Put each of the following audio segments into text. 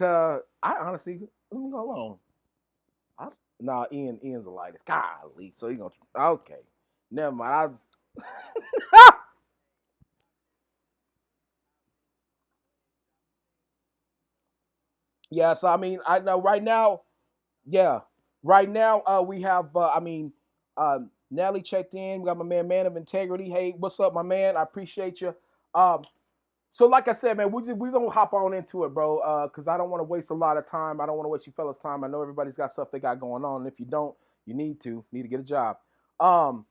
I honestly, let me go alone. I, nah, Ian's the lightest. Golly, so you gonna okay? Never mind. Yeah, so I mean, I know right now. Yeah, right now we have. Nelly checked in. We got my man of Integrity. Hey, what's up, my man? I appreciate you. Um, so like I said, man, we're gonna hop on into it, bro. Because I don't want to waste a lot of time. I don't want to waste you fellas' time. I know everybody's got stuff they got going on, and if you don't, you need to get a job. Um,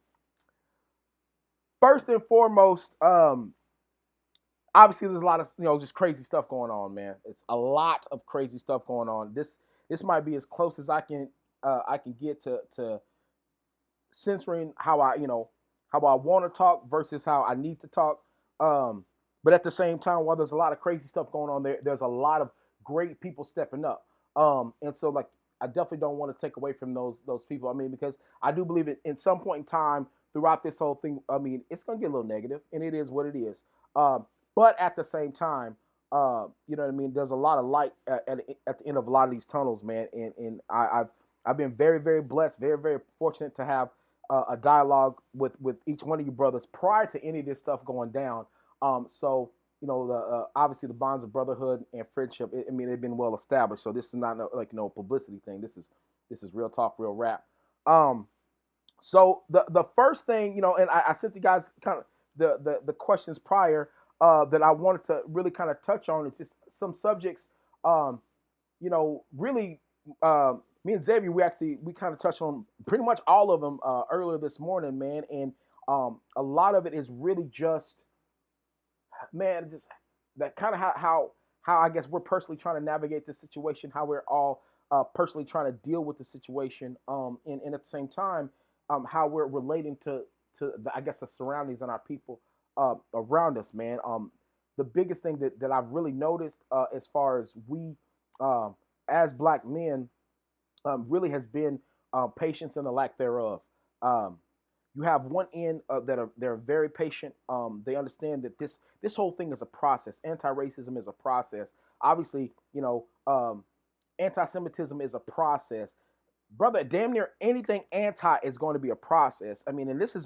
First and foremost, obviously there's a lot of just crazy stuff going on, man. It's a lot of crazy stuff going on. This might be as close as I can get to censoring how how I want to talk versus how I need to talk. Um, but at the same time, while there's a lot of crazy stuff going on there's a lot of great people stepping up. And so like I definitely don't want to take away from those people. I mean, because I do believe it in some point in time throughout this whole thing. I mean, it's gonna get a little negative, and it is what it is. But at the same time, you know what I mean. There's a lot of light at the end of a lot of these tunnels, man. And I've been very, very blessed, very, very fortunate to have a dialogue with each one of you brothers prior to any of this stuff going down. So the obviously the bonds of brotherhood and friendship. I mean, they've been well established. So this is not like no publicity thing. This is real talk, real rap. Um, so the first thing, and I sent you guys kind of the questions prior that I wanted to really kind of touch on. It's just some subjects. Really, me and Xavier, we kind of touched on pretty much all of them earlier this morning, man. And a lot of it is really just, man, just that kind of how I guess we're personally trying to navigate this situation, how we're all personally trying to deal with the situation, and at the same time, how we're relating to I guess the surroundings and our people around us, man. The biggest thing that I've really noticed as far as we um, as black men really has been patience and the lack thereof. Um, you have one end they're very patient. They understand that this whole thing is a process. Anti-racism is a process. Obviously, anti-Semitism is a process, brother. Damn near anything anti is going to be a process. I mean, and this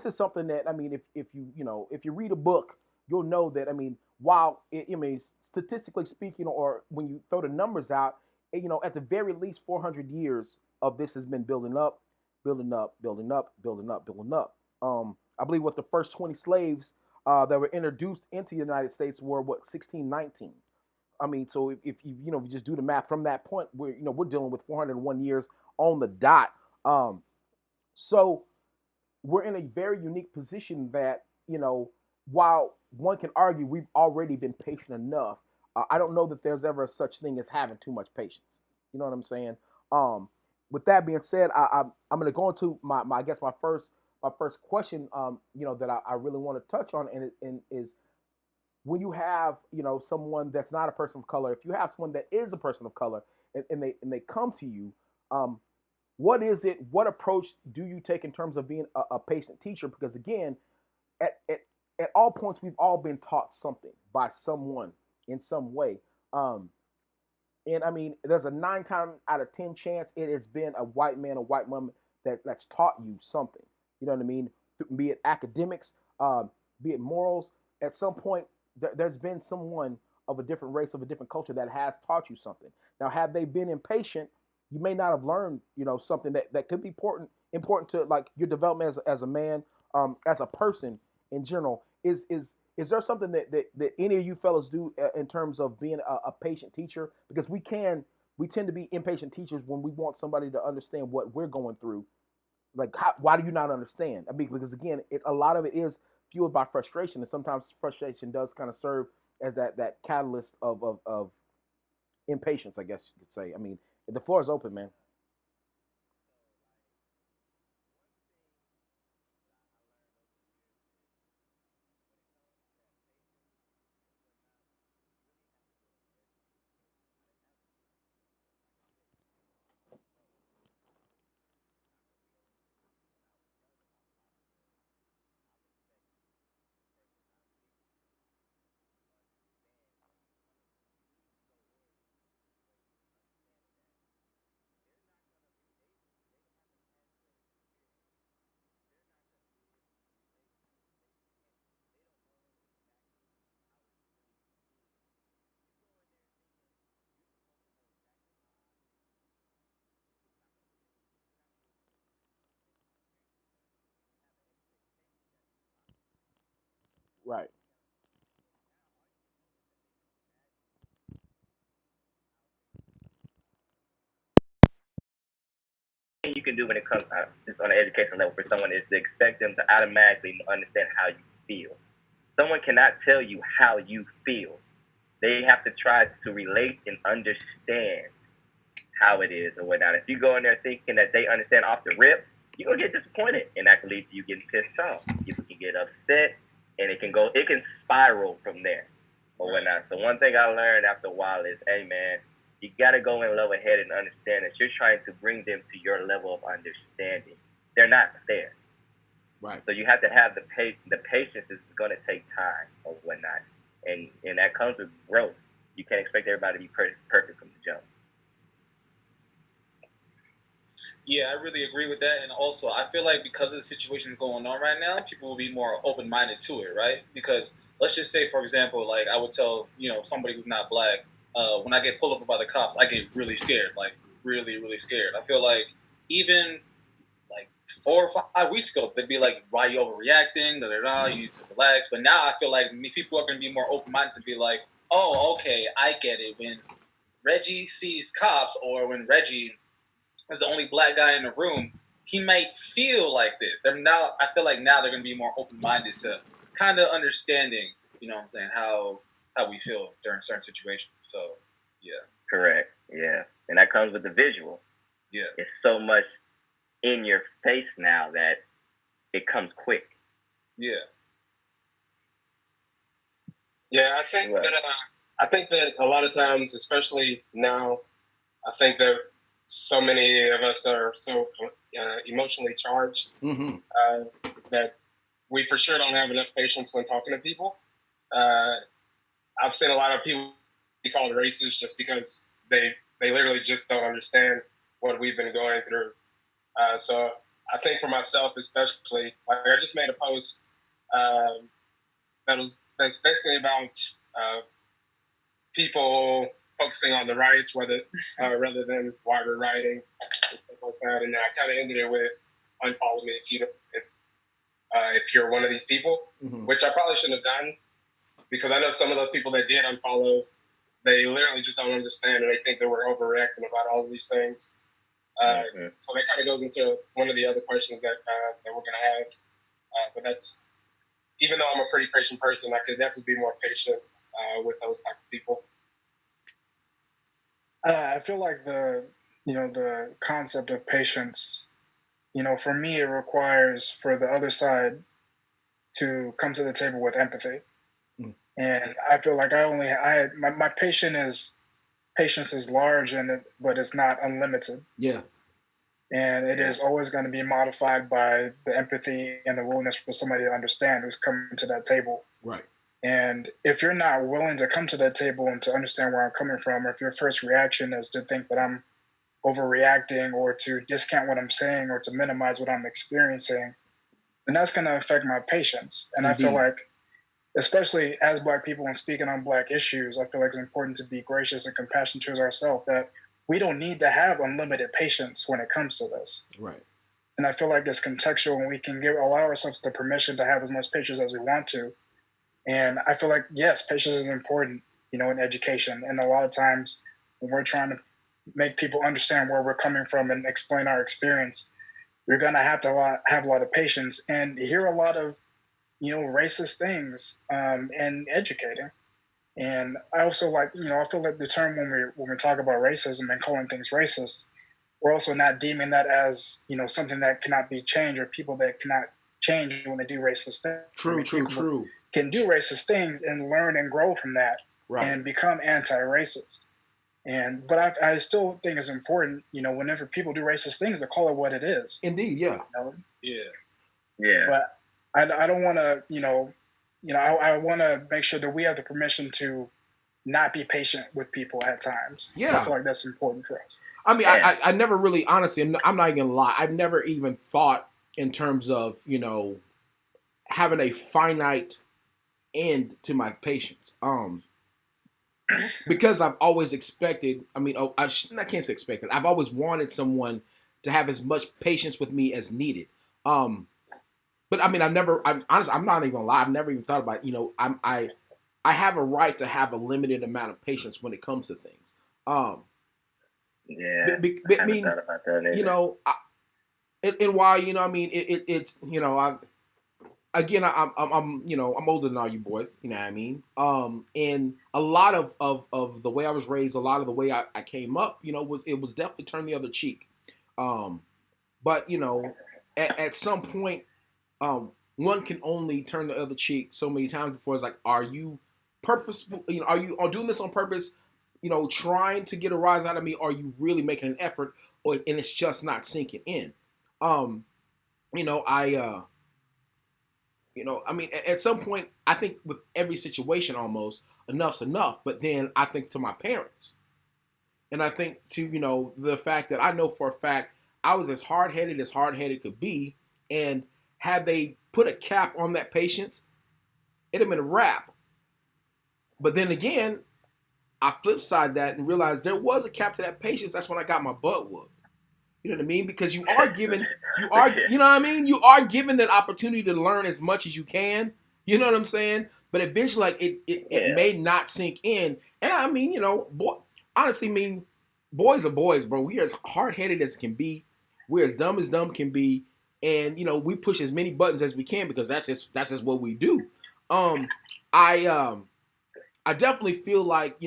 is something that I mean, if if you read a book, you'll know that I mean, while I mean, statistically speaking, or when you throw the numbers out, at the very least 400 years of this has been building up, building up, building up, building up, building up. I believe what the first 20 slaves that were introduced into the United States were what 1619. I mean, so if you just do the math from that point, we're dealing with 401 years on the dot. So we're in a very unique position that while one can argue we've already been patient enough, I don't know that there's ever such thing as having too much patience. You know what I'm saying? um, with that being said, I'm going to go into my I guess my first question, that I really want to touch on, and is when you have someone that's not a person of color, if you have someone that is a person of color, and they come to you, um, what is it? What approach do you take in terms of being a patient teacher? Because again, at, at at all points, we've all been taught something by someone in some way. Um, and I mean, there's a 9 times out of 10 chance it has been a white man or white woman that's taught you something. You know what I mean? Be it academics, be it morals. At some point, there's been someone of a different race, of a different culture that has taught you something. Now, had they been impatient, you may not have learned, something that could be important to like your development as a man, as a person in general. Is there something that any of you fellas do in terms of being a patient teacher? Because we tend to be impatient teachers when we want somebody to understand what we're going through. Like, why do you not understand? I mean, because again, a lot of it is fueled by frustration, and sometimes frustration does kind of serve as that catalyst of impatience, I guess you could say. I mean, the floor is open, man. Right. Thing you can do when it comes just on an education level for someone is to expect them to automatically understand how you feel. Someone cannot tell you how you feel. They have to try to relate and understand how it is or whatnot. If you go in there thinking that they understand off the rip, you're gonna get disappointed, and that can lead to you getting pissed off. People can get upset, and it can spiral from there or whatnot. So one thing I learned after a while is, hey man, you gotta go in level head and understand that you're trying to bring them to your level of understanding. They're not there. Right. So you have to have the patience is gonna take time or whatnot, and that comes with growth. You can't expect everybody to be perfect from the jump. Yeah, I really agree with that. And also, I feel like because of the situation going on right now, people will be more open minded to it, right? Because let's just say, for example, like I would tell, somebody who's not black, when I get pulled over by the cops, I get really scared, like really, really scared. I feel like even like 4 or 5 weeks ago, they'd be like, why are you overreacting? Da, da, da, you need to relax. But now I feel like people are going to be more open minded to be like, oh, okay, I get it. When Reggie sees cops or when Reggie as the only black guy in the room, he might feel like this. I feel like now they're going to be more open minded to kind of understanding, what I'm saying, how we feel during certain situations. So, yeah. Correct. Yeah, and that comes with the visual. Yeah. It's so much in your face now that it comes quick. Yeah. Yeah, I think that a lot of times, especially now, I think that so many of us are so emotionally charged that we for sure don't have enough patience when talking to people. I've seen a lot of people be called racist just because they literally just don't understand what we've been going through. So I think for myself, especially, like I just made a post that's basically about people focusing on the riots rather than why we're rioting and stuff like that. And I kind of ended it with unfollow me if you're one of these people, which I probably shouldn't have done because I know some of those people that did unfollow, they literally just don't understand and they think that we're overreacting about all of these things. So that kind of goes into one of the other questions that we're going to have. But that's, even though I'm a pretty patient person, I could definitely be more patient with those type of people. I feel like the concept of patience, for me, it requires for the other side to come to the table with empathy. And I feel like my patience is large but it's not unlimited. Yeah. And it is always going to be modified by the empathy and the willingness for somebody to understand who's coming to that table. Right. And if you're not willing to come to that table and to understand where I'm coming from, or if your first reaction is to think that I'm overreacting or to discount what I'm saying or to minimize what I'm experiencing, then that's going to affect my patience. And Indeed. I feel like, especially as Black people and speaking on Black issues, I feel like it's important to be gracious and compassionate towards ourselves, that we don't need to have unlimited patience when it comes to this. Right. And I feel like it's contextual and we can allow ourselves the permission to have as much patience as we want to. And I feel like, yes, patience is important, in education. And a lot of times when we're trying to make people understand where we're coming from and explain our experience, you're going to have a lot of patience and hear a lot of, racist things and educating. And I also I feel like the term when we talk about racism and calling things racist, we're also not deeming that as, something that cannot be changed or people that cannot change when they do racist things. True. Can do racist things and learn and grow from that and become anti-racist. But I still think it's important, whenever people do racist things, to call it what it is. Indeed, yeah. Yeah. But I don't want to, I want to make sure that we have the permission to not be patient with people at times. Yeah. I feel like that's important for us. I mean, I never really, honestly, I'm not even gonna lie, I've never even thought in terms of, having a finite end to my patience. Because I've always expected, I can't say expected, I've always wanted someone to have as much patience with me as needed. But I mean, I'm honestly, I'm not even gonna lie. I've never even thought about, I have a right to have a limited amount of patience when it comes to things. Yeah, I mean, thought about that either. you know, and while, I mean, it's, again, I'm older than all you boys, you know what I mean? And a lot of the way I was raised, a lot of the way I came up, it was definitely turn the other cheek. But, at some point, one can only turn the other cheek so many times before it's like, are you purposeful? Are you doing this on purpose? Trying to get a rise out of me? Or are you really making an effort, and it's just not sinking in? I mean, at some point, I think with every situation, almost enough's enough. But then I think to my parents, and I think to the fact that I know for a fact I was as hard headed could be, and had they put a cap on that patience, it'd have been a wrap. But then again, I flip side that and realized there was a cap to that patience. That's when I got my butt whooped. You know what I mean? Because you are given, you know what I mean? You are given that opportunity to learn as much as you can. You know what I'm saying? But eventually, like, it may not sink in. And I mean, honestly, boys are boys, bro. We are as hard-headed as can be. We're as dumb can be. And, we push as many buttons as we can because that's just what we do. I definitely feel like,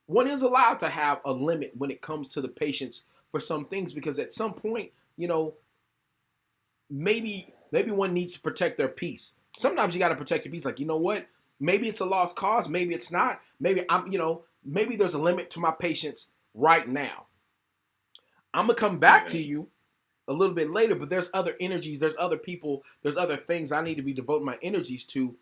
one is allowed to have a limit when it comes to the patience for some things, because at some point, maybe one needs to protect their peace. Sometimes you got to protect your peace. Like, you know what? Maybe it's a lost cause. Maybe it's not. Maybe maybe there's a limit to my patience right now. I'm going to come back to you a little bit later, but there's other energies, there's other people, there's other things I need to be devoting my energies to,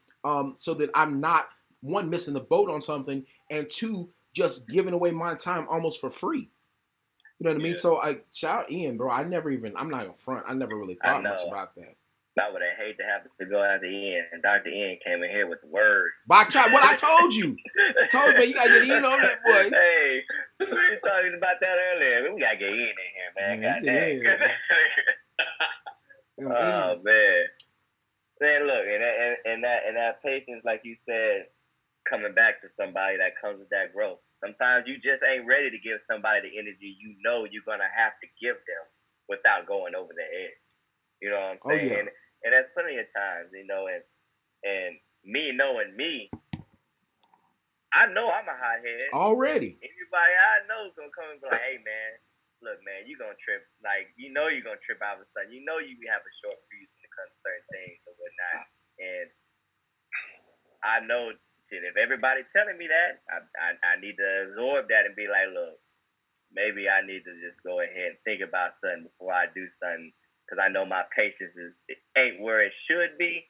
so that I'm not, one, missing the boat on something, and two, just giving away my time almost for free. You know what I mean? So I shout out Ian, bro. I'm not gonna front. I never really thought much about that. I would have hated to have to go after Ian, and Dr. Ian came in here with the word. But what I told you. I told you, man, you gotta get Ian on that, boy. Hey, we were talking about that earlier. We gotta get Ian in here, man. God dang. Oh, man. Man, look, and that patience, like you said, coming back to somebody, that comes with that growth. Sometimes you just ain't ready to give somebody the energy you're gonna have to give them without going over the edge. You know what I'm saying? Yeah. And that's plenty of times, and me knowing me, I know I'm a hothead. Already. Anybody I know is gonna come and be like, hey man, look man, you're gonna trip. Like, you're gonna trip out of a sudden. You have a short fuse when it comes to certain things or whatnot. And I know, if everybody's telling me that, I need to absorb that and be like, look, maybe I need to just go ahead and think about something before I do something, because I know my patience ain't where it should be.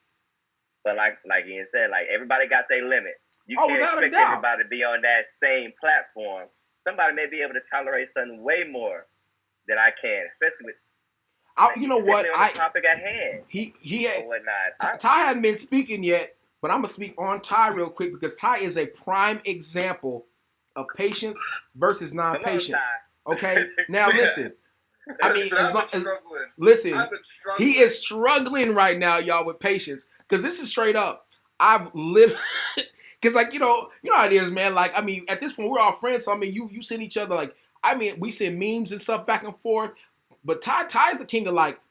But like Ian said, like, everybody got their limit. You can't expect everybody to be on that same platform. Somebody may be able to tolerate something way more than I can, especially with. You know what? On the topic at hand. He had, or whatnot. Ty hadn't been speaking yet. But I'm going to speak on Ty real quick, because Ty is a prime example of patience versus non-patience. Okay? Now, listen. I mean, listen, he is struggling right now, y'all, with patience. Because this is straight up. I've lived... Because, like, you know how it is, man. Like, I mean, at this point, we're all friends. So, I mean, you send each other, like... I mean, we send memes and stuff back and forth. But Ty's the king of, like...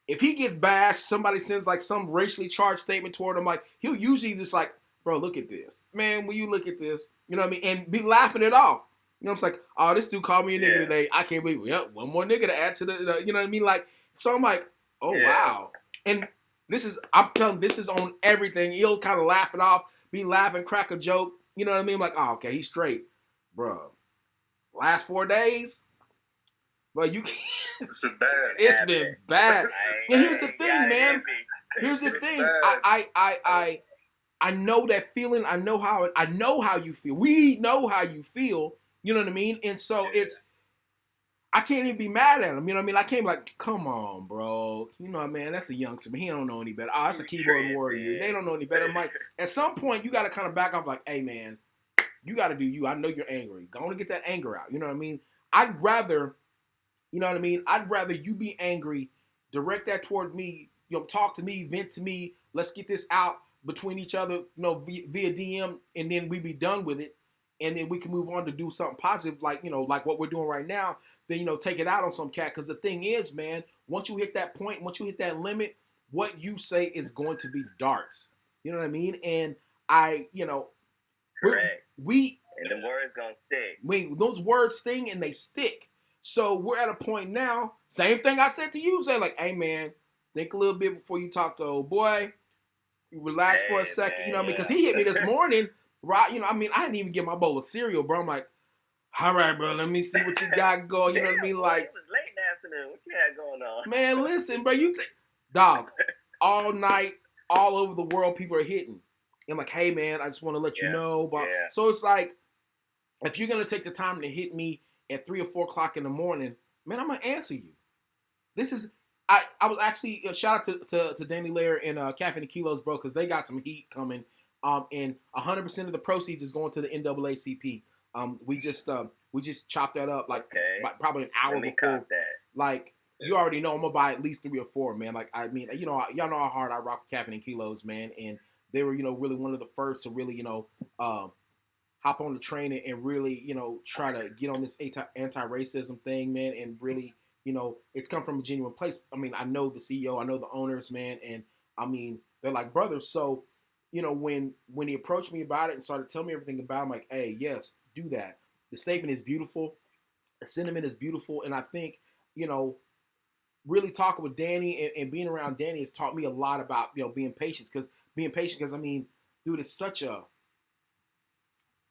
If he gets bashed, somebody sends like some racially charged statement toward him, like, he'll usually just like, bro, look at this. Man, will you look at this? You know what I mean? And be laughing it off. You know, it's like, oh, this dude called me a nigga today. I can't believe it. Yep, one more nigga to add to the, you know what I mean? Like, so I'm like, oh, wow. And I'm telling you, this is on everything. He'll kind of laugh it off, be laughing, crack a joke. You know what I mean? I'm like, oh, okay, he's straight. Bro, last 4 days, but you can't. It's been bad. It's been bad. And here's the thing, man. Here's the thing. I know that feeling. I know how you feel. We know how you feel. You know what I mean? And so I can't even be mad at him. You know what I mean? I can't be like, come on, bro. You know, man, that's a youngster, but he don't know any better. Oh, that's a keyboard warrior. They don't know any better. I'm like, at some point, you got to kind of back off like, hey, man, you got to do you. I know you're angry. Go on and get that anger out. You know what I mean? I'd rather... You know what I mean? I'd rather you be angry, direct that toward me, talk to me, vent to me. Let's get this out between each other, via DM, and then we be done with it, and then we can move on to do something positive, like like what we're doing right now. Then take it out on some cat, because the thing is, man, once you hit that point, once you hit that limit, what you say is going to be darts. You know what I mean? And correct. We and the words gonna stick. Those words sting and they stick. So we're at a point now. Same thing I said to you. Say like, hey man, think a little bit before you talk to old boy. Relax for a second, man, because he hit me this morning. Right, I didn't even get my bowl of cereal, bro. I'm like, all right, bro, let me see what you got going. You know what I mean? Like, it was late in the afternoon. What you had going on? Man, listen, bro, dog, all night, all over the world, people are hitting. I'm like, hey man, I just want to let you know. But so it's like, if you're gonna take the time to hit me at 3 or 4 o'clock in the morning, man, I'm gonna answer you. This is I was actually shout out to Danny Lair and Caffeine and Kilos, bro, because they got some heat coming. And 100% of the proceeds is going to the NAACP. We just chopped that up like probably an hour before. Like, you already know I'm gonna buy at least 3 or 4, man. Like, I mean, y'all know how hard I rock with Caffeine and Kilos, man. And they were, really one of the first to really, hop on the train and really, try to get on this anti-racism thing, man. And really, it's come from a genuine place. I mean, I know the CEO, I know the owners, man. And I mean, they're like brothers. So, when he approached me about it and started telling me everything about it, I'm like, hey, yes, do that. The statement is beautiful. The sentiment is beautiful. And I think, really talking with Danny and being around Danny has taught me a lot about, being patient. Because, I mean, dude, it's such a...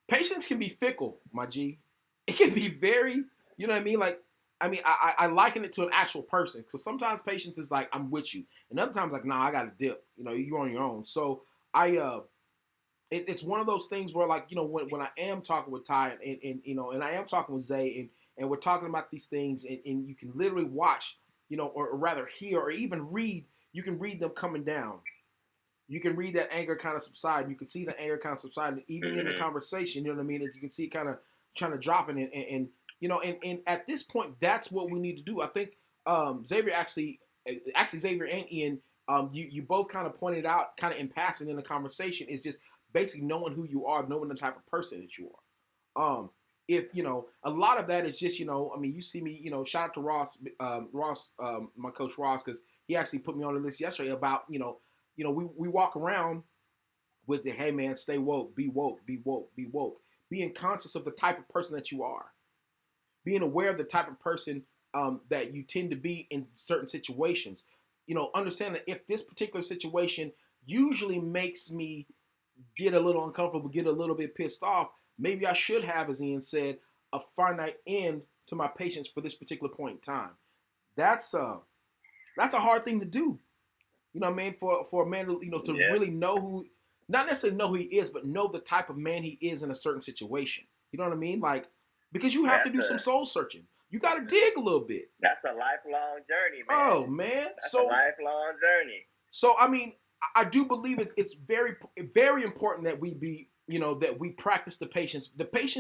Patience can be fickle, my G. It can be very, you know what I mean? Like, I liken it to an actual person. Because sometimes patience is like, I'm with you. And other times, like, nah, I got to dip. You're on your own. So, it's one of those things where, like, when I am talking with Ty and I am talking with Zay and we're talking about these things and you can literally watch, or rather hear or even read, you can read them coming down. You can read that anger kind of subside. You can see the anger kind of subside, even in the conversation. You know what I mean? You can see it kind of trying to drop it, and at this point, that's what we need to do. I think Xavier actually Xavier and Ian, you both kind of pointed out, kind of in passing in the conversation, is just basically knowing who you are, knowing the type of person that you are. If a lot of that is just you see me, shout out to Ross, my coach Ross, because he actually put me on the list yesterday about we walk around with the, hey man, stay woke, be woke, be woke, be woke. Being conscious of the type of person that you are. Being aware of the type of person that you tend to be in certain situations. Understand that if this particular situation usually makes me get a little uncomfortable, get a little bit pissed off, maybe I should have, as Ian said, a finite end to my patience for this particular point in time. That's a hard thing to do. For a man to really know who, not necessarily know who he is, but know the type of man he is in a certain situation. You know what I mean? Like, because you have to do some soul searching. You got to dig a little bit. That's a lifelong journey, man. Oh man, that's a lifelong journey. So I mean, I do believe it's very, very important that we be, that we practice the patience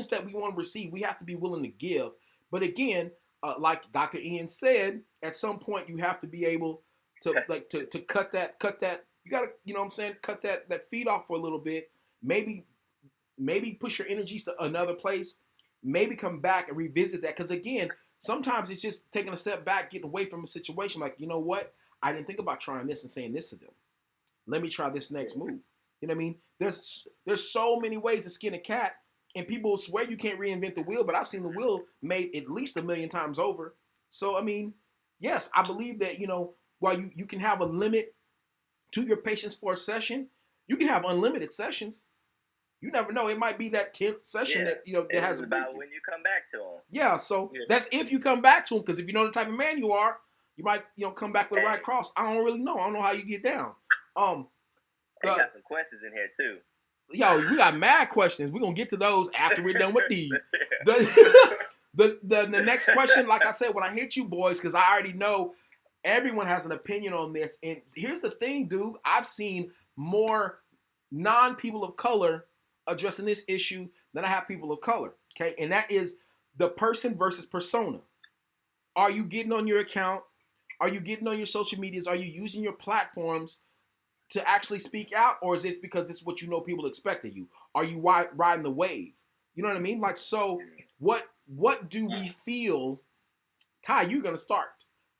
that we want to receive. We have to be willing to give. But again, like Dr. Ian said, at some point you have to be able to cut that. You gotta, cut that feed off for a little bit. Maybe push your energies to another place. Maybe come back and revisit that. Because again, sometimes it's just taking a step back, getting away from a situation. Like, you know what? I didn't think about trying this and saying this to them. Let me try this next move. You know what I mean? There's so many ways to skin a cat, and people swear you can't reinvent the wheel, but I've seen the wheel made at least 1 million times over. So, I mean, yes, I believe that, while you can have a limit to your patience for a session, you can have unlimited sessions. You never know. It might be that 10th session that, that has about when you come back to them. Yeah, so that's if you come back to them, because if you know the type of man you are, you might, come back with the right cross. I don't really know. I don't know how you get down. They got some questions in here too. Yo, we got mad questions. We're gonna get to those after we're done with these. The next question, like I said, when I hit you boys, because I already know everyone has an opinion on this. And here's the thing, dude. I've seen more non-people of color addressing this issue than I have people of color. Okay, and that is the person versus persona. Are you getting on your account? Are you getting on your social medias? Are you using your platforms to actually speak out, or is it because this is what you know people expect of you? Are you riding the wave? You know what I mean? Like, so what do we feel? Ty, you're gonna start.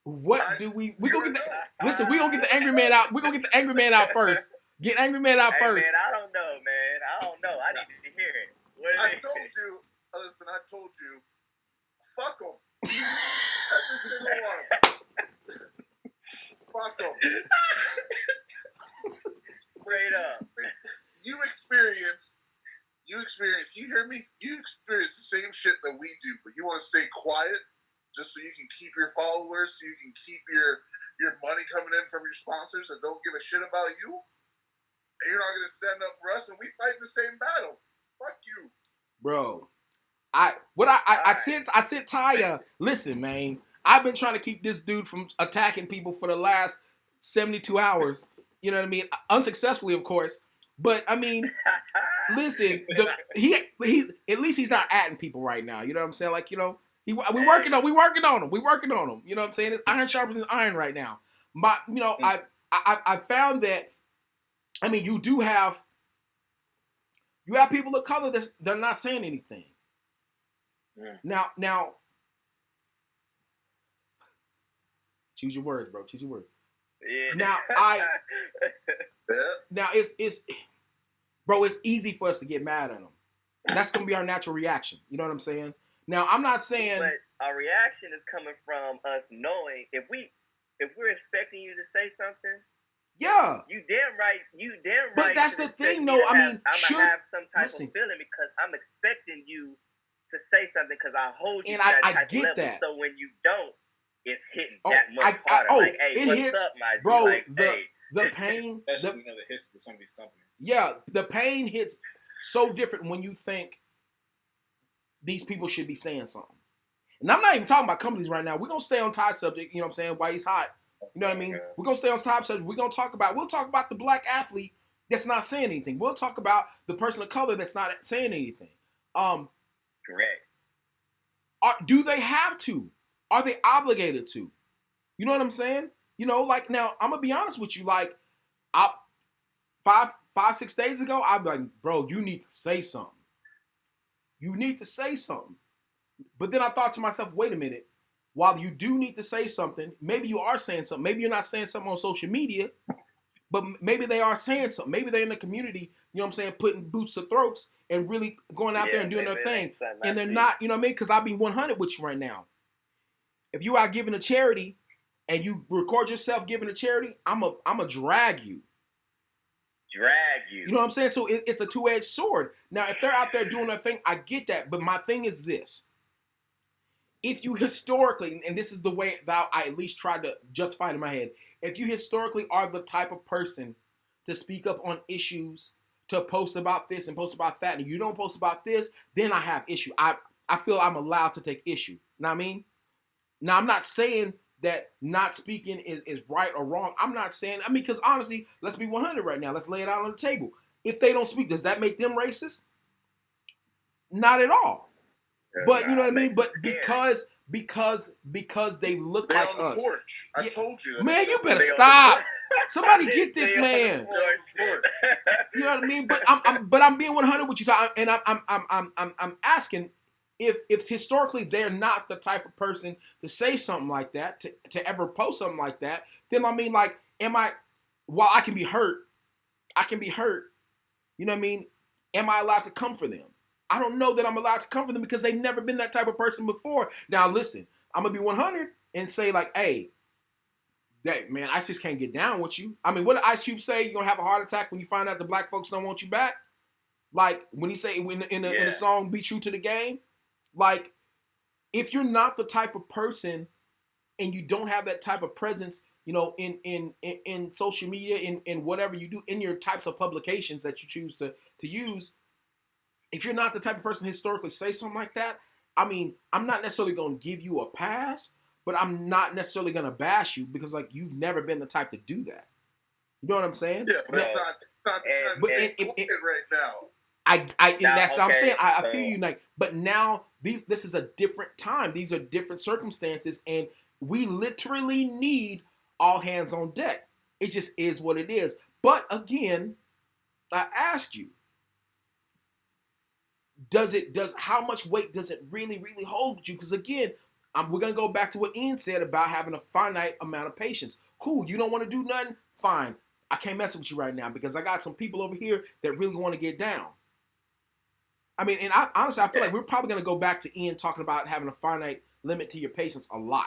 What do we gonna get the, listen, we gonna get the angry man out. We're gonna get the angry man out first. Get angry man out first. Man, I don't know, man. I don't know. I need to hear it. I told you, listen, I told you, fuck them. Every single one. Fuck them. Straight up. You experience, you hear me? You experience the same shit that we do, but you want to stay quiet just so you can keep your followers, so you can keep your money coming in from your sponsors that don't give a shit about you. And you're not going to stand up for us, and we fight the same battle. Fuck you. Bro, I sent Taya, listen, man, I've been trying to keep this dude from attacking people for the last 72 hours. You know what I mean? Unsuccessfully, of course. But I mean, listen, he's at least he's not atting people right now. You know what I'm saying? Like, you know, we working on him. You know what I'm saying? It's iron sharpens iron right now. But you know, I found that, I mean, you have people of color they're not saying anything. Yeah. Now, choose your words, bro. Choose your words. Yeah. Now it's bro, it's easy for us to get mad at them. That's gonna be our natural reaction. You know what I'm saying? Now, I'm not saying, but our reaction is coming from us knowing if we're expecting you to say something. Yeah. You damn right. But that's the thing, though. I mean, I'm gonna have some type of feeling because I'm expecting you to say something because I hold you and to that I type get of level. that. So when you don't, it's hitting that much harder. Like, hey, it what's hits, up, my bro. dude? Like, the pain. Especially you know the history of some of these companies. Yeah, the pain hits so different when you think these people should be saying something. And I'm not even talking about companies right now. We're gonna stay on Ty's subject. You know what I'm saying? Why he's hot. You know what I mean? We're gonna stay on Ty's subject. We'll talk about the black athlete that's not saying anything. We'll talk about the person of color that's not saying anything. Correct. Do they have to? Are they obligated to? You know what I'm saying? You know, like, now, I'm going to be honest with you. Like, 6 days ago, I'd be like, bro, you need to say something. You need to say something. But then I thought to myself, wait a minute. While you do need to say something, maybe you are saying something. Maybe you're not saying something on social media, but maybe they are saying something. Maybe they're in the community, you know what I'm saying, putting boots to throats and really going out there and doing their thing. And they're not, you know what I mean? Because I'll be 100 with you right now. If you out giving a charity and you record yourself giving a charity, I'm a drag you. You know what I'm saying? So it's a two-edged sword. Now, if they're out there doing their thing, I get that. But my thing is this. If you historically, and this is the way that I at least tried to justify it in my head, if you historically are the type of person to speak up on issues, to post about this and post about that, and you don't post about this, then I have issue. I feel I'm allowed to take issue. You know what I mean? Now, I'm not saying that not speaking is right or wrong. I'm not saying, I mean, because honestly, let's be 100 right now. Let's lay it out on the table. If they don't speak, does that make them racist? Not at all. But you know what I mean? But because they look They're like on us. the porch. I told you that. Man, you better stop. Somebody get this man. You know what I mean? But I'm being 100 with you, and I'm asking if historically they're not the type of person to say something like that, to ever post something like that, then I mean, like, while I can be hurt, you know what I mean? Am I allowed to come for them? I don't know that I'm allowed to come for them because they've never been that type of person before. Now, listen, I'm going to be 100 and say, like, hey, man, I just can't get down with you. I mean, what did Ice Cube say? You're going to have a heart attack when you find out the black folks don't want you back? Like, when he say in the song, Be True to the Game? Like, if you're not the type of person and you don't have that type of presence, you know, in social media, in whatever you do, in your types of publications that you choose to use, if you're not the type of person to historically say something like that, I mean, I'm not necessarily going to give you a pass, but I'm not necessarily going to bash you because, like, you've never been the type to do that. You know what I'm saying? Yeah, but it's not the time to do it right now. And that's what I'm saying. I feel you, like, but now this is a different time. These are different circumstances, and we literally need all hands on deck. It just is what it is. But again, I asked you, how much weight does it really hold with you? Because again, we're gonna go back to what Ian said about having a finite amount of patience. Cool, you don't want to do nothing? Fine. I can't mess with you right now because I got some people over here that really want to get down. I mean, and honestly, I feel like we're probably gonna go back to Ian talking about having a finite limit to your patience a lot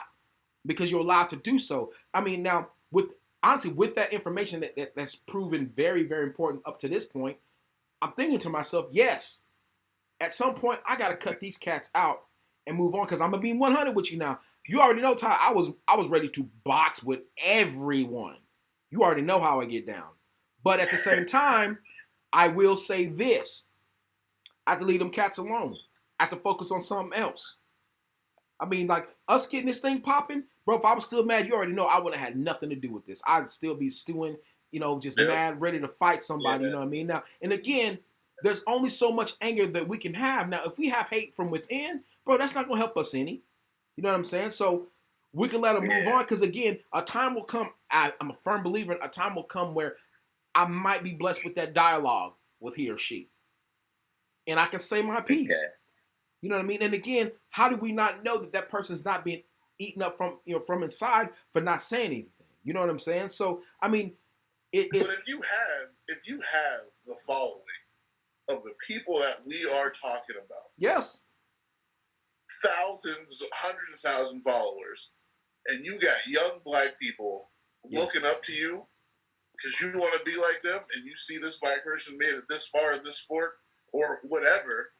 because you're allowed to do so. I mean, now with that information that's proven very, very important up to this point, I'm thinking to myself, yes, at some point I gotta cut these cats out and move on because I'm gonna be 100 with you now. You already know, Ty, I was ready to box with everyone. You already know how I get down. But at the same time, I will say this. I have to leave them cats alone. I have to focus on something else. I mean, like, us getting this thing popping, bro, if I was still mad, you already know I wouldn't have had nothing to do with this. I'd still be stewing, just mad, ready to fight somebody, you know what I mean? Now, and again, there's only so much anger that we can have. Now, if we have hate from within, bro, that's not going to help us any. You know what I'm saying? So we can let them move on because, again, a time will come. I'm a firm believer, a time will come where I might be blessed with that dialogue with he or she. And I can say my piece. Okay. You know what I mean? And again, how do we not know that person's not being eaten up from inside for not saying anything? You know what I'm saying? So, I mean, it's... But if you have the following of the people that we are talking about. Yes. Thousands, hundreds of thousands followers, and you got young black people looking up to you because you want to be like them, and you see this black person made it this far in this sport or whatever,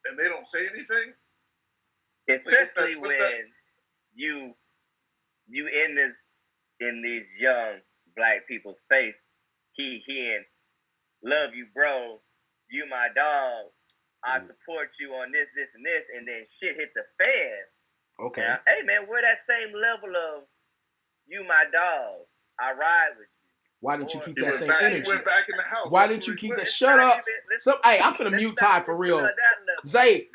and they don't say anything. Especially when you in these young black people's face, hearing, love you, bro, you my dog, I support you on this, and this, and then shit hit the fan. Okay. Now, hey man, we're that same level of you my dog, I ride with you. Why didn't you keep that same energy? He went back in the house. Why didn't you keep that? Shut up. Hey, I'm finna mute Ty for real. Zay,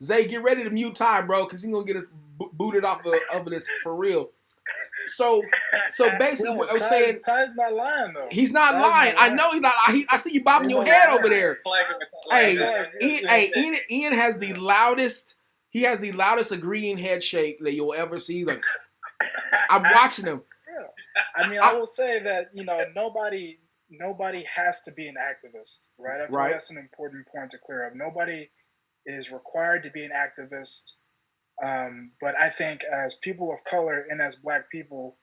get ready to mute Ty, bro, because he's gonna get us booted off of this for real. So basically, what I'm saying, Ty's not lying though. He's not lying. I know he's not. I see you bobbing your head over there. Hey, Ian has the loudest. He has the loudest agreeing head shake that you'll ever see. Like, I'm watching him. I mean, I will say that, nobody has to be an activist, right? I think that's an important point to clear up. Nobody is required to be an activist. But I think as people of color and as black people,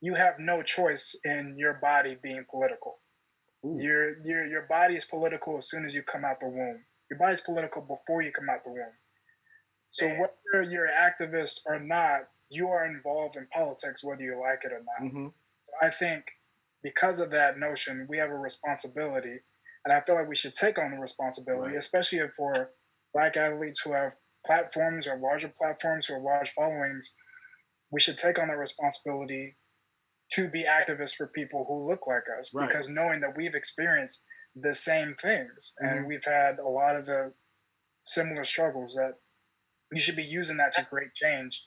you have no choice in your body being political. Ooh. Your body is political as soon as you come out the womb. Your body's political before you come out the womb. So whether you're an activist or not, you are involved in politics, whether you like it or not. Mm-hmm. I think because of that notion, we have a responsibility, and I feel like we should take on the responsibility, especially for black athletes who have platforms or larger platforms or large followings. We should take on the responsibility to be activists for people who look like us, because knowing that we've experienced the same things and we've had a lot of the similar struggles, that you should be using that to create change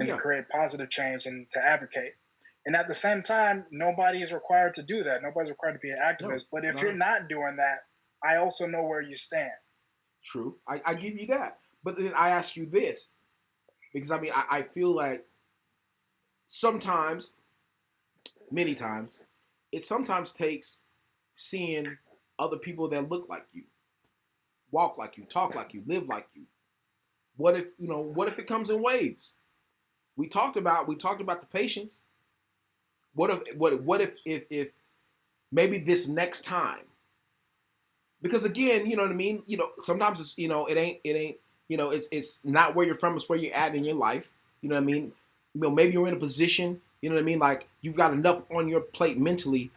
to create positive change and to advocate. And at the same time, nobody is required to do that. Nobody's required to be an activist. But if you're not doing that, I also know where you stand. True. I give you that. But then I ask you this, because I feel like many times, it sometimes takes seeing other people that look like you, walk like you, talk like you, live like you. What if it comes in waves? We talked about the patience. What if maybe this next time? Because again, you know what I mean? Sometimes it's, it ain't, it's not where you're from, it's where you're at in your life. You know what I mean? Maybe you're in a position, you know what I mean? Like, you've got enough on your plate mentally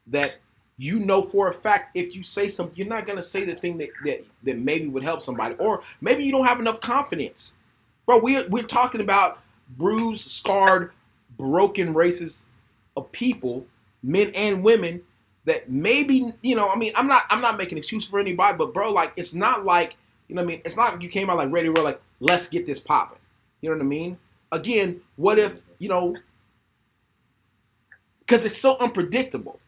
that for a fact, if you say something, you're not going to say the thing that maybe would help somebody. Or maybe you don't have enough confidence. Bro, we're talking about bruised, scarred, broken races of people, men and women, that maybe, I'm not making an excuse for anybody, but bro, like, it's not like, it's not like you came out like ready, we're like, let's get this popping. You know what I mean? again, what if, you know, because it's so unpredictable.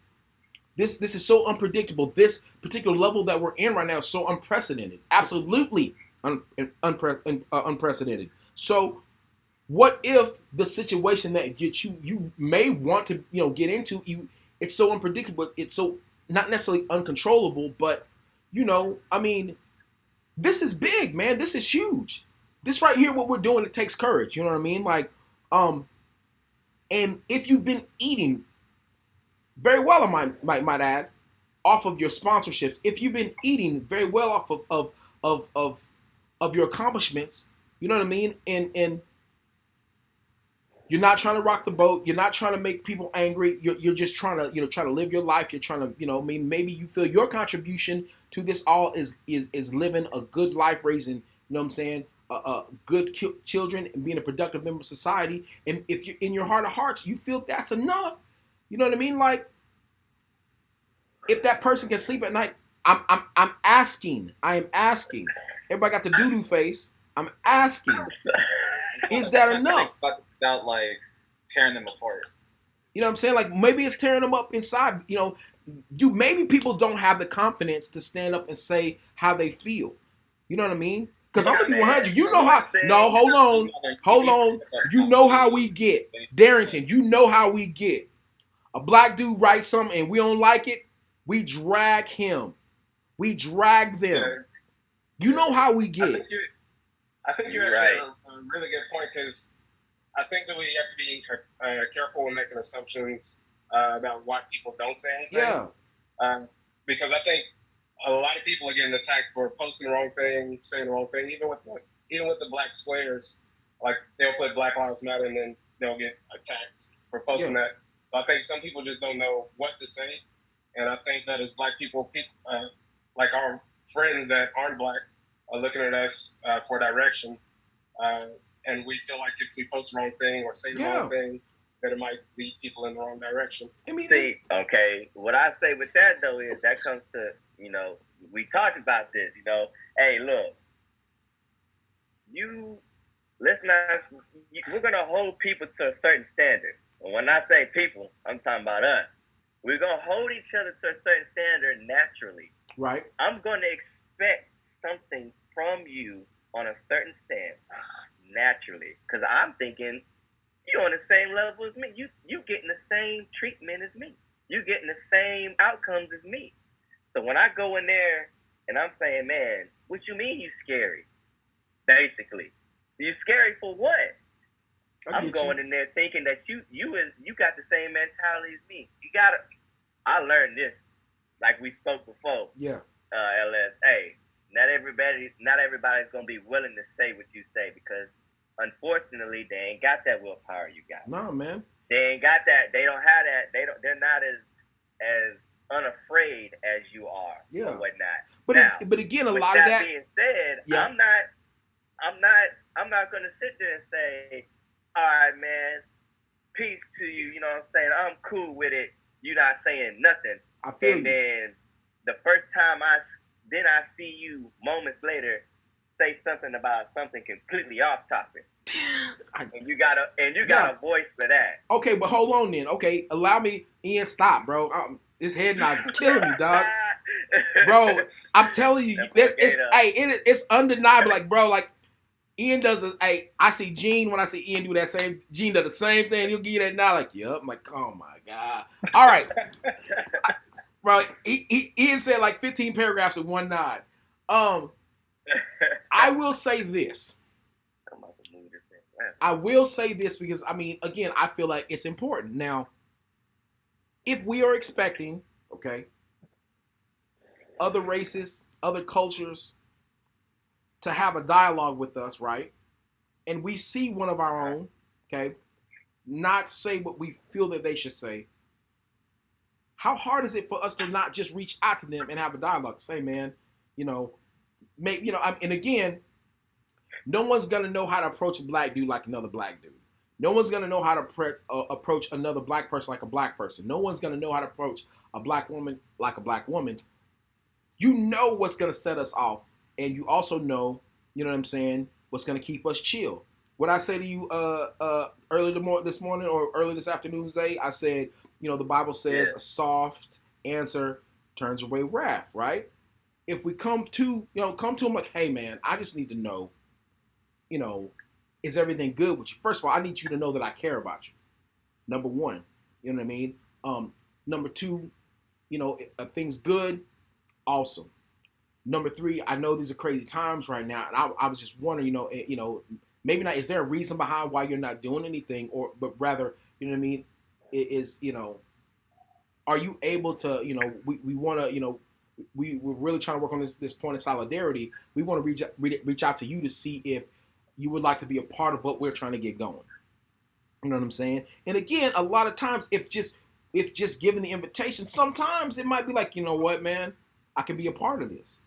This is so unpredictable. This particular level that we're in right now is so unprecedented. Absolutely unprecedented. So what if the situation that you may want to, you know, get into, it's so unpredictable, it's so not necessarily uncontrollable, but, you know, I mean, this is big, man. This is huge. This right here, what we're doing, it takes courage. You know what I mean? Like, and if you've been eating very well, I might add, off of your sponsorships, if you've been eating very well off of your accomplishments, you know what I mean? And you're not trying to rock the boat. You're not trying to make people angry. You're just trying to, you know, try to live your life. You're trying to, you know, I mean, maybe you feel your contribution to this all is living a good life, raising, you know what I'm saying, good children and being a productive member of society. And if you're in your heart of hearts, you feel that's enough. You know what I mean? Like, if that person can sleep at night, I'm asking. I am asking. Everybody got the doo-doo face. I'm asking. Is that enough? Without like tearing them apart. You know what I'm saying? Like, maybe it's tearing them up inside. You know, maybe people don't have the confidence to stand up and say how they feel. You know what I mean? Because I'm gonna be 100. You know how? No, hold on. You know how we get, Darrington. You know how we get. A black dude writes something and we don't like it, we drag him. We drag them. You know how we get. I think you're actually a really good point, because I think that we have to be careful when making assumptions about why people don't say anything. Yeah. Because I think a lot of people are getting attacked for posting the wrong thing, saying the wrong thing, even with the black squares. Like, they'll put Black Lives Matter and then they'll get attacked for posting that. So I think some people just don't know what to say, and I think that as black people, like our friends that aren't black, are looking at us for direction, and we feel like if we post the wrong thing or say the wrong thing, that it might lead people in the wrong direction. See, okay, what I say with that though is that comes to, you know, we talked about this, you know, hey, look, we're gonna hold people to a certain standard. When I say people, I'm talking about us. We're going to hold each other to a certain standard naturally. Right. I'm going to expect something from you on a certain stance naturally. Because I'm thinking, you're on the same level as me. You getting the same treatment as me. You getting the same outcomes as me. So when I go in there and I'm saying, man, what you mean you scary? Basically. You scary for what? I'm going in there thinking that you got the same mentality as me. I learned this, like we spoke before. Yeah. LS, hey, not everybody's gonna be willing to say what you say, because unfortunately they ain't got that willpower you got. No, man. They ain't got that. They don't have that. They're not as unafraid as you are. Yeah. Or whatnot. But again, a lot of that being said, yeah. I'm not gonna sit there and say, all right, man, peace to you, you know what I'm saying? I'm cool with it. You're not saying nothing. I feel you. Then the first time I see you moments later say something about something completely off topic. And you got a voice for that. Okay, but hold on then. Okay, allow me, Ian, stop, bro. This head nod is killing me, dog. Bro, I'm telling you, it's undeniable. Like, bro, like, Ian does I see Gene, when I see Ian do that same, Gene does the same thing. He'll give you that nod, like, yup. I'm like, oh my God. All right. Bro, Ian said like 15 paragraphs in one nod. I will say this. Because, I mean, again, I feel like it's important. Now, if we are expecting, okay, other races, other cultures to have a dialogue with us, right? And we see one of our own, okay, not say what we feel that they should say. How hard is it for us to not just reach out to them and have a dialogue? Say, man, you know, and again, no one's gonna know how to approach a black dude like another black dude. No one's gonna know how to approach another black person like a black person. No one's gonna know how to approach a black woman like a black woman. You know what's gonna set us off. And you also know, you know what I'm saying, what's going to keep us chill. what I say to you early this morning or early this afternoon, Zay? I said, the Bible says a soft answer turns away wrath, right? If we come to him like, hey man, I just need to know, is everything good with you? First of all, I need you to know that I care about you. Number one, you know what I mean? Number two, things good, awesome. Number three, I know these are crazy times right now, and I was just wondering, maybe not. Is there a reason behind why you're not doing anything, but rather, you know what I mean? Are you able to, we want to, we're really trying to work on this point of solidarity. We want to reach out to you to see if you would like to be a part of what we're trying to get going. You know what I'm saying? And again, a lot of times, if just given the invitation, sometimes it might be like, you know what, man, I can be a part of this.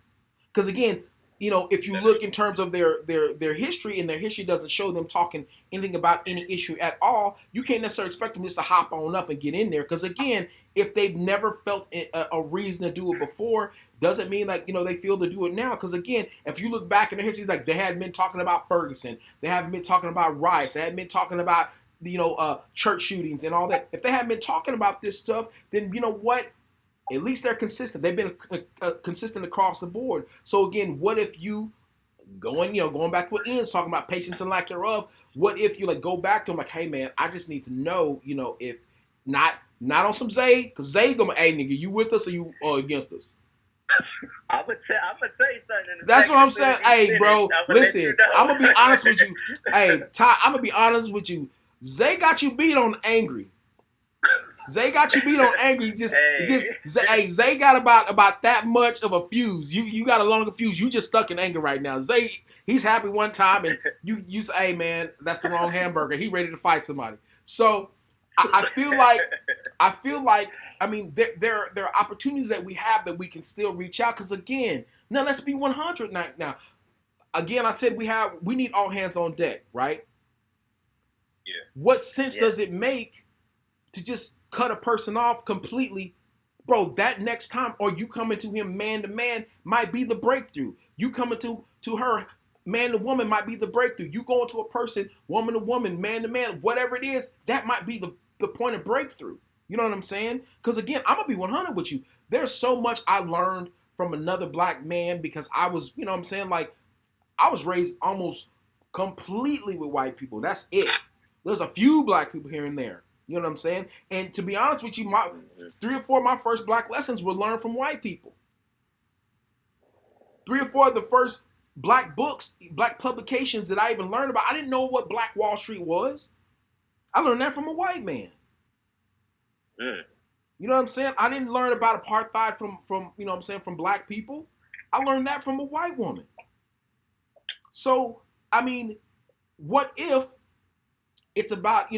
Because again, if you look in terms of their history, and their history doesn't show them talking anything about any issue at all, you can't necessarily expect them just to hop on up and get in there. Because again, if they've never felt a reason to do it before, doesn't mean like, they feel to do it now. Because again, if you look back in their history, like they hadn't been talking about Ferguson, they haven't been talking about riots, they hadn't been talking about church shootings and all that. If they haven't been talking about this stuff, then you know what? At least they're consistent. They've been consistent across the board. So again, what if you going back to what Ian's talking about, patience and lack thereof? What if you go back to him like, hey man, I just need to know, if not on some Zay, because Zay gonna, hey nigga, you with us or you against us? I'm gonna tell you something. That's what I'm saying. Hey, bro, listen, I'm gonna be honest with you. Hey, Ty, I'm gonna be honest with you. Zay got you beat on angry. Zay got you beat on angry. Zay got about that much of a fuse. You got a longer fuse. You just stuck in anger right now. Zay, he's happy one time, and you say, hey man, that's the wrong hamburger. He ready to fight somebody. So I feel like I mean there are opportunities that we have that we can still reach out. Because again, now let's be 100 now. Again, I said we need all hands on deck, right? Yeah. What sense does it make to just cut a person off completely? Bro, that next time, or you coming to him man to man might be the breakthrough. You coming to her man to woman might be the breakthrough. You going to a person, woman to woman, man to man, whatever it is, that might be the point of breakthrough. You know what I'm saying? Because again, I'm going to be 100 with you. There's so much I learned from another black man because I was, you know what I'm saying? Like, I was raised almost completely with white people. That's it. There's a few black people here and there. You know what I'm saying? And to be honest with you, 3 or 4 of my first black lessons were learned from white people. 3 or 4 of the first black books, black publications that I even learned about, I didn't know what Black Wall Street was. I learned that from a white man. You know what I'm saying? I didn't learn about apartheid from you know what I'm saying, from black people. I learned that from a white woman. So, I mean, what if it's about,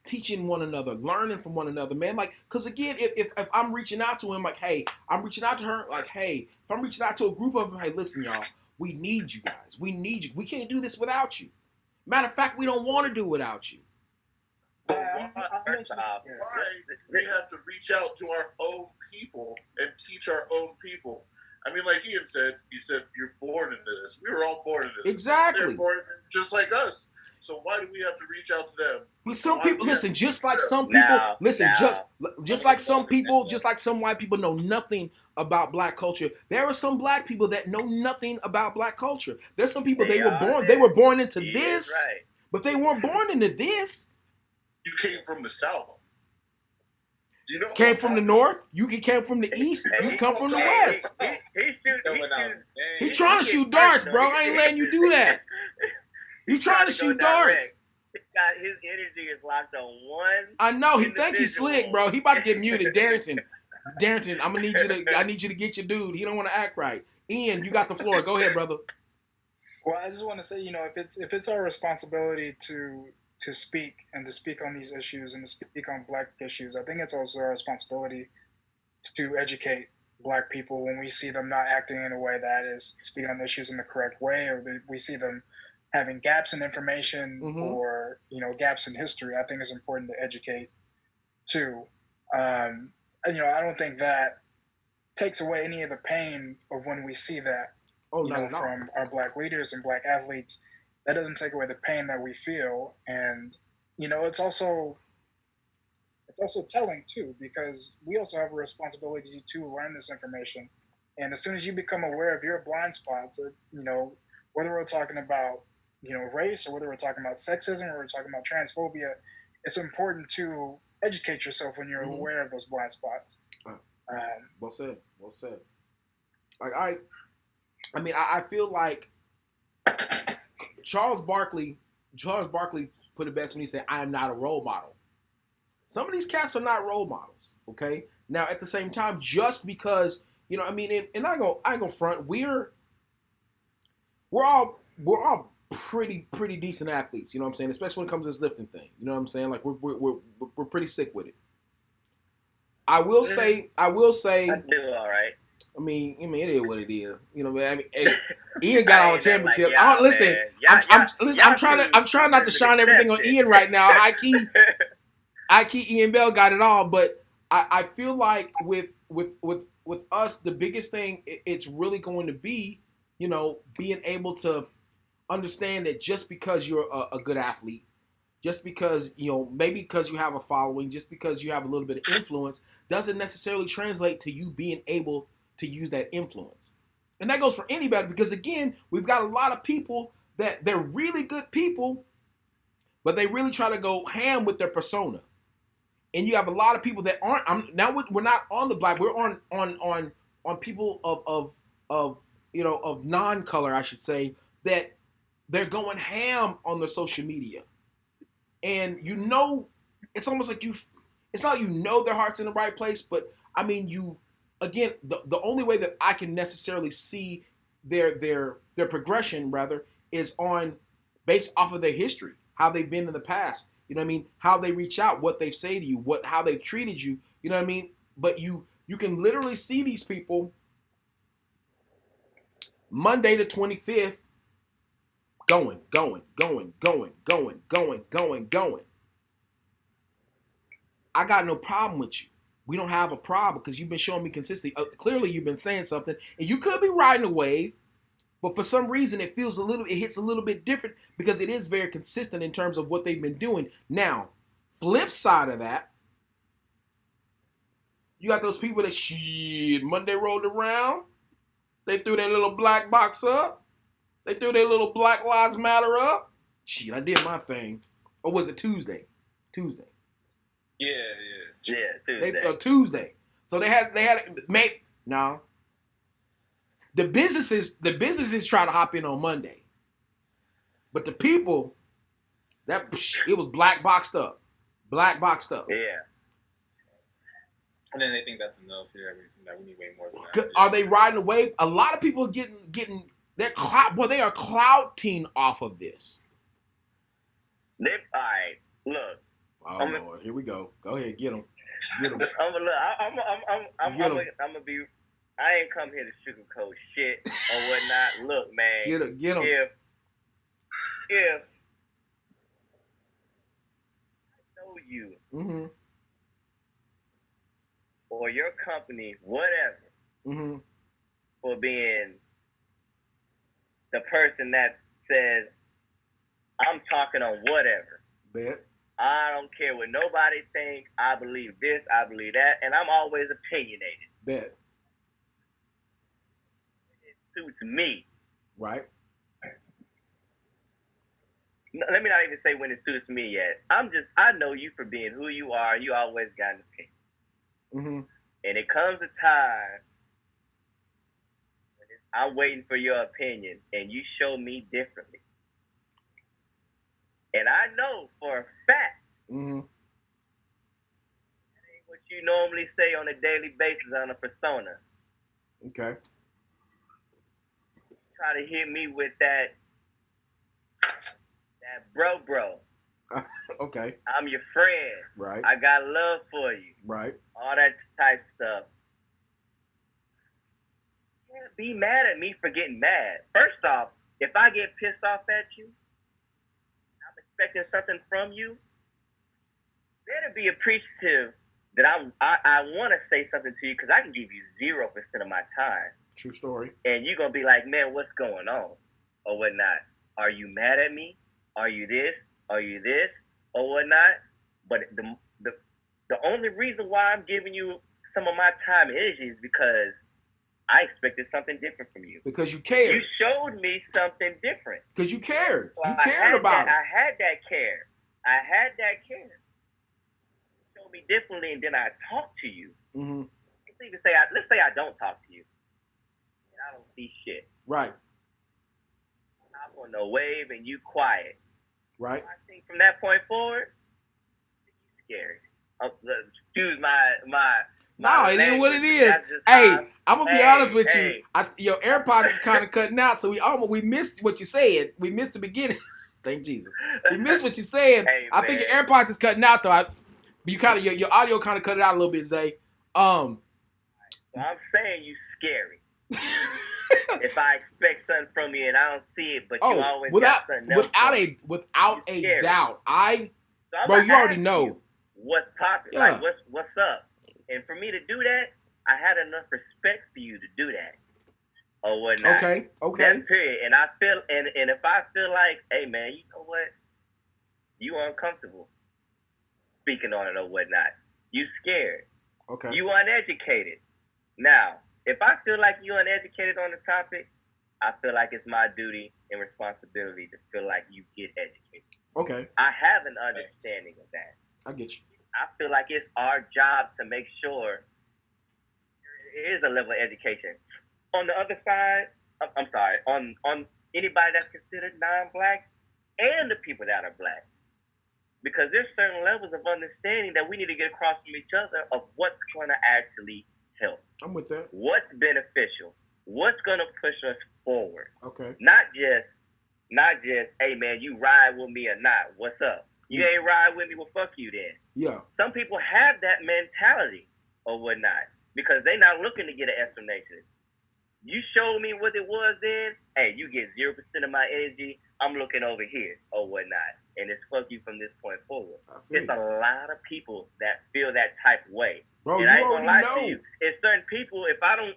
teaching one another, learning from one another, man? Like, because again, if I'm reaching out to him, like, hey, I'm reaching out to her, like, hey, if I'm reaching out to a group of them, hey, listen, y'all, we need you guys. We need you. We can't do this without you. Matter of fact, we don't want to do it without you. Why we have to reach out to our own people and teach our own people? I mean, like Ian said, he said, you're born into this. We were all born into this. Exactly. They're born just like us. So why do we have to reach out to them? But some people, listen, just like some people, just like some people, just like some white people know nothing about black culture, there are some black people that know nothing about black culture. There's some people, they were born into this, but they weren't born into this. You came from the South. Came from the North. You came from the East. You come from the West. He trying to shoot darts, bro. I ain't letting you do that. You trying to shoot darts. His energy is locked on one. I know. He think he's slick, bro. He about to get muted. Darrington, I need you to get your dude. He don't want to act right. Ian, you got the floor. Go ahead, brother. Well, I just want to say, if it's our responsibility to speak and to speak on these issues and to speak on black issues, I think it's also our responsibility to educate black people when we see them not acting in a way that is speaking on issues in the correct way, or we see them having gaps in information or gaps in history. I think it's important to educate too. I don't think that takes away any of the pain of when we see that from our black leaders and black athletes that doesn't take away the pain that we feel. And it's also telling too, because we also have a responsibility to learn this information. And as soon as you become aware of your blind spots, whether we're talking about race, or whether we're talking about sexism, or we're talking about transphobia, it's important to educate yourself when you're aware of those blind spots. Well said. Well said. Like I feel like Charles Barkley put it best when he said, "I am not a role model." Some of these cats are not role models. Okay. Now at the same time, just because and I ain't gonna front. We're all pretty decent athletes. You know what I'm saying? Especially when it comes to this lifting thing. You know what I'm saying? Like we're pretty sick with it. I will say. I do all right. I mean, it is what it is. You know, man. Ian got all the championships. Like, listen, I'm trying not to shine everything on Ian right now. High key, Ian Bell got it all. But I feel like with us, the biggest thing it's really going to be, being able to understand that just because you're a good athlete, just because, maybe because you have a following, just because you have a little bit of influence, doesn't necessarily translate to you being able to use that influence. And that goes for anybody, because again, we've got a lot of people that they're really good people, but they really try to go ham with their persona. And you have a lot of people that aren't. Now we're not on the black. We're on people of non-color, I should say, that they're going ham on their social media. And it's almost like it's not like their heart's in the right place, but I mean, again, the only way that I can necessarily see their progression, rather, is based off of their history, how they've been in the past. You know what I mean? How they reach out, what they say to you, how they've treated you. You know what I mean? But you can literally see these people Monday the 25th going. I got no problem with you. We don't have a problem because you've been showing me consistently. Clearly, you've been saying something, and you could be riding a wave, but for some reason, it hits a little bit different because it is very consistent in terms of what they've been doing. Now, flip side of that, you got those people that Monday rolled around, they threw their little black box up, they threw their little Black Lives Matter up. I did my thing. Or was it Tuesday? Tuesday. Yeah, Tuesday. Tuesday. So they had no. The businesses try to hop in on Monday, but the people it was black boxed up. Yeah. And then they think that's enough. Yeah, we need way more than that. Are they riding a wave? A lot of people are getting their clout. Well, they are clouting off of this. All right, look. Oh Lord, here we go. Go ahead, get them. I'm gonna be. I ain't come here to sugarcoat shit or whatnot. Look, man. Get them. If I know you, or your company, whatever, for being the person that says, I'm talking on whatever. Bet. I don't care what nobody thinks. I believe this, I believe that, and I'm always opinionated. Bet. It suits me. Right. Let me not even say when it suits me yet. I know you for being who you are. You always got an opinion. And it comes a time when I'm waiting for your opinion, and you show me differently. And I know for a fact that ain't what you normally say on a daily basis on a persona. Okay. Try to hit me with that bro. Okay. I'm your friend. Right. I got love for you. Right. All that type stuff. You can't be mad at me for getting mad. First off, if I get pissed off at you, I'm expecting something from you, better be appreciative that I want to say something to you, because I can give you 0% of my time. True story. And you're going to be like, man, what's going on? Or whatnot. Are you mad at me? Are you this? Are you this? Or whatnot? But the only reason why I'm giving you some of my time and energy is because I expected something different from you. Because you cared. You showed me something different. Because you cared. So You cared about it. I had that care. I had that care. You showed me differently, and then I talked to you. Mm-hmm. Let's say I don't talk to you, and I don't see shit. Right. I'm on the wave, and you quiet. Right. I think from that point forward, it's scary. Excuse my. No, it is what it is. Hey, I'm gonna be honest with you. Your AirPods is kind of cutting out, so we missed what you said. We missed the beginning. Thank Jesus. We missed what you said. Hey, I think your AirPods is cutting out though. You kind of your audio kind of cut it out a little bit, Zay. Well, I'm saying you scary. If I expect something from you and I don't see it, but you always got something else. Without a doubt, bro, you already know what's popping. Yeah. Like what's up. And for me to do that, I had enough respect for you to do that. Or whatnot. Okay. That's period. And I feel and if I feel like, hey man, you know what? You uncomfortable speaking on it or whatnot. You scared. Okay. You uneducated. Now, if I feel like you uneducated on the topic, I feel like it's my duty and responsibility to feel like you get educated. Okay. I have an understanding of that. I get you. I feel like it's our job to make sure there is a level of education. On the other side, I'm sorry, on anybody that's considered non-black and the people that are black. Because there's certain levels of understanding that we need to get across from each other of what's going to actually help. I'm with that. What's beneficial? What's going to push us forward? Okay. Not just, hey man, you ride with me or not? What's up? You ain't ride with me, well fuck you then. Yeah. Some people have that mentality or whatnot because they're not looking to get an explanation. You showed me what it was then, hey, you get 0% of my energy, I'm looking over here or whatnot. And it's fuck you from this point forward. It's a lot of people that feel that type of way. Bro, and you I ain't gonna lie know. to you. It's certain people, if I don't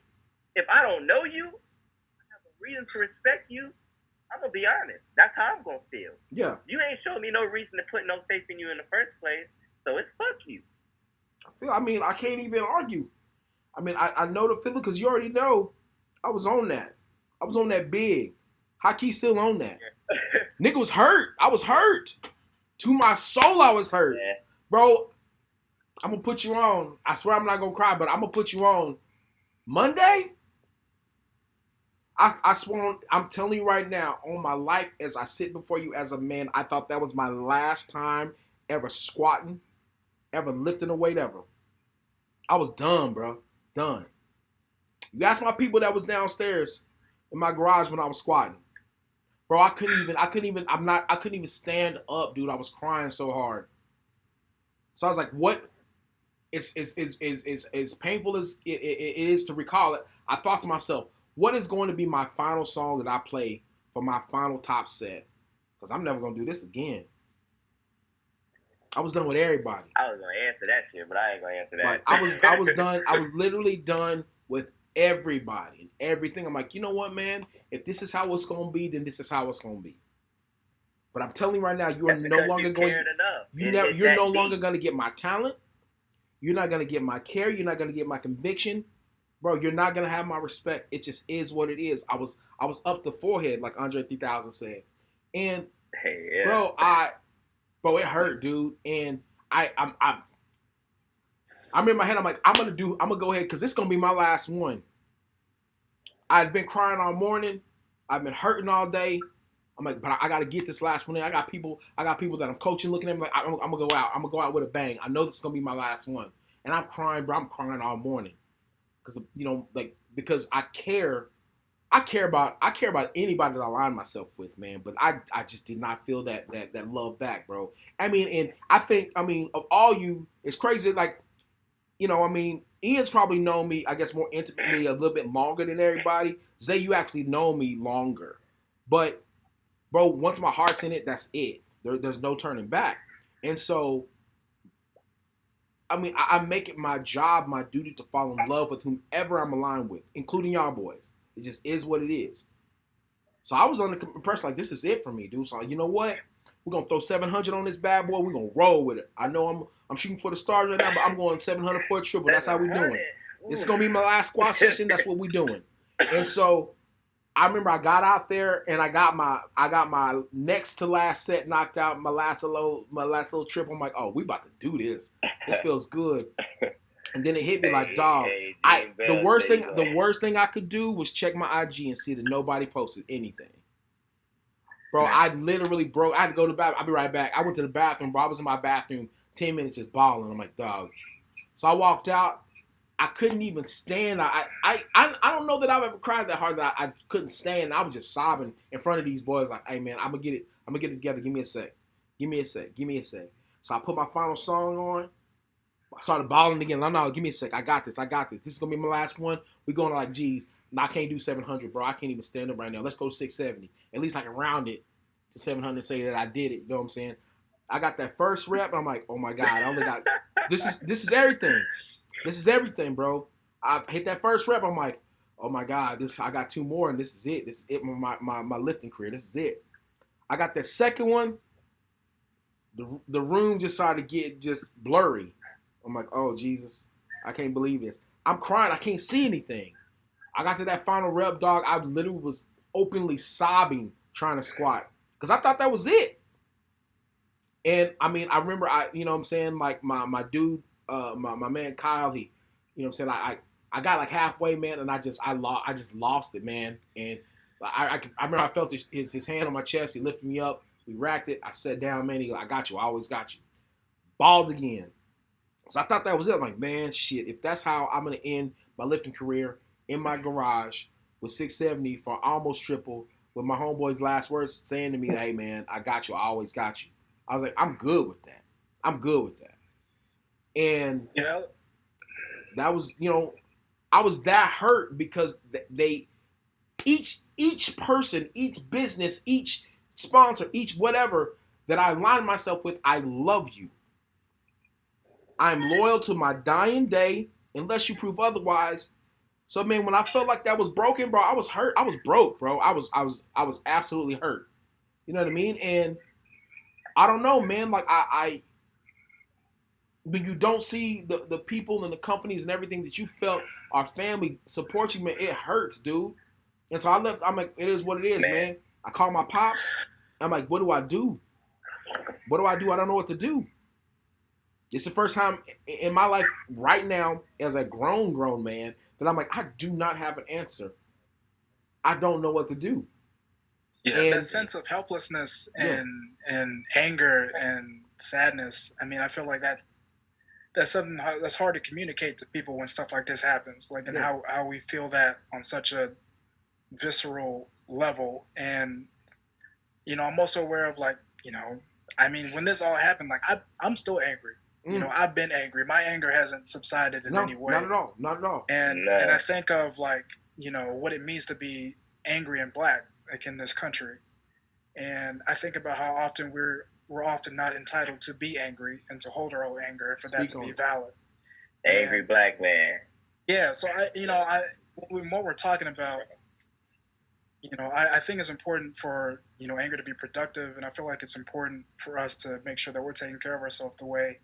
know you, I have a reason to respect you, I'm gonna be honest. That's how I'm gonna feel. Yeah. You ain't showing me no reason to put no faith in you in the first place, so it's fuck you. I can't even argue. I know the feeling because you already know I was on that. I was on that big. Hockey still on that. Nigga was hurt. I was hurt. To my soul, I was hurt. Yeah. Bro, I'm gonna put you on. I swear I'm not gonna cry, but I'm gonna put you on Monday. I swear, I'm telling you right now, on my life, as I sit before you as a man, I thought that was my last time ever squatting, ever lifting a weight ever. I was done, bro. Done. You ask my people that was downstairs in my garage when I was squatting. Bro, I couldn't even stand up, dude. I was crying so hard. So I was like, what? It's as painful as it is to recall it. I thought to myself, what is going to be my final song that I play for my final top set? Because I'm never going to do this again. I was done with everybody. I was going to answer that shit, but I ain't going to answer that. Like, I was done. I was literally done with everybody and everything. I'm like, you know what, man? If this is how it's going to be, then this is how it's going to be. But I'm telling you right now, you are no longer going. You're no longer going to get my talent. You're not going to get my care. You're not going to get my conviction. Bro, you're not going to have my respect. It just is what it is. I was up the forehead, like Andre 3000 said. And, bro, it hurt, dude. And I'm in my head, I'm like, I'm going to go ahead because this is going to be my last one. I've been crying all morning. I've been hurting all day. I'm like, but I got to get this last one in. I got people that I'm coaching looking at me like, I'm going to go out. I'm going to go out with a bang. I know this is going to be my last one. And I'm crying, bro. I'm crying all morning. Because I care about anybody that I align myself with, man. But I just did not feel that love back, bro. And I think, of all you, it's crazy. Like, Ian's probably known me, I guess, more intimately a little bit longer than everybody. Zay, you actually know me longer. But, bro, once my heart's in it, that's it. There's no turning back. And so, I make it my job, my duty to fall in love with whomever I'm aligned with, including y'all boys. It just is what it is. So I was under the impression like, this is it for me, dude. So you know what? We're gonna throw 700 on this bad boy. We're gonna roll with it. I know I'm shooting for the stars right now, but I'm going 700 for a triple. That's how we doing. This is gonna be my last squat session. That's what we doing. And so I remember I got out there and I got my next to last set knocked out. My last little trip. I'm like, oh, we about to do this. This feels good. And then it hit me like, dog. The worst thing I could do was check my IG and see that nobody posted anything. Bro, I literally broke. I had to go to the bathroom. I'll be right back. I went to the bathroom, bro. I was in my bathroom 10 minutes just bawling. I'm like, dog. So I walked out. I couldn't even stand. I don't know that I've ever cried that hard that I couldn't stand. I was just sobbing in front of these boys like, hey, man, I'm going to get it together. Give me a sec. Give me a sec. So I put my final song on. I started bawling again. No, give me a sec. I got this. This is going to be my last one. We're going to like, geez, I can't do 700, bro. I can't even stand up right now. Let's go 670. At least I can round it to 700 and say that I did it. You know what I'm saying? I got that first rep. And I'm like, oh, my God. I only got – this is everything. This is everything, bro. I hit that first rep. I'm like, oh, my God. I got 2 more, and this is it. This is it, my lifting career. This is it. I got that second one. The room just started to get just blurry. I'm like, oh, Jesus, I can't believe this. I'm crying. I can't see anything. I got to that final rep, dog. I literally was openly sobbing trying to squat because I thought that was it. And, I mean, I remember, you know what I'm saying, like my dude, my man Kyle, he, you know what I'm saying, I got like halfway, man, and I just lost it, man. And I remember I felt his hand on my chest. He lifted me up. We racked it. I sat down, man. He go, I got you. I always got you. Balled again. So I thought that was it. I'm like, man, shit, if that's how I'm going to end my lifting career in my garage with 670 for almost triple, with my homeboy's last words saying to me, hey, man, I got you. I always got you. I was like, I'm good with that. And that was, you know, I was that hurt because they, each person, each business, each sponsor, each whatever that I align myself with, I love you. I'm loyal to my dying day unless you prove otherwise. So, man, when I felt like that was broken, bro, I was hurt. I was broke, bro. I was absolutely hurt. You know what I mean? And I don't know, man. Like when you don't see the people and the companies and everything that you felt our family support you, man, it hurts, dude. And so I left. I'm like, it is what it is, man. I call my pops. I'm like, what do I do? What do I do? I don't know what to do. It's the first time in my life right now as a grown man that I'm like, I do not have an answer. I don't know what to do. Yeah, and that sense of helplessness and anger and sadness. I mean, I feel like that's something that's hard to communicate to people when stuff like this happens. Like, and how we feel that on such a visceral level. And, you know, I'm also aware of, like, you know, I mean, when this all happened, like, I'm still angry. You know, I've been angry. My anger hasn't subsided in any way. Not at all. And I think of, like, you know, what it means to be angry and black, like, in this country. And I think about how often we're often not entitled to be angry and to hold our own anger and for that to be valid. Angry black man. Yeah. So what we're talking about, you know, I think it's important for, you know, anger to be productive. And I feel like it's important for us to make sure that we're taking care of ourselves the way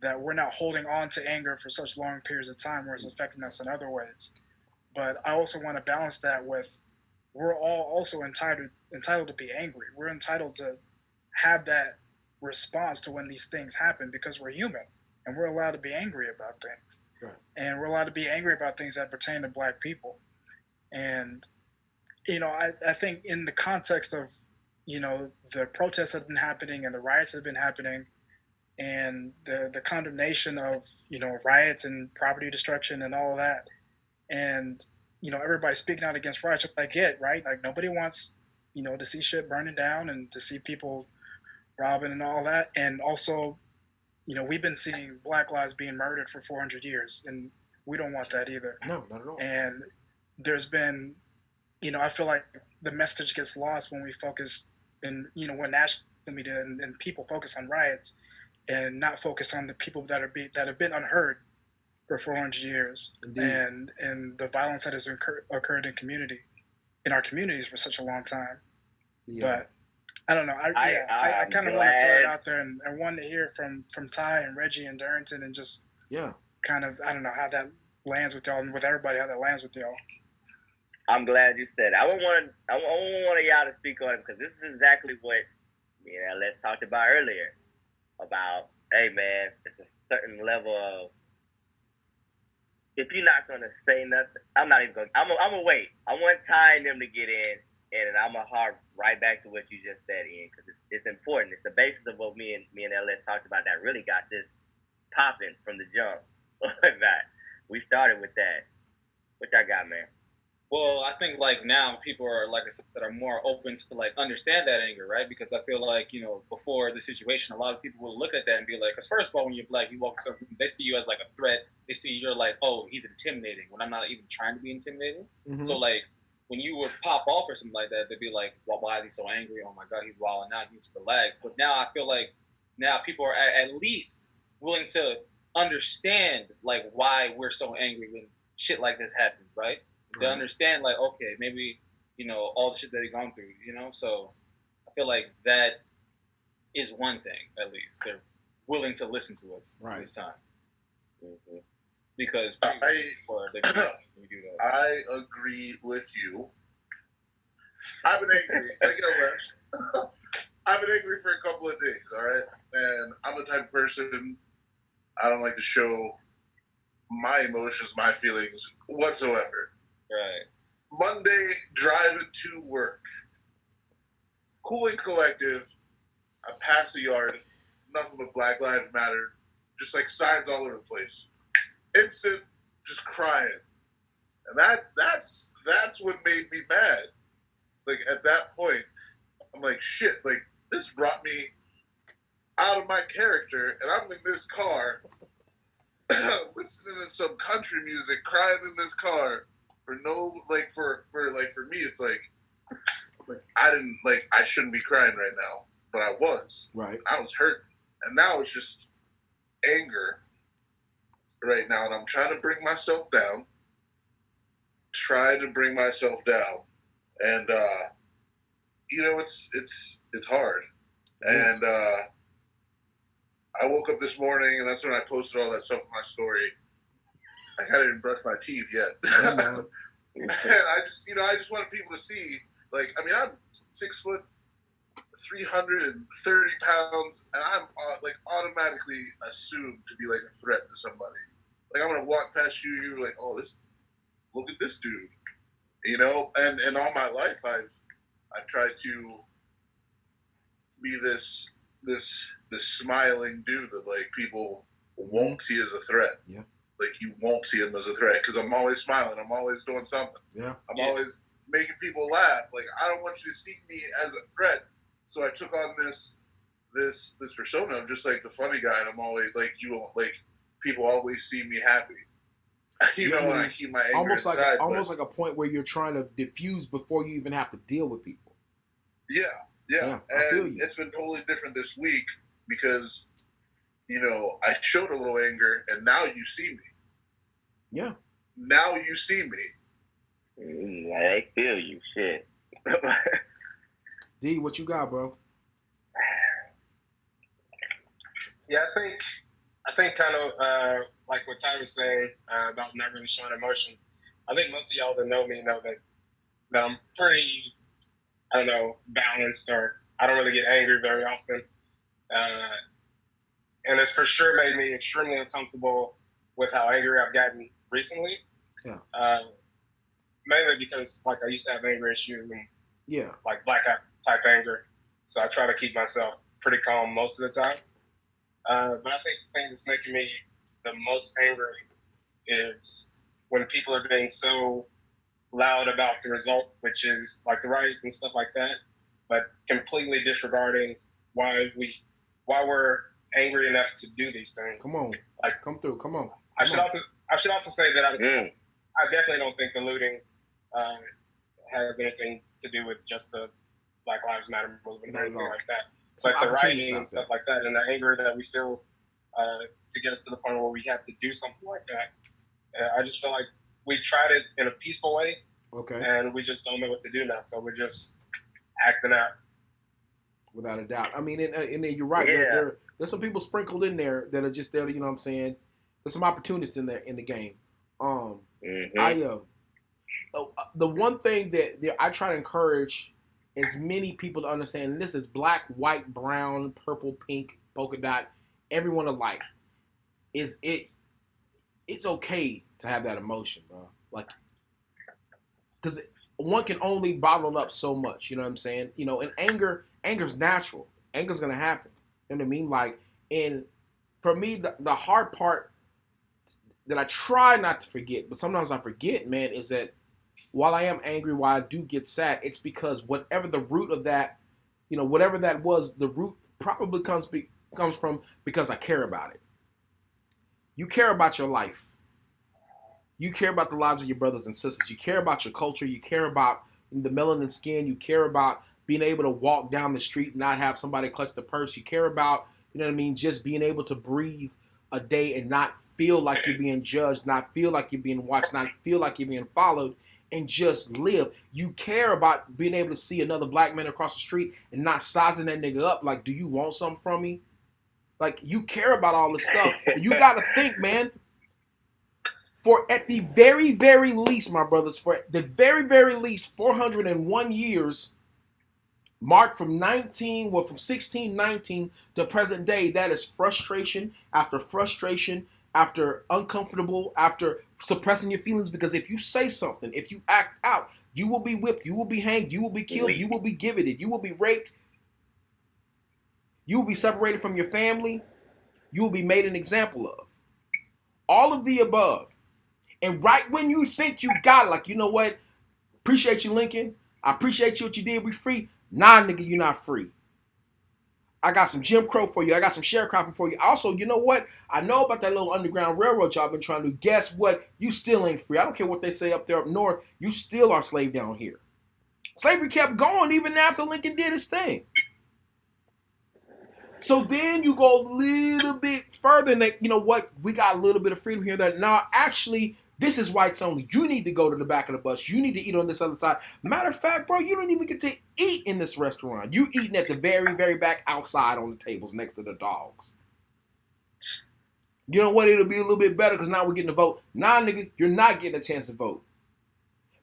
that we're not holding on to anger for such long periods of time where it's affecting us in other ways. But I also want to balance that with, we're all also entitled to be angry. We're entitled to have that response to when these things happen because we're human and we're allowed to be angry about things. Right. And we're allowed to be angry about things that pertain to black people. And, you know, I think in the context of, you know, the protests that have been happening and the riots that have been happening and the condemnation of, you know, riots and property destruction and all of that. And, you know, everybody speaking out against riots, which I get, right? Like, nobody wants, you know, to see shit burning down and to see people robbing and all that. And also, you know, we've been seeing black lives being murdered for 400 years, and we don't want that either. No, not at all. And there's been, you know, I feel like the message gets lost when we focus in, you know, when national media and people focus on riots and not focus on the people that have been unheard for 400 years. Indeed. And the violence that has occurred in community. in our communities for such a long time. Yeah. But I don't know. I kind of want to throw it out there and wanted to hear from Ty and Reggie and Darrington and just kind of, I don't know how that lands with y'all and with everybody, how that lands with y'all. I'm glad you said it. I want one of y'all to speak on it because this is exactly what let's talked about earlier about, hey man, it's a certain level of, if you're not gonna say nothing, I'm not even gonna. I'm gonna wait. I want Ty and them to get in, and I'm gonna harp right back to what you just said, Ian, because it's important. It's the basis of what me and LS talked about that really got this popping from the jump. That we started with that. What y'all got, man? Well, I think like now people are, like I said, are more open to like understand that anger, right? Because I feel like, before the situation, a lot of people will look at that and be like, because first of all, when you're black, you walk something, they see you as like a threat. They see you're like, oh, he's intimidating, when I'm not even trying to be intimidating. Mm-hmm. So like when you would pop off or something like that, they'd be like, well, why is he so angry? Oh my God, he's wilding out. He's relaxed. But now I feel like now people are at least willing to understand like why we're so angry when shit like this happens, right? They understand, like, okay, maybe, all the shit that he's gone through, So I feel like that is one thing, at least. They're willing to listen to us this time. Mm-hmm. Because we do that. I agree with you. I've been angry. I've been angry for a couple of days, all right? And I'm the type of person, I don't like to show my emotions, my feelings whatsoever. Right. Monday, driving to work. Cool and collective. I pass the yard. Nothing but Black Lives Matter. Just like signs all over the place. Instant, just crying. And that's what made me mad. Like at that point, I'm like, shit, like this brought me out of my character, and I'm in this car listening to some country music, crying in this car. For me, it's like I shouldn't be crying right now, but I was. Right. I was hurt, and now it's just anger right now, and I'm trying to bring myself down. And it's hard. Yes. And I woke up this morning, and that's when I posted all that stuff on my story. I hadn't even brushed my teeth yet. Yeah, and I just wanted people to see, like, I mean, I'm 6 foot, 330 pounds, and I'm automatically assumed to be like a threat to somebody. Like, I'm gonna walk past you, you're like, oh, look at this dude, And all my life, I've tried to be this smiling dude that like people won't see as a threat. Yeah. Like, you won't see him as a threat because I'm always smiling. I'm always doing something. Yeah. I'm always making people laugh. Like, I don't want you to see me as a threat. So I took on this persona of just like the funny guy, and I'm always like, people always see me happy. And I keep my anger inside. Almost like a point where you're trying to diffuse before you even have to deal with people. Yeah. I feel you. It's been totally different this week because I showed a little anger, and now you see me. Yeah. Now you see me. I feel you. Shit. D, what you got, bro? Yeah, I think kind of like what Ty was saying about not really showing emotion. I think most of y'all that know me know that I'm pretty, I don't know, balanced, or I don't really get angry very often. And it's for sure made me extremely uncomfortable with how angry I've gotten recently. Yeah. Mainly because like I used to have anger issues and like blackout type anger. So I try to keep myself pretty calm most of the time. But I think the thing that's making me the most angry is when people are being so loud about the result, which is like the riots and stuff like that, but completely disregarding why we're angry enough to do these things. Come on, like come through. Come on. I should also say that I definitely don't think the looting has anything to do with just the Black Lives Matter movement or anything like that. But the rioting and stuff like that, and the anger that we feel to get us to the point where we have to do something like that, I just feel like we tried it in a peaceful way, Okay. And we just don't know what to do now, so we're just acting out. Without a doubt. I mean, and then you're right. Yeah. There's some people sprinkled in there that are just there. You know what I'm saying? There's some opportunists in there in the game. I the one thing that I try to encourage as many people to understand, and this is black, white, brown, purple, pink, polka dot, everyone alike, is it's okay to have that emotion, bro. Like, because one can only bottle up so much. You know what I'm saying? You know, and anger's natural. Anger's gonna happen. You know what I mean? Like, and for me, the hard part that I try not to forget, but sometimes I forget, man, is that while I am angry, while I do get sad, it's because whatever the root of that, you know, whatever that was, the root probably comes from because I care about it. You care about your life. You care about the lives of your brothers and sisters. You care about your culture. You care about the melanin skin. You care about being able to walk down the street and not have somebody clutch the purse. You care about, you know what I mean, just being able to breathe a day and not feel like you're being judged, not feel like you're being watched, not feel like you're being followed, and just live. You care about being able to see another black man across the street and not sizing that nigga up like, do you want something from me? Like, you care about all this stuff. And you got to think, man, for at the very, very least, my brothers, for the very, very least 401 years, marked from 1619 to present day, that is frustration after uncomfortable, after suppressing your feelings, because if you say something, if you act out, you will be whipped, you will be hanged, you will be killed, you will be gibbeted, you will be raped, you will be separated from your family, you will be made an example of. All of the above. And right when you think you got it, like, you know what? Appreciate you, Lincoln. I appreciate you what you did. We free. Nah, nigga, you're not free. I got some Jim Crow for you. I got some sharecropping for you. Also, you know what? I know about that little Underground Railroad y'all been trying to do. Guess what? You still ain't free. I don't care what they say up there up north. You still are slave down here. Slavery kept going even after Lincoln did his thing. So then you go a little bit further and you know what? We got a little bit of freedom here that now actually this is whites only. You need to go to the back of the bus. You need to eat on this other side. Matter of fact, bro, you don't even get to eat in this restaurant. You eating at the very, very back outside on the tables next to the dogs. You know what? It'll be a little bit better because now we're getting to vote. Nah, nigga, you're not getting a chance to vote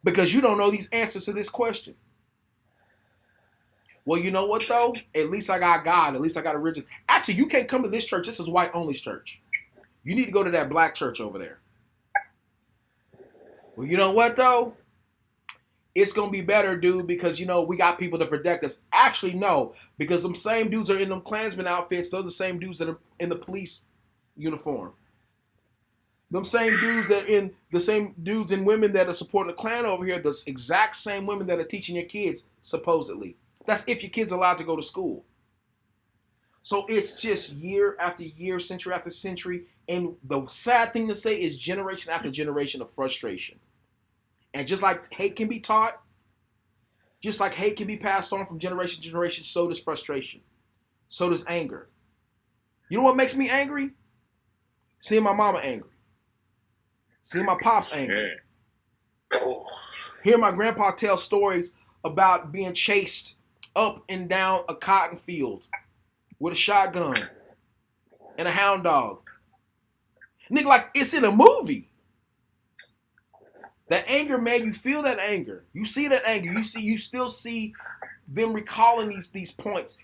because you don't know these answers to this question. Well, you know what, though? At least I got God. At least I got a religion. Actually, you can't come to this church. This is white-only church. You need to go to that black church over there. Well, you know what, though? It's going to be better, dude, because, you know, we got people to protect us. Actually, no, because them same dudes are in them Klansman outfits. They're the same dudes that are in the police uniform. Them same dudes and women that are supporting the Klan over here, the exact same women that are teaching your kids, supposedly. That's if your kid's allowed to go to school. So it's just year after year, century after century. And the sad thing to say is generation after generation of frustration. And just like hate can be taught, just like hate can be passed on from generation to generation, so does frustration. So does anger. You know what makes me angry? Seeing my mama angry. Seeing my pops angry. Hearing my grandpa tell stories about being chased up and down a cotton field with a shotgun and a hound dog. Nigga, like it's in a movie. That anger, man, you feel that anger. You see that anger. You still see them recalling these points,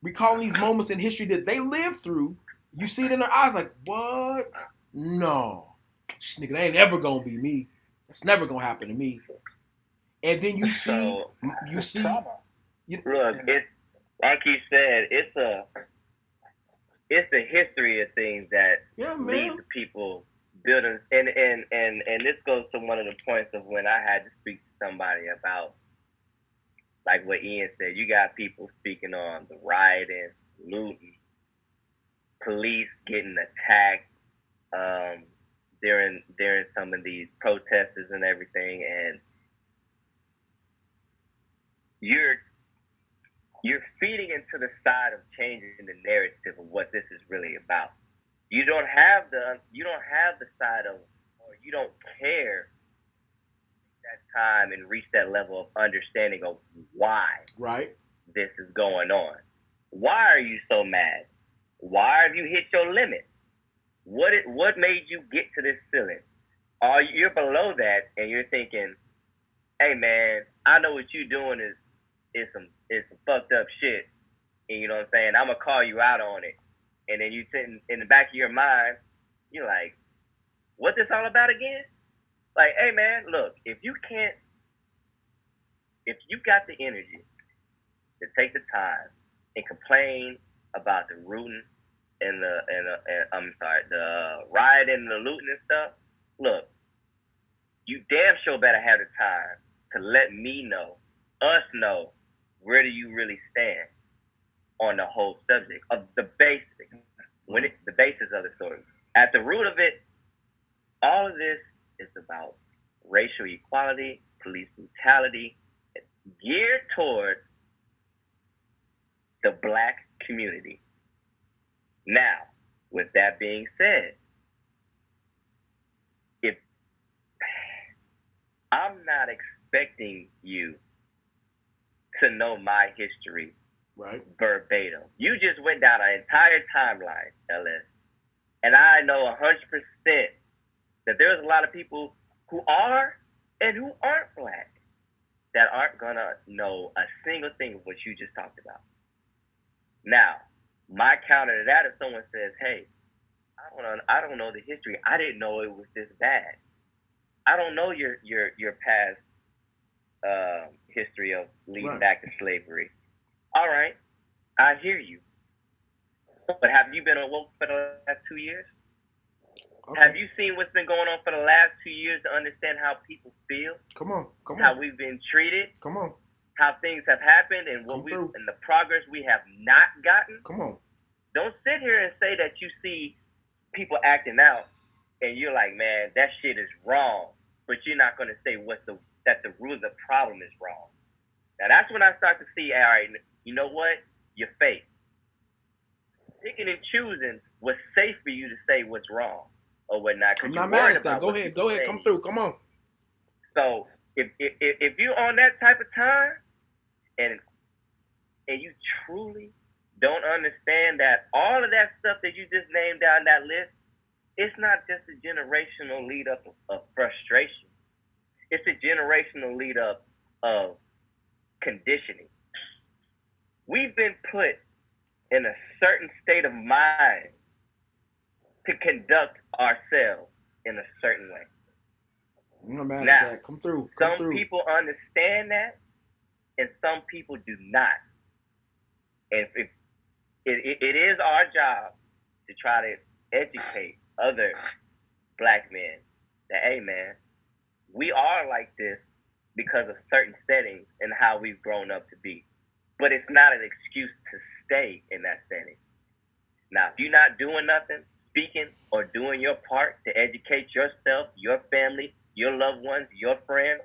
recalling these moments in history that they lived through. You see it in their eyes like, what? No. This nigga, that ain't ever gonna be me. That's never gonna happen to me. And then you see trauma. Look, it's like you said, it's a history of things that lead to people building, and this goes to one of the points of when I had to speak to somebody about, like what Ian said. You got people speaking on the rioting, looting, police getting attacked during some of these protests and everything, and you're feeding into the side of changing the narrative of what this is really about. You don't have the side of, or you don't care that time and reach that level of understanding of why Right. this is going on. Why are you so mad? Why have you hit your limit? What made you get to this ceiling? Or you're below that and you're thinking, hey man, I know what you're doing is some fucked up shit. And you know what I'm saying? I'm gonna call you out on it. And then you sitting in the back of your mind, you're like, what this all about again? Like, hey man, look, if you got the energy to take the time and complain about the rooting and the rioting and the looting and stuff, look, you damn sure better have the time to let me know, us know, where do you really stand on the whole subject of the basics, the basis of the story. At the root of it, all of this is about racial equality, police brutality, geared toward the black community. Now, with that being said, if I'm not expecting you to know my history right verbatim. You just went down an entire timeline, LS. And I know 100% that there's a lot of people who are and who aren't black that aren't gonna know a single thing of what you just talked about. Now, my counter to that is someone says, hey, I don't know the history. I didn't know it was this bad. I don't know your past history of leading back to slavery. All right, I hear you. But have you been awoke for the last 2 years? Okay. Have you seen what's been going on for the last 2 years to understand how people feel? Come on. How we've been treated? Come on. How things have happened and and the progress we have not gotten? Come on. Don't sit here and say that you see people acting out and you're like, man, that shit is wrong. But you're not going to say that the root of the problem is wrong. Now that's when I start to see, all right, you know what? You're fake. Picking and choosing what's safe for you to say what's wrong or whatnot. I'm not mad at that. Go ahead, come through. Come on. So if you're on that type of time and you truly don't understand that all of that stuff that you just named down that list, it's not just a generational lead up of frustration. It's a generational lead up of conditioning. We've been put in a certain state of mind to conduct ourselves in a certain way. I'm not mad at that. Come through. Some people understand that, and some people do not. And if it is our job to try to educate other black men that, hey man, we are like this because of certain settings and how we've grown up to be. But it's not an excuse to stay in that setting. Now, if you're not doing nothing, speaking or doing your part to educate yourself, your family, your loved ones, your friends,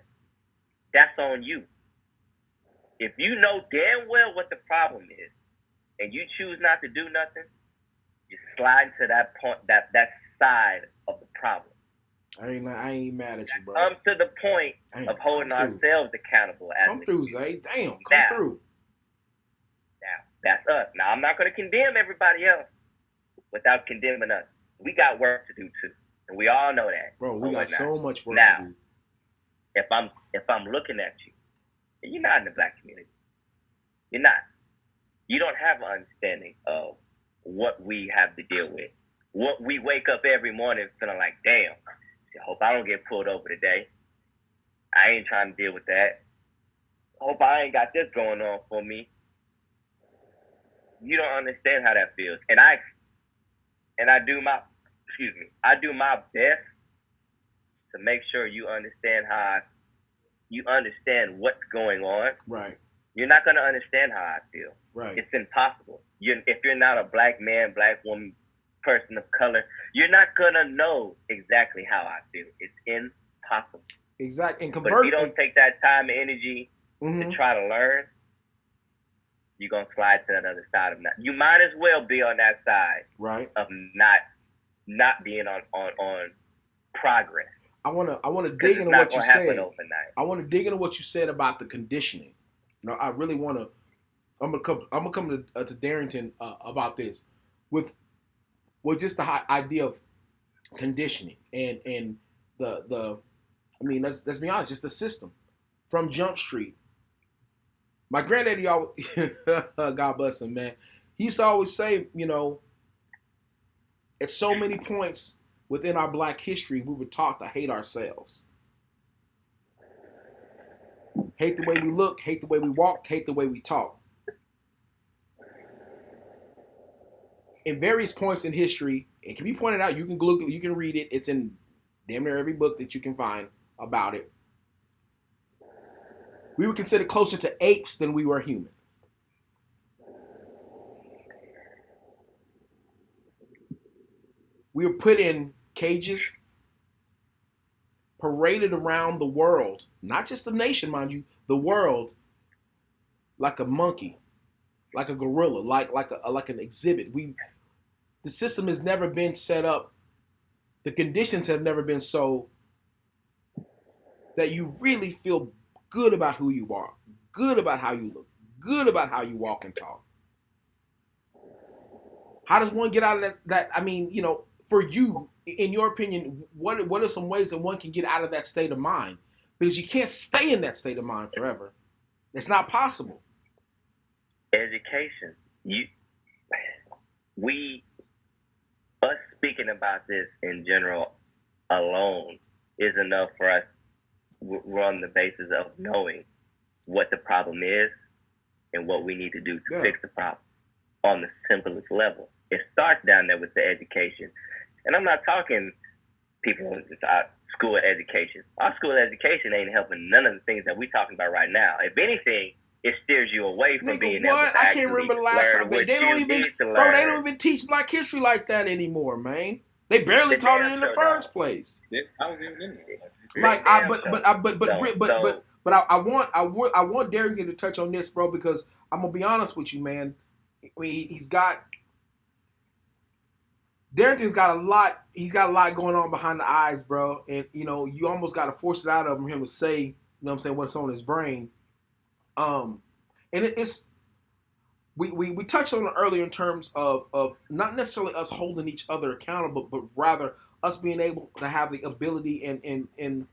that's on you. If you know damn well what the problem is and you choose not to do nothing, you slide to that point, that side of the problem. I ain't mad at you, bro. Come to the point of holding ourselves accountable. Come through, Zay. Damn, come through. Now, that's us. Now, I'm not going to condemn everybody else without condemning us. We got work to do, too. And we all know that. Bro, we got so much work to do. If I'm looking at you, and you're not in the black community. You're not. You don't have an understanding of what we have to deal with. What we wake up every morning feeling like, damn, I hope I don't get pulled over today. I ain't trying to deal with that. Hope I ain't got this going on for me. You don't understand how that feels. And I do my best to make sure you understand what's going on. Right. You're not going to understand how I feel. Right. It's impossible. If you're not a black man, black woman, person of color, you're not going to know exactly how I feel. It's impossible. Exactly. But if you don't take that time and energy to try to learn, you're going to slide to that other side of that. You might as well be on that side right. of not being on progress. I wanna Because dig it's into not what you going to happen said. overnight. I want to dig into what you said about the conditioning. You know, I really want to. I'm gonna come to Darrington about this with just the idea of conditioning and the. I mean, let's be honest, just the system from Jump Street. My granddaddy always, God bless him, man. He used to always say, you know, at so many points within our Black history, we were taught to hate ourselves. Hate the way we look, hate the way we walk, hate the way we talk. In various points in history, it can be pointed out. You can look, you can read it. It's in damn near every book that you can find about it. We were considered closer to apes than we were human. We were put in cages, paraded around the world, not just the nation, mind you, the world, like a monkey, like a gorilla, like an exhibit. The system has never been set up. The conditions have never been so that you really feel good about who you are, good about how you look, good about how you walk and talk. How does one get out of that? I mean, you know, for you, in your opinion, what are some ways that one can get out of that state of mind? Because you can't stay in that state of mind forever. It's not possible. Education. Us speaking about this in general alone is enough for us. We're on the basis of knowing what the problem is and what we need to do to fix the problem on the simplest level. It starts down there with the education. And I'm not talking people in school education. Our school education ain't helping none of the things that we're talking about right now. If anything, it steers you away from being able to I can't remember the last time. They don't even teach Black history like that anymore, man. They barely taught it in the first place. I was even in there. Like I want Darrington to touch on this, bro, because I'm gonna be honest with you, man. I mean, Darrington's got a lot. He's got a lot going on behind the eyes, bro. And you know, you almost got to force it out of him to say, you know what I'm saying, what's on his brain. And it's we touched on it earlier in terms of not necessarily us holding each other accountable, but rather us being able to have the ability and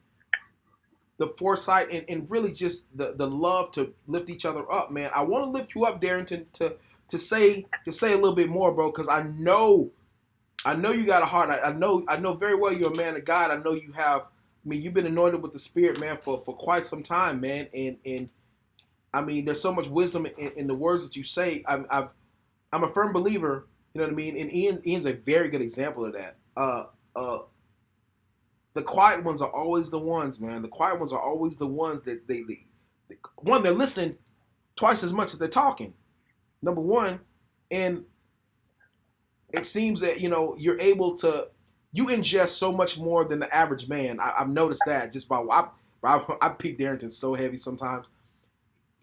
the foresight and really just the love to lift each other up, man. I want to lift you up, Darrington, to say a little bit more, bro, because I know you got a heart. I know very well you're a man of God. I know you have. I mean, you've been anointed with the Spirit, man, for quite some time, man. And I mean, there's so much wisdom in the words that you say. I'm a firm believer. You know what I mean? And Ian's a very good example of that. The quiet ones are always the ones, man. The quiet ones are always the ones that they're listening twice as much as they're talking. Number one, and it seems that, you know, you're able to, you ingest so much more than the average man. I've noticed that just by, I pick Darrington so heavy sometimes.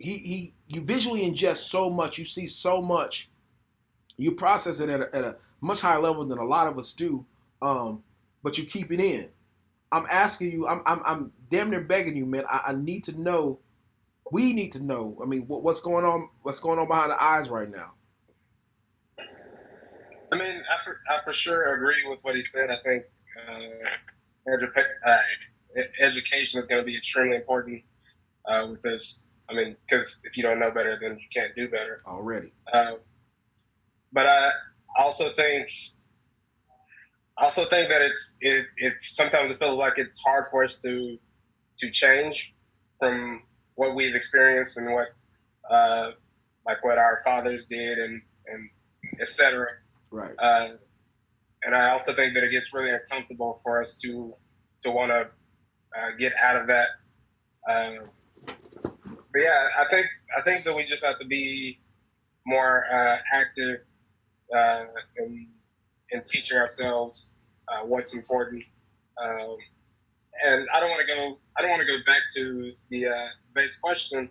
You visually ingest so much, you see so much, you process it at a much higher level than a lot of us do, but you keep it in. I'm asking you, I'm damn near begging you, man. I need to know, we need to know, I mean, what's going on behind the eyes right now? I mean, I for sure agree with what he said. I think education is going to be extremely important with this. I mean, because if you don't know better, then you can't do better. Already. But I also think that it sometimes it feels like it's hard for us to change from what we've experienced and what what our fathers did and etc. Right. And I also think that it gets really uncomfortable for us to want to get out of that. But yeah, I think that we just have to be more active in teaching ourselves what's important. And I don't want to go back to the base question,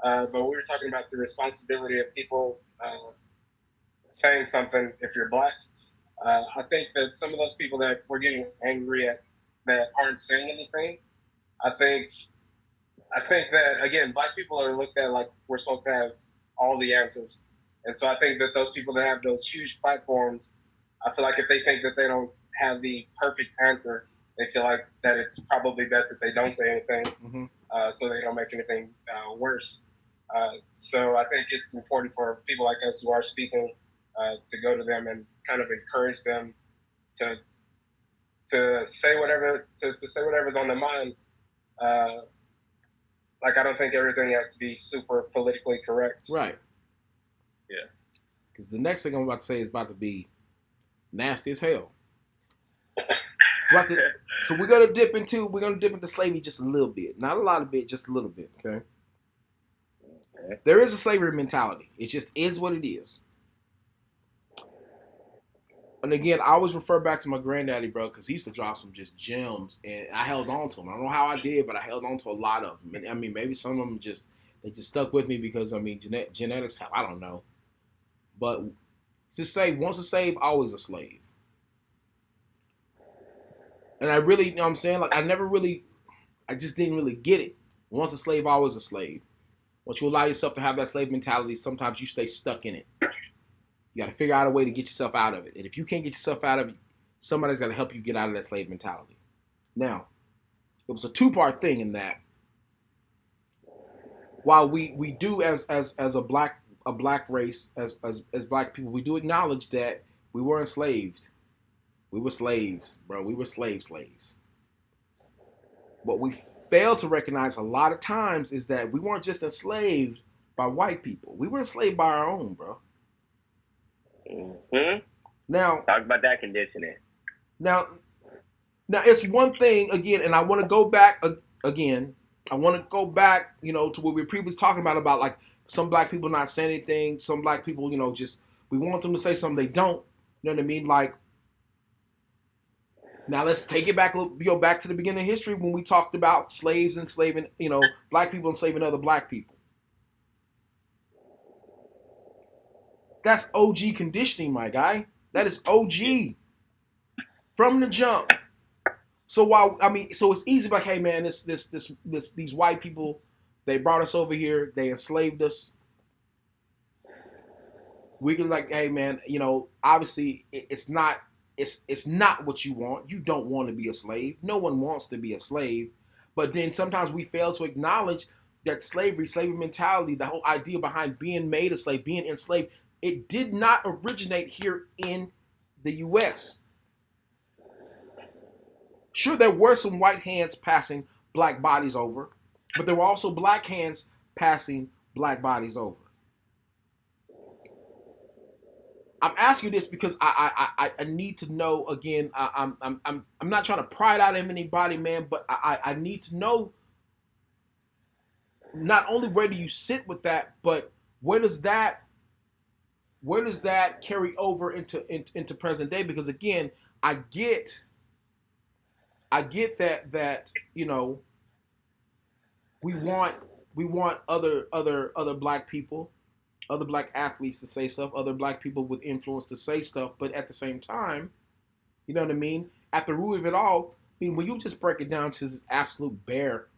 but we were talking about the responsibility of people saying something if you're Black. I think that some of those people that we're getting angry at that aren't saying anything. I think that, again, Black people are looked at like we're supposed to have all the answers. And so I think that those people that have those huge platforms, I feel like if they think that they don't have the perfect answer, they feel like that it's probably best if they don't say anything, so they don't make anything worse. So I think it's important for people like us who are speaking to go to them and kind of encourage them to say whatever to say whatever's on their mind. Like, I don't think everything has to be super politically correct. Right. Yeah. Because the next thing I'm about to say is about to be nasty as hell. So we're gonna dip into slavery just a little bit, not a lot of bit, just a little bit. Okay. There is a slavery mentality. It just is what it is. And again, I always refer back to my granddaddy, bro, because he used to drop some just gems, and I held on to them. I don't know how I did, but I held on to a lot of them. And I mean, maybe some of them just stuck with me because, I mean, genetics, I don't know. But just say, once a slave, always a slave. And I really, you know what I'm saying? Like, I just didn't really get it. Once a slave, always a slave. Once you allow yourself to have that slave mentality, sometimes you stay stuck in it. You got to figure out a way to get yourself out of it. And if you can't get yourself out of it, somebody's got to help you get out of that slave mentality. Now, it was a two-part thing in that. While we do as a black race, as black people, we do acknowledge that we were enslaved. We were slaves, bro. We were slaves. What we fail to recognize a lot of times is that we weren't just enslaved by white people. We were enslaved by our own, bro. Mm-hmm. Now, talk about that conditioning. Now, it's one thing again, and I want to go back again. I want to go back, you know, to what we were previously talking about like some black people not saying anything. Some black people, you know, just we want them to say something, they don't. You know what I mean? Like, now let's take it back, back to the beginning of history when we talked about slaves enslaving, you know, black people enslaving other black people. That's OG conditioning, my guy. That is OG from the jump. So so it's easy, like, hey man, these white people, they brought us over here, they enslaved us. We can, like, hey man, you know, obviously it's not what you want. You don't want to be a slave. No one wants to be a slave. But then sometimes we fail to acknowledge that slavery mentality, the whole idea behind being made a slave, being enslaved, it did not originate here in the U.S. Sure, there were some white hands passing black bodies over, but there were also black hands passing black bodies over. I'm asking you this because I need to know, again, I'm not trying to pry it out of anybody, man, but I need to know not only where do you sit with that, but where does that carry over into present day? Because again, I get that you know, we want other black people, other black athletes to say stuff, other black people with influence to say stuff, but at the same time, you know what I mean? At the root of it all, I mean, when you just break it down to this absolute bare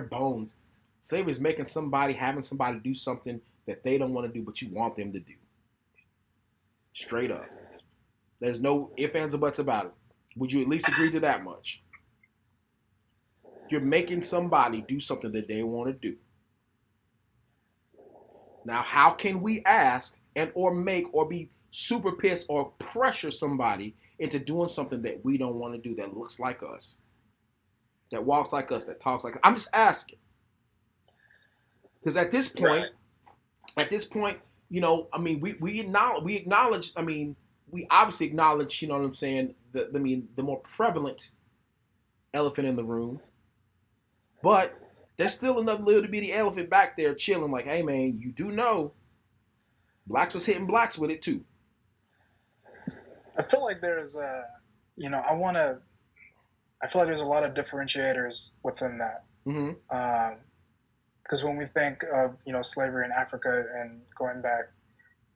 bones, slavery is having somebody do something that they don't want to do, but you want them to do. Straight up. There's no ifs, ands, or buts about it. Would you at least agree to that much? You're making somebody do something that they want to do. Now, how can we ask or make or be super pissed or pressure somebody into doing something that we don't want to do, that looks like us, that walks like us, that talks like us? I'm just asking. Because at this point, you know, I mean, we acknowledge, I mean, we obviously acknowledge, you know what I'm saying, the more prevalent elephant in the room. But there's still another little bitty elephant back there chilling, like, hey man, you do know blacks was hitting blacks with it too. I feel like there's you know, I feel like there's a lot of differentiators within that. Mm-hmm. Because when we think of, you know, slavery in Africa and going back,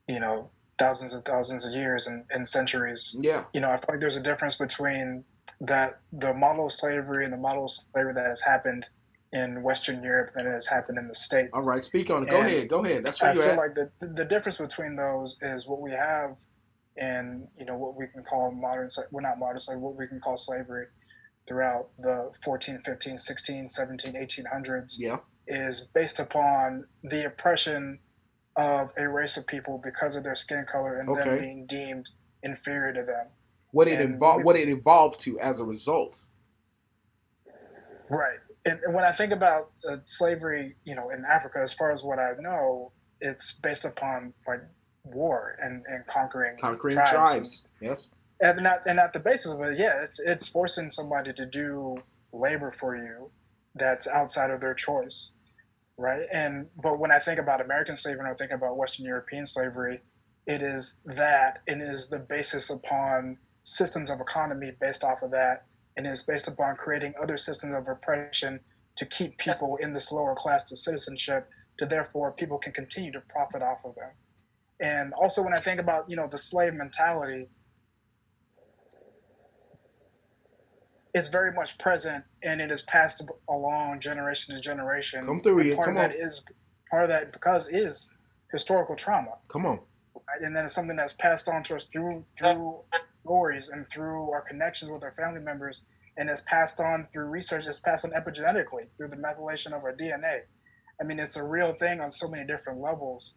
you know, thousands and thousands of years and centuries, yeah, you know, I feel like there's a difference between that the model of slavery and the model of slavery that has happened in Western Europe than it has happened in the States. All right, speak on it. And Go ahead. That's where I you feel at. like the difference between those is what we have in, you know, what we can call what we can call slavery throughout the 14, 15, 16, 17, 1800s Yeah. is based upon the oppression of a race of people because of their skin color and them being deemed inferior to them. What it evolved to as a result. Right. And when I think about slavery, you know, in Africa, as far as what I know, it's based upon like war and conquering tribes. Yes. And at the basis of it, yeah, it's forcing somebody to do labor for you that's outside of their choice, right? But when I think about American slavery and I think about Western European slavery, it is the basis upon systems of economy based off of that, and is based upon creating other systems of oppression to keep people in this lower class to citizenship, to therefore people can continue to profit off of them. And also when I think about, you know, the slave mentality, it's very much present and it is passed along generation to generation. Come through here. Part of that because is historical trauma. Come on. Right? And then it's something that's passed on to us through stories and through our connections with our family members, and it's passed on through research. It's passed on epigenetically through the methylation of our DNA. I mean, it's a real thing on so many different levels.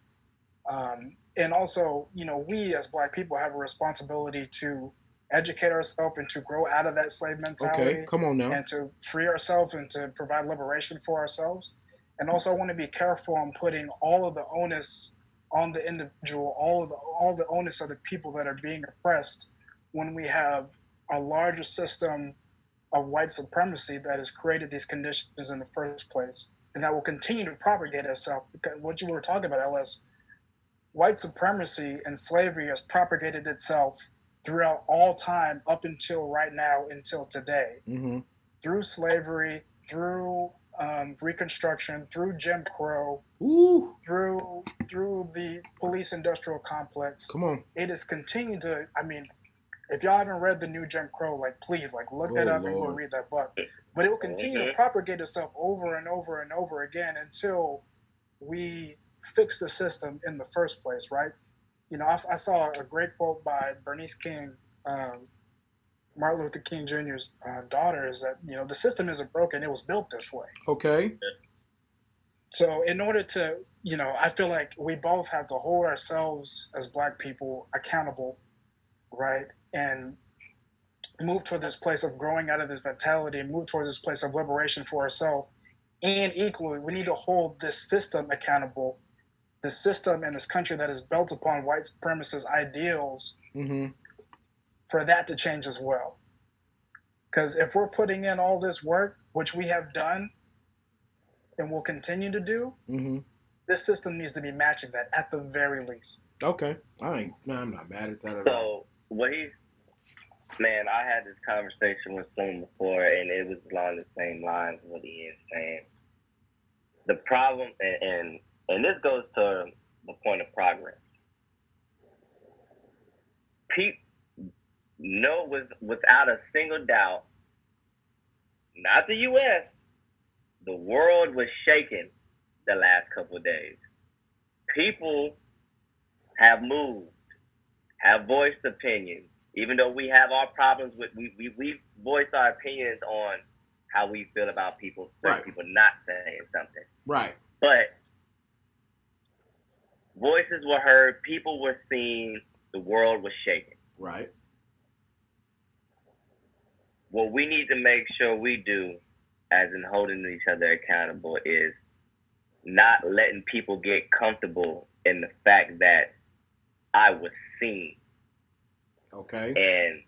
And also, you know, we as Black people have a responsibility to educate ourselves and to grow out of that slave mentality. Okay, come on now. And to free ourselves and to provide liberation for ourselves. And also, I want to be careful on putting all of the onus on the individual, all the onus of the people that are being oppressed, when we have a larger system of white supremacy that has created these conditions in the first place, and that will continue to propagate itself. Because what you were talking about, LS, white supremacy and slavery has propagated itself throughout all time up until right now, until today, through slavery, through Reconstruction, through Jim Crow, through the police industrial complex. Come on. It has continued to, I mean, if y'all haven't read the new Jim Crow, like, please, like, look that up and go read that book. But it will continue to propagate itself over and over and over again until we fix the system in the first place, right? You know, I saw a great quote by Bernice King, Martin Luther King Jr.'s daughter, is that, you know, the system isn't broken, it was built this way. Okay. So in order to, you know, I feel like we both have to hold ourselves as Black people accountable, right? And move toward this place of growing out of this mentality, move towards this place of liberation for ourselves. And equally, we need to hold this system accountable, the system in this country that is built upon white supremacist ideals, for that to change as well. Because if we're putting in all this work, which we have done and will continue to do, this system needs to be matching that at the very least. Okay. I'm not mad at that at So all. I had this conversation with someone before, and it was along the same lines of what he is saying. The problem, and this goes to the point of progress. People know without a single doubt, not the U.S., the world was shaken the last couple of days. People have moved, have voiced opinions, even though we have our problems with, we voiced our opinions on how we feel about people, certain people not saying something. Right. But voices were heard, people were seen, the world was shaken. Right. What we need to make sure we do, as in holding each other accountable, is not letting people get comfortable in the fact that I was seen. Okay. And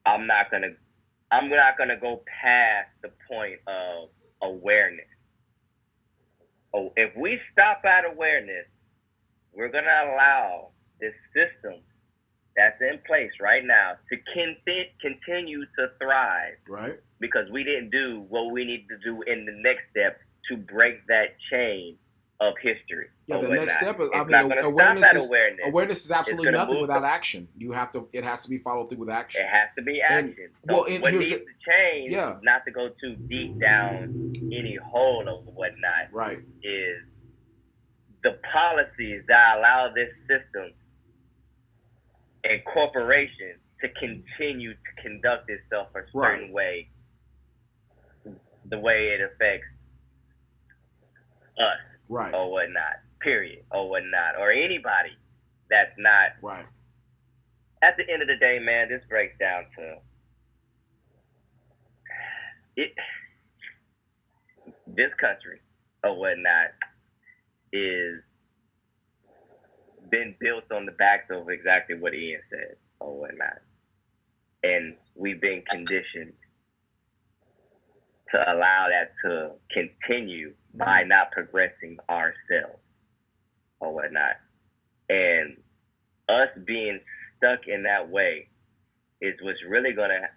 I'm not gonna go past the point of awareness. Oh, if we stop at awareness, we're gonna allow this system that's in place right now to continue to thrive. Right. Because we didn't do what we need to do in the next step to break that chain of history. Yeah, or the whatnot. next step is, It's not going to stop at awareness. Awareness is absolutely gonna nothing move without the- action. It has to be followed through with action. It has to be action. Well, So what needs to change, yeah. not to go too deep down any hole or whatnot, right, is the policies that allow this system and corporations to continue to conduct itself a certain way, the way it affects us, or whatnot, period, or whatnot, or anybody that's not. Right. At the end of the day, man, this breaks down to it. This country, or whatnot, is been built on the backs of exactly what Ian said, or whatnot. And we've been conditioned to allow that to continue by not progressing ourselves, or whatnot. And us being stuck in that way is what's really going to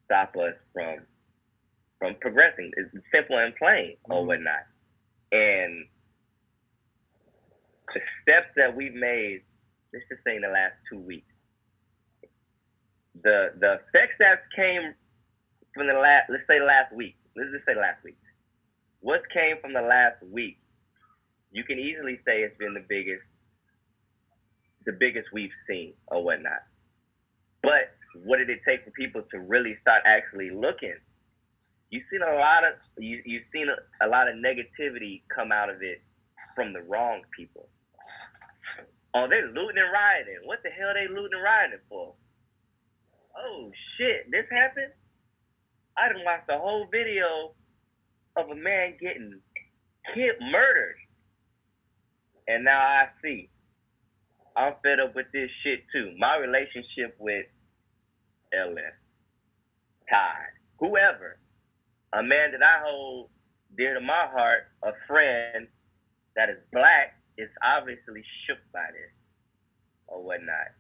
stop us from progressing. It's simple and plain, or whatnot. And the steps that we've made, let's just say in the last 2 weeks, the effects that came from last week. Let's just say last week. What came from the last week, you can easily say it's been the biggest we've seen, or whatnot. But what did it take for people to really start actually looking? You've seen a lot of negativity come out of it from the wrong people. Oh, they're looting and rioting. What the hell are they looting and rioting for? Oh shit, this happened? I done watched the whole video of a man getting murdered. And now I see. I'm fed up with this shit too. My relationship with LS, Ty, whoever, a man that I hold dear to my heart, a friend that is black, is obviously shook by this or whatnot.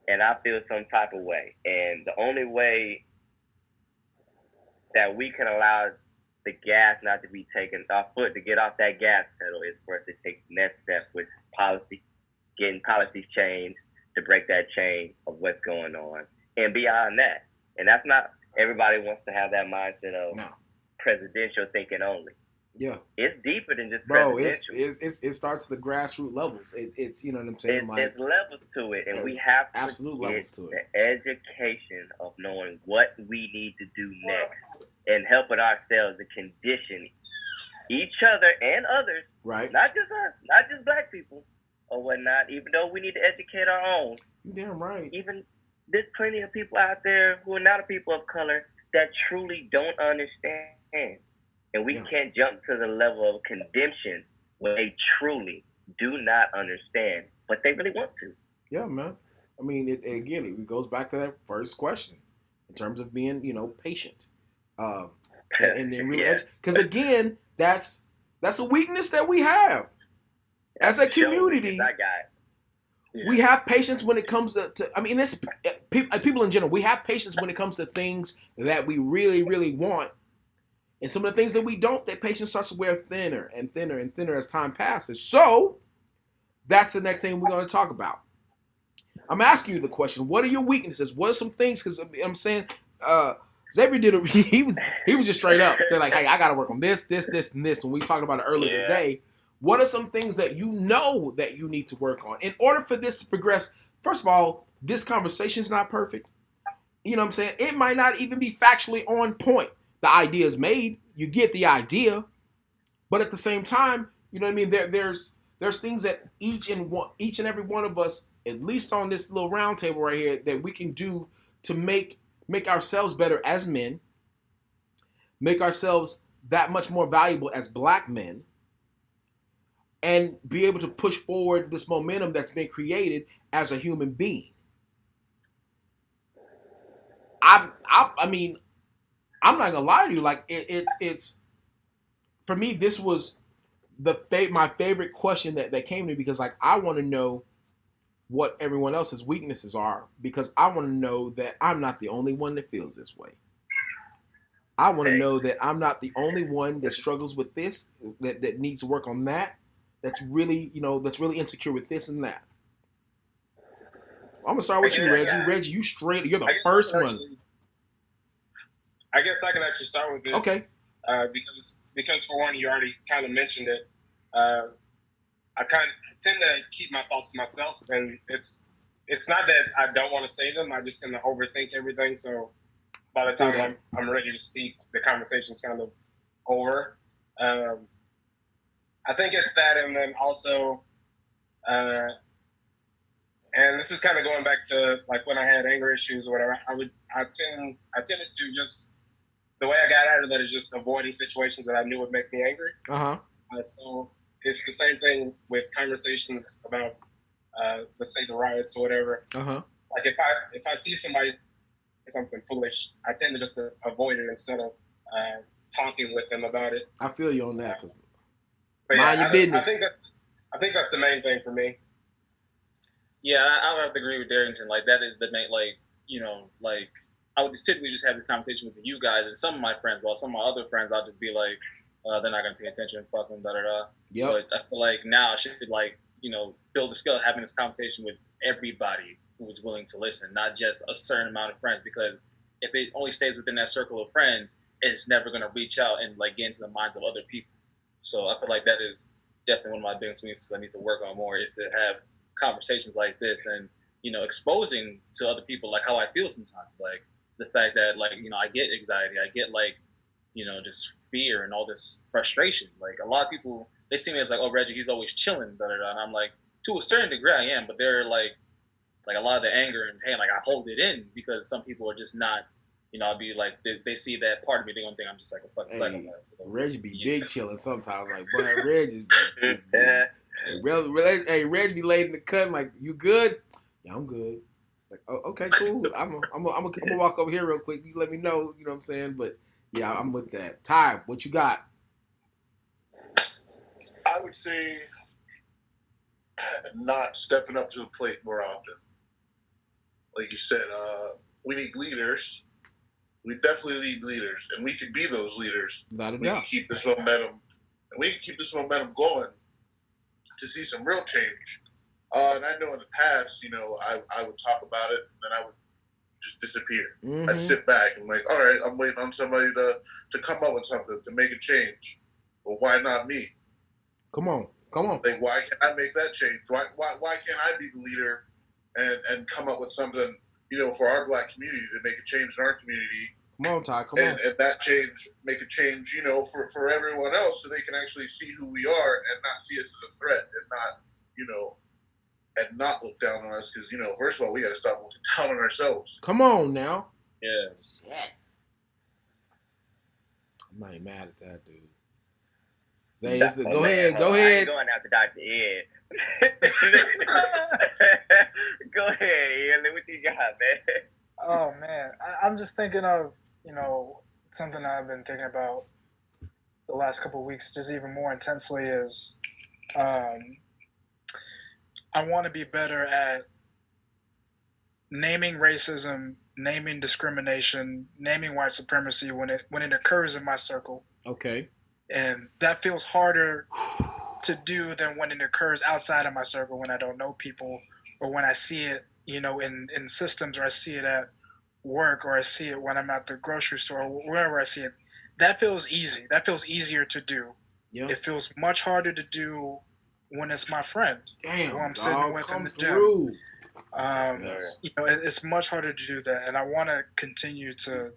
And I feel some type of way. And the only way that we can allow the gas not to be taken, our foot to get off that gas pedal, is for us to take the next step, which is policy, getting policies changed to break that chain of what's going on. And beyond that, and that's not, everybody wants to have that mindset of presidential thinking only. Yeah, it's deeper than just presidential. It starts at the grassroots levels. It's you know what I'm saying. There's levels to it, and we have to absolute levels to it. The education of knowing what we need to do next, and helping ourselves to condition each other and others. Right. Not just us, not just black people or whatnot. Even though we need to educate our own. Damn right. Even there's plenty of people out there who are not a people of color that truly don't understand. And we can't jump to the level of condemnation when they truly do not understand, but they really want to. Yeah, man. I mean, it goes back to that first question in terms of being, patient. And then really, because again, that's a weakness that we have as a community. We have patience when it comes to I mean, it's people in general. We have patience when it comes to things that we really, really want. And some of the things that we don't, that patience starts to wear thinner and thinner and thinner as time passes. So that's the next thing we're going to talk about. I'm asking you the question: what are your weaknesses? What are some things? Because I'm saying, Xavier did he was just straight up saying like, "Hey, I got to work on this, and this." When we talked about it earlier today, what are some things that you know that you need to work on in order for this to progress? First of all, this conversation is not perfect. You know what I'm saying? It might not even be factually on point. The idea is made. You get the idea, but at the same time, you know what I mean. There's things that each and every one of us, at least on this little round table right here, that we can do to make ourselves better as men, make ourselves that much more valuable as black men, and be able to push forward this momentum that's been created as a human being. I mean, I'm not gonna lie to you. Like it's for me, this was my favorite question that came to me, because like I want to know what everyone else's weaknesses are, because I want to know that I'm not the only one that feels this way. I want to know that I'm not the only one that struggles with this, that needs to work on that. that's really, that's really insecure with this and that. I'm gonna start with you, Reggie. Yeah. Reggie, you're the first one. I guess I can actually start with this. Okay. Because for one, you already kind of mentioned it. I tend to keep my thoughts to myself, and it's not that I don't want to say them. I just tend to overthink everything. So by the time I'm ready to speak, the conversation's kind of over. I think it's that, and then also, and this is kind of going back to like when I had anger issues or whatever. I tended to just, the way I got out of that is just avoiding situations that I knew would make me angry. So it's the same thing with conversations about, let's say, the riots or whatever. Like if I see somebody do something foolish, I tend to just avoid it instead of talking with them about it. I feel you on that. Mind your business. I think that's the main thing for me. Yeah, I would have to agree with Darrington. Like, that is the main, like, I would just typically just have this conversation with you guys and some of my friends. While some of my other friends, I'll just be like, they're not going to pay attention, fuck them, da-da-da. Yep. But I feel like now I should, like, build the skill of having this conversation with everybody who is willing to listen, not just a certain amount of friends. Because if it only stays within that circle of friends, it's never going to reach out and, like, get into the minds of other people. So I feel like that is definitely one of my biggest things I need to work on more, is to have conversations like this and, exposing to other people, like, how I feel sometimes. Like, the fact that, like, I get anxiety, I get, like, just fear and all this frustration. Like, a lot of people, they see me as like, oh, Reggie, he's always chilling, da-da-da. And I'm like, to a certain degree I am, but they're like a lot of the anger and pain, like, I hold it in because some people are just not, I'll be like, they see that part of me, they're gonna think I'm just like a fucking psychopath. So, Reggie be big chilling sometimes. Like, boy, Reggie. Hey, Reggie be laid in the cut. I'm like, you good? Yeah, I'm good. Like, oh, okay, cool. I'm gonna walk over here real quick. You let me know. You know what I'm saying? But yeah, I'm with that. Ty, what you got? I would say not stepping up to the plate more often. Like you said, we need leaders. We definitely need leaders, and we could be those leaders. We can keep this momentum, and we can keep this momentum going to see some real change. And I know in the past, I would talk about it, and then I would just disappear. Mm-hmm. I'd sit back and like, all right, I'm waiting on somebody to come up with something to make a change. Well, why not me? Come on. Like, why can't I make that change? Why can't I be the leader and come up with something, for our Black community to make a change in our community? Come on, Ty. Come on. And that change, make a change, for everyone else, so they can actually see who we are and not see us as a threat, and not look down on us. Because, first of all, we got to stop looking down on ourselves. Come on now. Yes. Yeah. I'm not even mad at that, dude. Zay, go ahead. Go ahead. Going out to Dr. Ed. Go ahead, Ed. What you got, man? Oh, man. I'm just thinking of, something I've been thinking about the last couple of weeks, just even more intensely, is I want to be better at naming racism, naming discrimination, naming white supremacy when it occurs in my circle. Okay. And that feels harder to do than when it occurs outside of my circle, when I don't know people, or when I see it, in systems, or I see it at work, or I see it when I'm at the grocery store, or wherever I see it. That feels easy. That feels easier to do. Yep. It feels much harder to do when it's my friend, who I'm sitting with in the through. gym. It's much harder to do that, and I want to continue to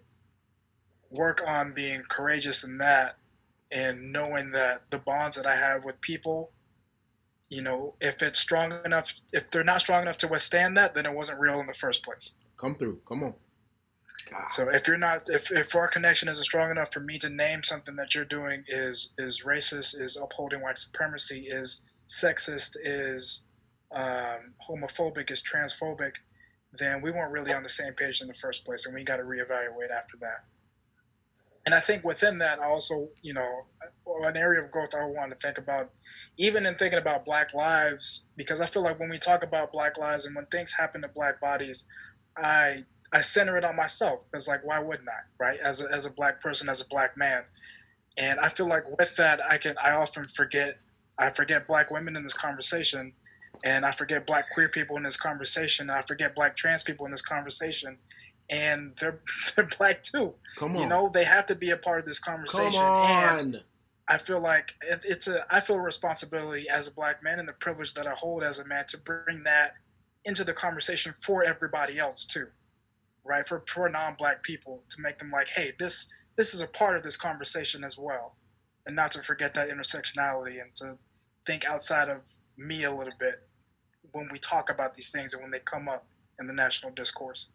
work on being courageous in that, and knowing that the bonds that I have with people, if it's strong enough, if they're not strong enough to withstand that, then it wasn't real in the first place. Come through. Come on. God. So if our connection isn't strong enough for me to name something that you're doing is racist, is upholding white supremacy, is sexist, is homophobic, is transphobic, then we weren't really on the same page in the first place, and we got to reevaluate after that. And I think within that, also, an area of growth I want to think about, even in thinking about Black lives, because I feel like when we talk about Black lives and when things happen to Black bodies, I center it on myself, because, like, why wouldn't I, right? As a Black person, as a Black man. And I feel like with that, I often forget I forget black women in this conversation, and I forget black queer people in this conversation, and I forget black trans people in this conversation, and they're black too. Come on. You know, they have to be a part of this conversation. Come on. And I feel like I feel a responsibility as a black man and the privilege that I hold as a man to bring that into the conversation for everybody else too, right? For non-black people, to make them like, hey, this is a part of this conversation as well, and not to forget that intersectionality and to think outside of me a little bit when we talk about these things and when they come up in the national discourse.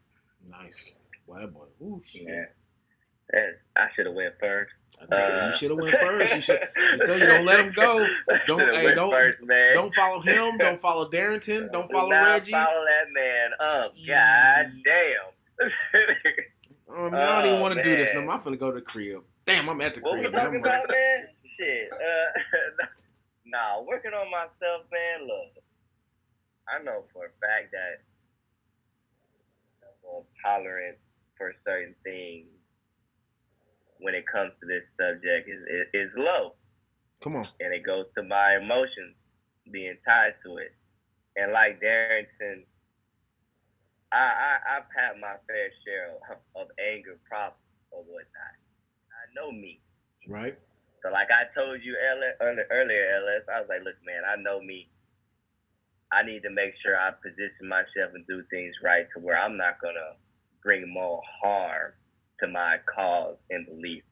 Nice. Boy. Ooh, shit. Yeah. I should have went first. I tell you, you should have went first. You don't let him go. Don't follow him. Don't follow Darrington. Don't follow Reggie. Follow that man up. God damn. Oh, man, I don't even want to do this. No, I'm finna go to the crib. Damn, I'm at the crib. What we talking about, man? Shit. Nah, working on myself, man. Look, I know for a fact that tolerance for certain things when it comes to this subject is low. Come on. And it goes to my emotions being tied to it. And like Darrington, I've had my fair share of anger problems or whatnot. I know me. Right. So like I told you earlier, LS, I was like, look, man, I know me. I need to make sure I position myself and do things right to where I'm not going to bring more harm to my cause and belief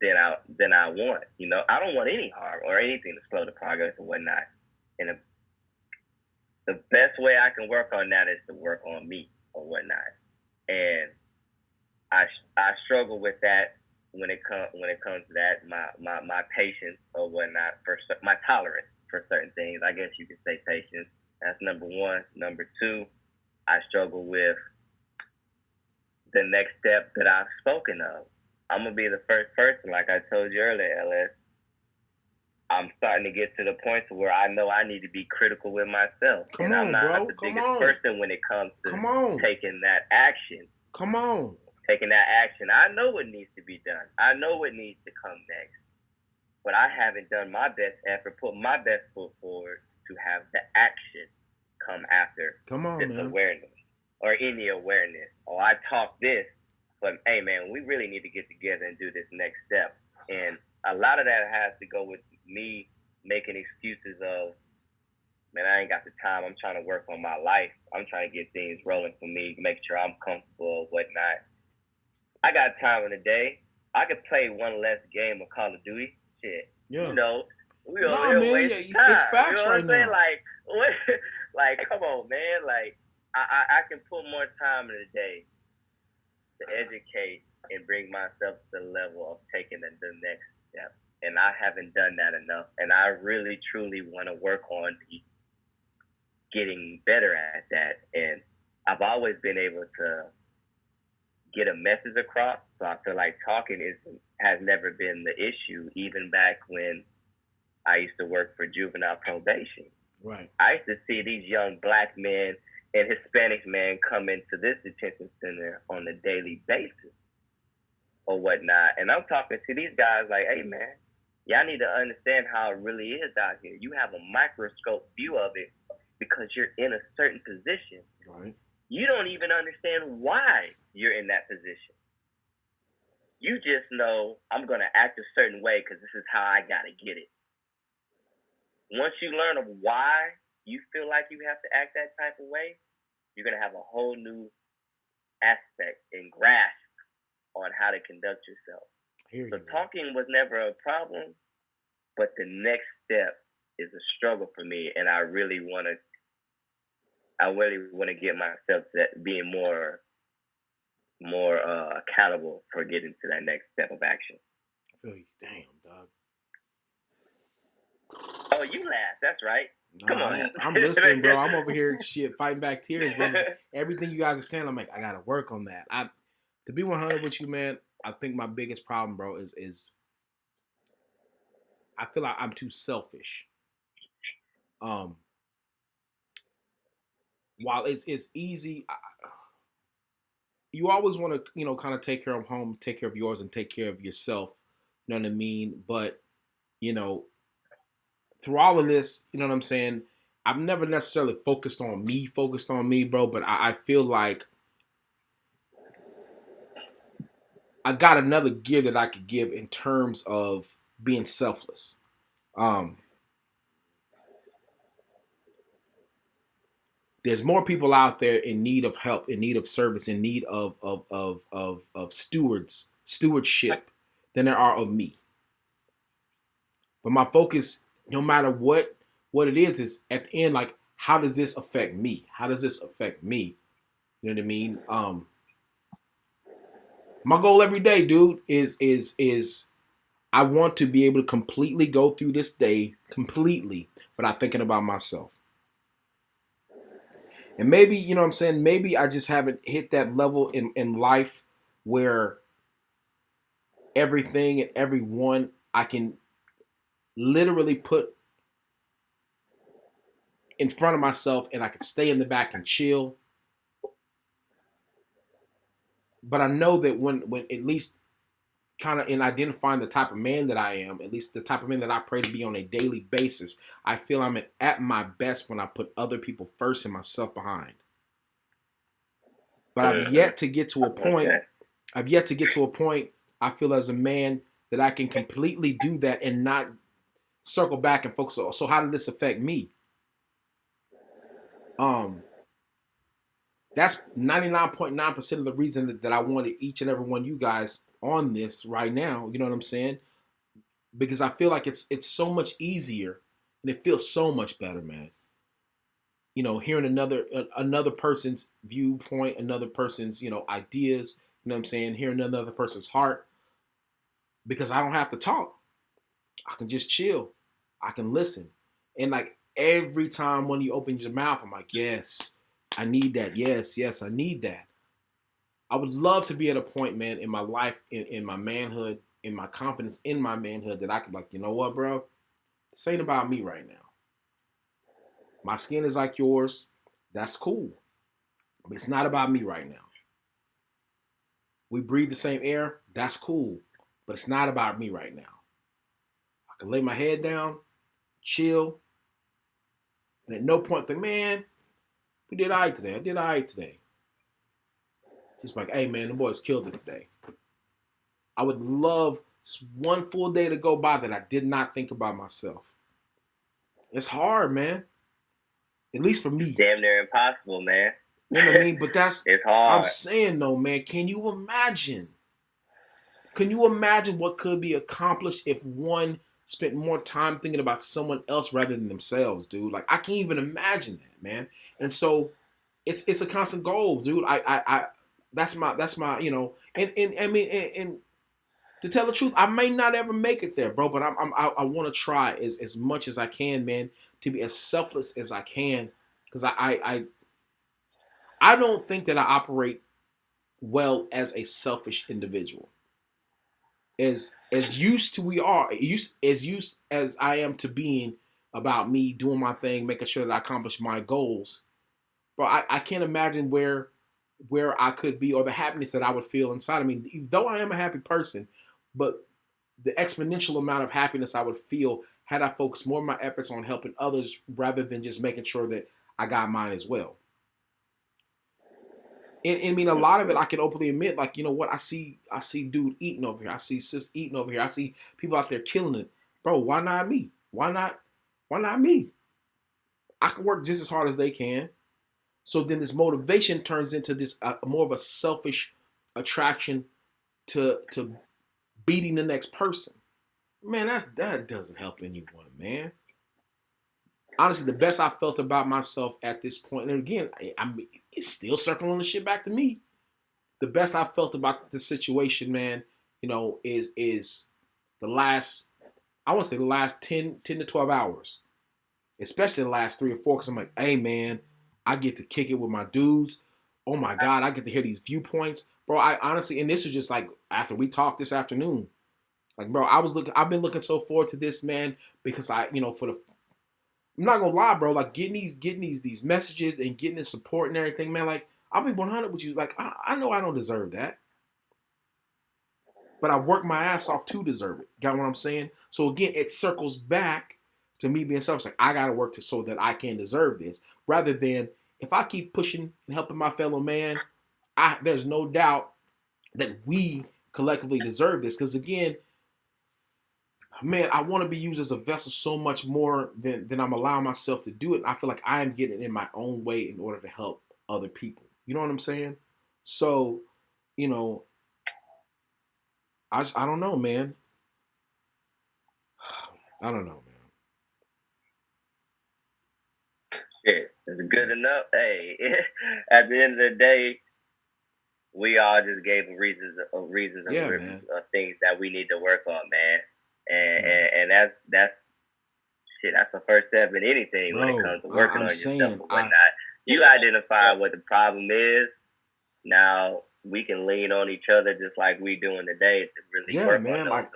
than I want. You know, I don't want any harm or anything to slow the progress or whatnot. And the best way I can work on that is to work on me or whatnot. And I struggle with that when it comes to that, my patience or whatnot, for my tolerance for certain things. I guess you could say patience. That's number one. Number two, I struggle with the next step that I've spoken of. I'm going to be the first person, like I told you earlier, LS. I'm starting to get to the point to where I know I need to be critical with myself. Come on, I'm not bro. the biggest person when it comes to taking that action. Come on. Taking that action. I know what needs to be done. I know what needs to come next. But I haven't done my best effort, put my best foot forward to have the action come after this awareness or any awareness. Or I talk this, but hey, man, we really need to get together and do this next step. And a lot of that has to go with me making excuses of, man, I ain't got the time. I'm trying to work on my life. I'm trying to get things rolling for me, make sure I'm comfortable or whatnot. I got time in the day. I could play one less game of Call of Duty. Shit. Yeah. You know, we over here wasting time. It's facts, you know what I'm saying? now. Like, what? Like, come on, man. Like, I can put more time in the day to educate and bring myself to the level of taking the next step. And I haven't done that enough. And I really, truly want to work on getting better at that. And I've always been able to get a message across. So I feel like talking has never been the issue, even back when I used to work for juvenile probation. Right. I used to see these young black men and Hispanic men come into this detention center on a daily basis or whatnot. And I'm talking to these guys like, hey, man, y'all need to understand how it really is out here. You have a microscope view of it because you're in a certain position. Right. You don't even understand why you're in that position. You just know I'm going to act a certain way because this is how I got to get it. Once you learn of why you feel like you have to act that type of way, you're going to have a whole new aspect and grasp on how to conduct yourself. So talking was never a problem, but the next step is a struggle for me, and I really want to get myself to that, being more accountable for getting to that next step of action. I feel you. Damn, dog. Oh, you laugh. That's right. Come on. I'm listening, bro. I'm over here fighting back tears, bro. Everything you guys are saying, I'm like, I gotta work on that. To be 100 with you, man, I think my biggest problem, bro, is I feel like I'm too selfish. While it's easy, you always want to, kind of take care of home, take care of yours, and take care of yourself. You know what I mean? But, through all of this, you know what I'm saying? I've never necessarily focused on me, bro, but I feel like I got another gear that I could give in terms of being selfless. There's more people out there in need of help, in need of service, in need of stewardship than there are of me. But my focus, no matter what it is at the end, like, how does this affect me? How does this affect me? You know what I mean? My goal every day, dude, is I want to be able to completely go through this day completely without thinking about myself. And maybe, you know what I'm saying, maybe I just haven't hit that level in life where everything and everyone I can literally put in front of myself and I can stay in the back and chill. But I know that when at least kind of in identifying the type of man that I am, at least the type of man that I pray to be on a daily basis, I feel I'm at my best when I put other people first and myself behind. But I've yet to get to a point. I feel as a man that I can completely do that and not circle back and focus on. So how did this affect me? That's 99.9% of the reason that I wanted each and every one of you guys on this right now. You know what I'm saying? Because I feel like it's so much easier and it feels so much better, man. You know, hearing another person's viewpoint, another person's, you know, ideas, you know what I'm saying? Hearing another person's heart, because I don't have to talk. I can just chill. I can listen. And like every time when you open your mouth, I'm like, yes, I need that. Yes, I need that. I would love to be at a point, man, in my life, in my manhood, in my confidence in my manhood, that I could, like, you know what, bro? This ain't about me right now. My skin is like yours. That's cool. But it's not about me right now. We breathe the same air. That's cool. But it's not about me right now. I can lay my head down, chill, and at no point think, man, we did all right today. I did all right today. Just like, hey, man, the boys killed it today. I would love just one full day to go by that I did not think about myself. It's hard, man. At least for me. Damn near impossible, man. You know what I mean? But that's, it's hard. I'm saying though, man, can you imagine? Can you imagine what could be accomplished if one spent more time thinking about someone else rather than themselves, dude? Like, I can't even imagine that, man. And so it's a constant goal, dude. I that's my, you know, and I mean, and to tell the truth, I may not ever make it there, bro, but I want to try as much as I can, man, to be as selfless as I can, because I don't think that I operate well as a selfish individual. As used as I am to being about me doing my thing, making sure that I accomplish my goals, bro, I can't imagine where I could be or the happiness that I would feel inside of me. Though I am a happy person, but the exponential amount of happiness I would feel had I focused more of my efforts on helping others rather than just making sure that I got mine as well. And I mean, a lot of it I can openly admit, like, you know what, I see dude eating over here. I see sis eating over here. I see people out there killing it. Bro, why not me? Why not me? I can work just as hard as they can. So then this motivation turns into this more of a selfish attraction to beating the next person. Man, that doesn't help anyone, man. Honestly, the best I felt about myself at this point, and again, it's still circling the shit back to me. The best I felt about the situation, man, you know, is the last, I want to say the last 10 to 12 hours. Especially the last 3 or 4, because I'm like, hey, man, I get to kick it with my dudes. Oh, my God, I get to hear these viewpoints. Bro, I honestly, and this was just like after we talked this afternoon. Like, bro, I've been looking so forward to this, man, because I'm not gonna lie, bro, like getting these messages and getting the support and everything, man, like, I'll be 100 with you. Like, I know I don't deserve that, but I work my ass off to deserve it. Got what I'm saying? So again, it circles back to me being selfish. Like, I got to work so that I can deserve this, rather than if I keep pushing and helping my fellow man, there's no doubt that we collectively deserve this. Because again, man, I want to be used as a vessel so much more than I'm allowing myself to do it. I feel like I am getting in my own way in order to help other people. You know what I'm saying? So, you know, I don't know, man. I don't know, man. Shit, it's good enough. Hey, at the end of the day, we all just gave reasons of things that we need to work on, man. And that's shit. That's the first step in anything. Bro, when it comes to working on yourself and whatnot. You identify what the problem is. Now we can lean on each other just like we doing today to really work on those and whatnot.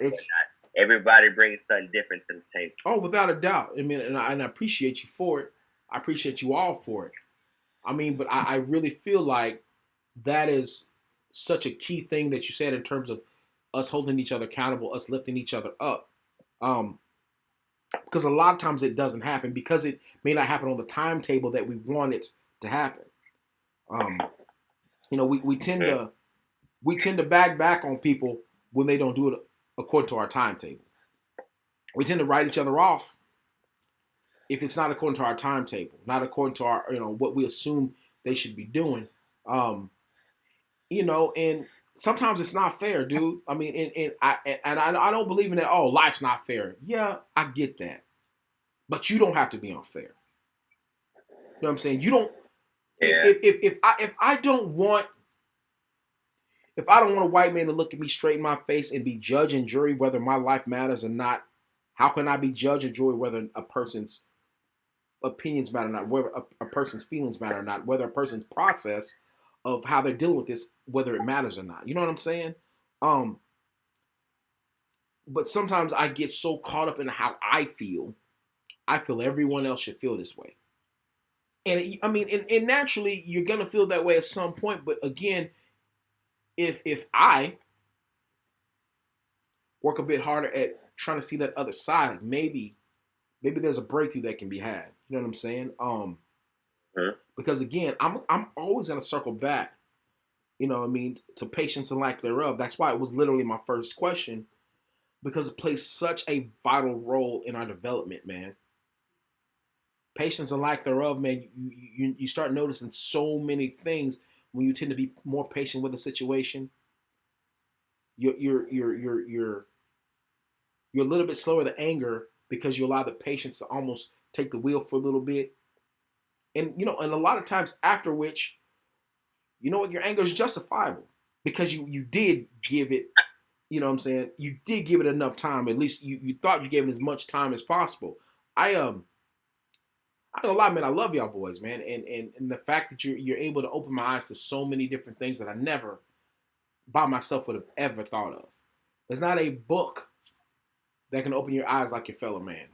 Everybody brings something different to the table. Oh, without a doubt. I mean, and I appreciate you for it. I appreciate you all for it. I mean, but I really feel like that is such a key thing that you said in terms of us holding each other accountable, us lifting each other up. Because a lot of times it doesn't happen because it may not happen on the timetable that we want it to happen. You know, we tend to back on people when they don't do it according to our timetable. We tend to write each other off if it's not according to our timetable, not according to our, you know, what we assume they should be doing. You know, and sometimes it's not fair, dude. I mean, and I don't believe in that. Oh, life's not fair. Yeah, I get that, but you don't have to be unfair. You know what I'm saying? You don't. Yeah. If I don't want a white man to look at me straight in my face and be judge and jury whether my life matters or not, how can I be judge and jury whether a person's opinions matter or not, whether a person's feelings matter or not, whether a person's process of how they're dealing with this, whether it matters or not? You know what I'm saying? But sometimes I get so caught up in how I feel everyone else should feel this way. And and naturally you're gonna feel that way at some point. But again, if I work a bit harder at trying to see that other side, like maybe there's a breakthrough that can be had. You know what I'm saying? Because again, I'm always gonna circle back, you know what I mean, to patience and lack thereof. That's why it was literally my first question, because it plays such a vital role in our development, man. Patience and lack thereof, man. You start noticing so many things when you tend to be more patient with a situation. You're a little bit slower to anger because you allow the patience to almost take the wheel for a little bit. And, you know, and a lot of times after which, you know what, your anger is justifiable because you did give it, you know what I'm saying, you did give it enough time. At least you thought you gave it as much time as possible. I know a lot, man. I love y'all boys, man. And the fact that you're able to open my eyes to so many different things that I never by myself would have ever thought of. There's not a book that can open your eyes like your fellow man.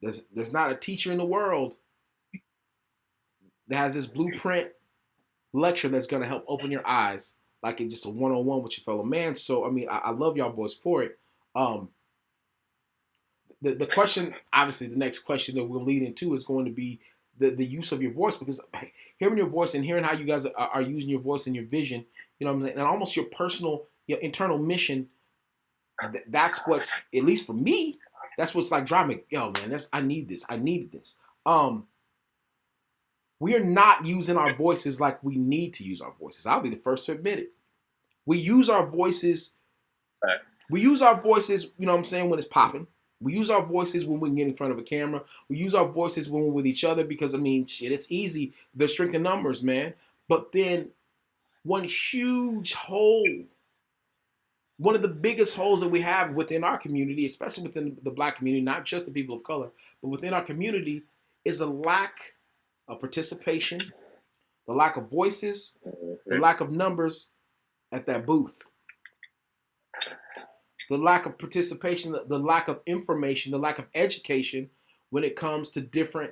There's not a teacher in the world that has this blueprint lecture that's going to help open your eyes like it's just a one-on-one with your fellow man. So, I mean, I love y'all boys for it. The question, obviously, the next question that we'll lead into is going to be the use of your voice, because hearing your voice and hearing how you guys are using your voice and your vision, you know what I'm saying, and almost your personal, your internal mission, that's what's, at least for me, that's what's like driving me. Yo, man, I needed this. We are not using our voices like we need to use our voices. I'll be the first to admit it. We use our voices. You know what I'm saying, when it's popping. We use our voices when we get in front of a camera. We use our voices when we're with each other because, I mean, shit, it's easy. There's strength in numbers, man. But then one huge hole, one of the biggest holes that we have within our community, especially within the Black community, not just the people of color, but within our community, is a lack of participation, the lack of voices, the lack of numbers at that booth, the lack of participation, the lack of information, the lack of education when it comes to different,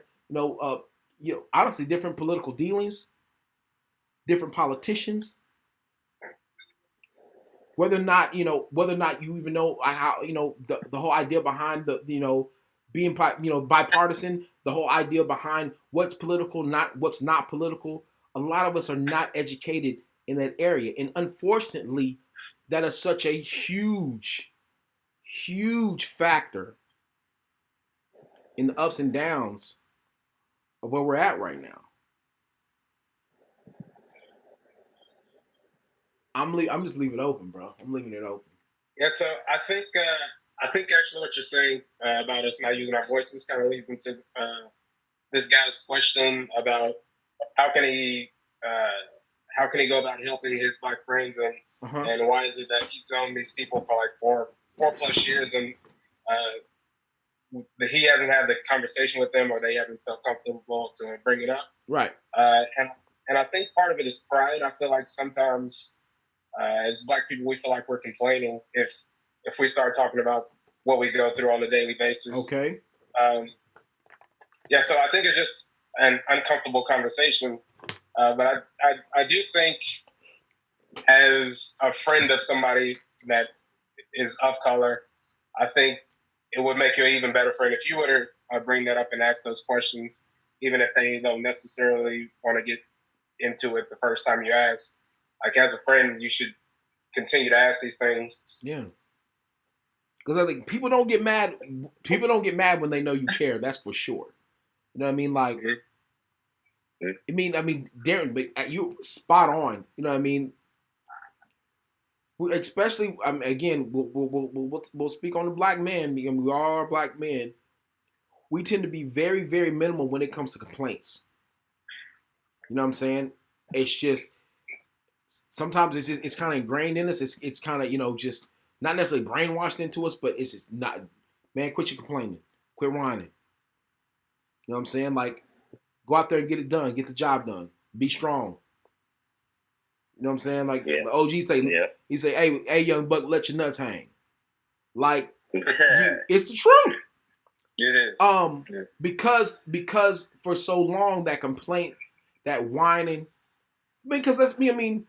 honestly, different political dealings, different politicians. Whether or not you even know how, the whole idea behind the being bipartisan, the whole idea behind what's political, what's not political. A lot of us are not educated in that area, and unfortunately, that is such a huge factor in the ups and downs of where we're at right now. I'm just leaving it open, bro. I'm leaving it open. Yeah, so I think actually what you're saying about us not using our voices kind of leads into this guy's question about how can he go about helping his Black friends, and and why is it that he's known these people for like four plus years, and he hasn't had the conversation with them, or they haven't felt comfortable to bring it up. Right. And I think part of it is pride. I feel like sometimes as Black people, we feel like we're complaining if we start talking about what we go through on a daily basis. Okay. Yeah, so I think it's just an uncomfortable conversation. But I do think, as a friend of somebody that is of color, I think it would make you an even better friend if you were to bring that up and ask those questions, even if they don't necessarily want to get into it the first time you ask. Like, as a friend, you should continue to ask these things. Yeah. Because I think people don't get mad. People don't get mad when they know you care. That's for sure. You know what I mean? Like, I mean, Darren, but you spot on. You know what I mean? Especially, again, we'll speak on the Black man. We all are Black men. We tend to be very, very minimal when it comes to complaints. You know what I'm saying? It's just sometimes it's kind of ingrained in us. It's kind of just not necessarily brainwashed into us, but it's just not. Man, quit your complaining, quit whining. You know what I'm saying? Like, go out there and get it done, get the job done, be strong. You know what I'm saying? Like the OG say, he say, "Hey, young buck, let your nuts hang." Like, it's the truth. It is. Because for so long that complaint, that whining, because that's me. I mean,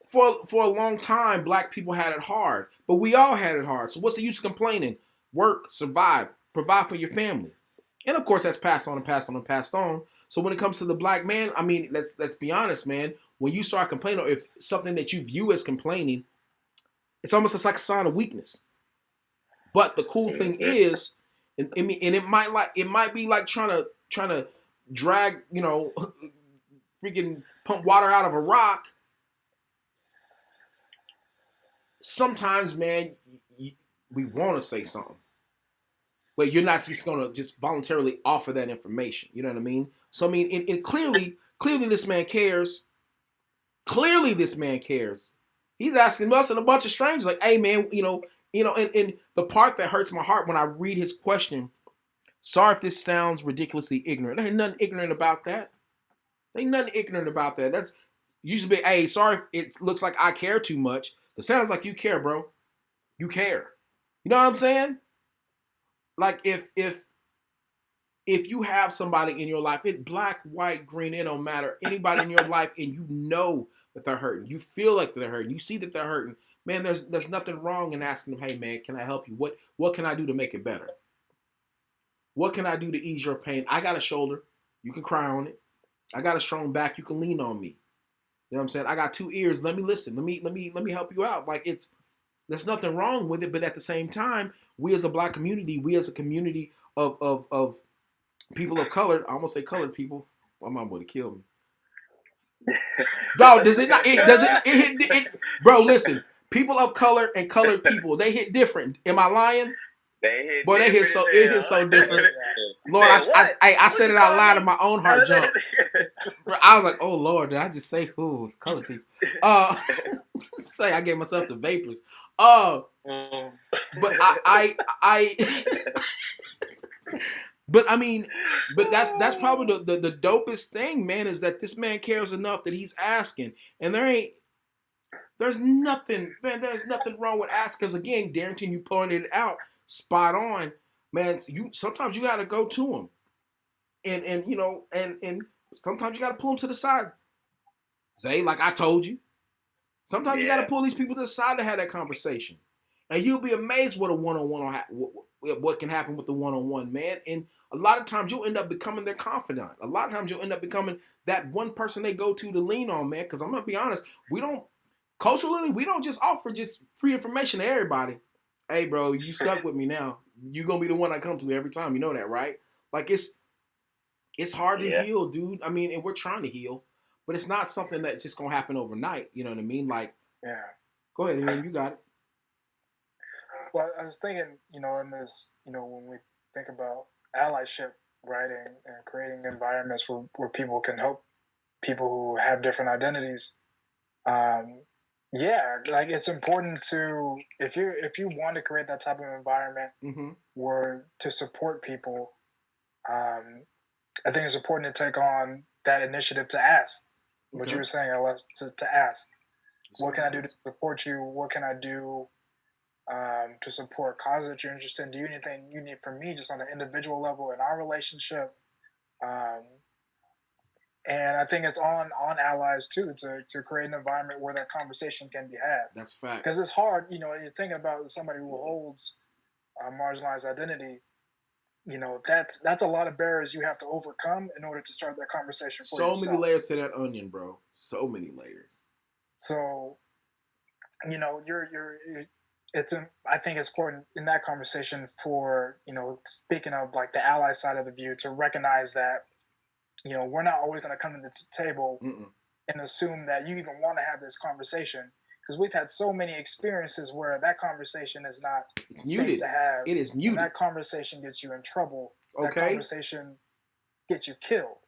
for a long time, Black people had it hard, but we all had it hard. So what's the use of complaining? Work, survive, provide for your family, and of course that's passed on and passed on and passed on. So when it comes to the Black man, I mean, let's be honest, man. When you start complaining, or if something that you view as complaining, it's almost like a sign of weakness. But the cool thing is, and it might be like trying to drag, freaking pump water out of a rock. Sometimes, man, we want to say something, but you're not just gonna just voluntarily offer that information. You know what I mean? So I mean, and clearly this man cares. Clearly this man cares. He's asking us and a bunch of strangers, like, "Hey, man, and the part that hurts my heart when I read his question, sorry if this sounds ridiculously ignorant. There ain't nothing ignorant about that. That's usually be, hey, sorry if it looks like I care too much. It sounds like you care, bro. You care. You know what I'm saying? Like, if you have somebody in your life, it black, white, green, it don't matter. Anybody in your life, and you know that they're hurting. You feel like they're hurting. You see that they're hurting. Man, there's nothing wrong in asking them, hey, man, can I help you? What can I do to make it better? What can I do to ease your pain? I got a shoulder. You can cry on it. I got a strong back. You can lean on me. You know what I'm saying? I got 2 ears. Let me listen. Let me help you out. Like, there's nothing wrong with it, but at the same time, we as a Black community, we as a community of people of color, I almost say colored people. My mom would have killed me. No, does it not? Bro, listen. People of color and colored people, they hit different. Am I lying? They hit so different. Lord, I said it out loud and my own heart jumped. I was like, oh Lord, did I just say who? Colored people. Say I gave myself the vapors. But But I mean, that's probably the dopest thing, man, is that this man cares enough that he's asking. And there's nothing wrong with asking. Because again, Darrington, you pointed it out, spot on, man. Sometimes you gotta go to him. And sometimes you gotta pull him to the side. Say, like I told you. Sometimes you gotta pull these people to the side to have that conversation. And you'll be amazed what a one-on-one what can happen with the one-on-one, man. And a lot of times you'll end up becoming their confidant. A lot of times you'll end up becoming that one person they go to lean on, man. Because I'm gonna be honest, culturally we don't just offer just free information to everybody. Hey, bro, you stuck with me now. You're gonna be the one I come to every time. You know that, right? Like it's hard to heal, dude. I mean, and we're trying to heal, but it's not something that's just gonna happen overnight. You know what I mean? Like, Yeah. Go ahead, Ian, you got it. Well, I was thinking, in this, when we think about allyship, writing and creating environments where people can help people who have different identities. Yeah, like it's important to if you want to create that type of environment where to support people, I think it's important to take on that initiative to ask. What you were saying, LS, to ask, what can I do to support you? What can I do to support causes that you're interested in? Do you anything you need from me, just on an individual level in our relationship? And I think it's on allies too to create an environment where that conversation can be had. That's fact. Because it's hard, you're thinking about somebody who holds a marginalized identity. That's a lot of barriers you have to overcome in order to start that conversation for yourself. So many layers to that onion, bro. So many layers. So, I think it's important in that conversation for, speaking of like the ally side of the view, to recognize that, we're not always going to come to the table and assume that you even want to have this conversation, because we've had so many experiences where that conversation is not safe to have. It is muted. And that conversation gets you in trouble. That conversation gets you killed.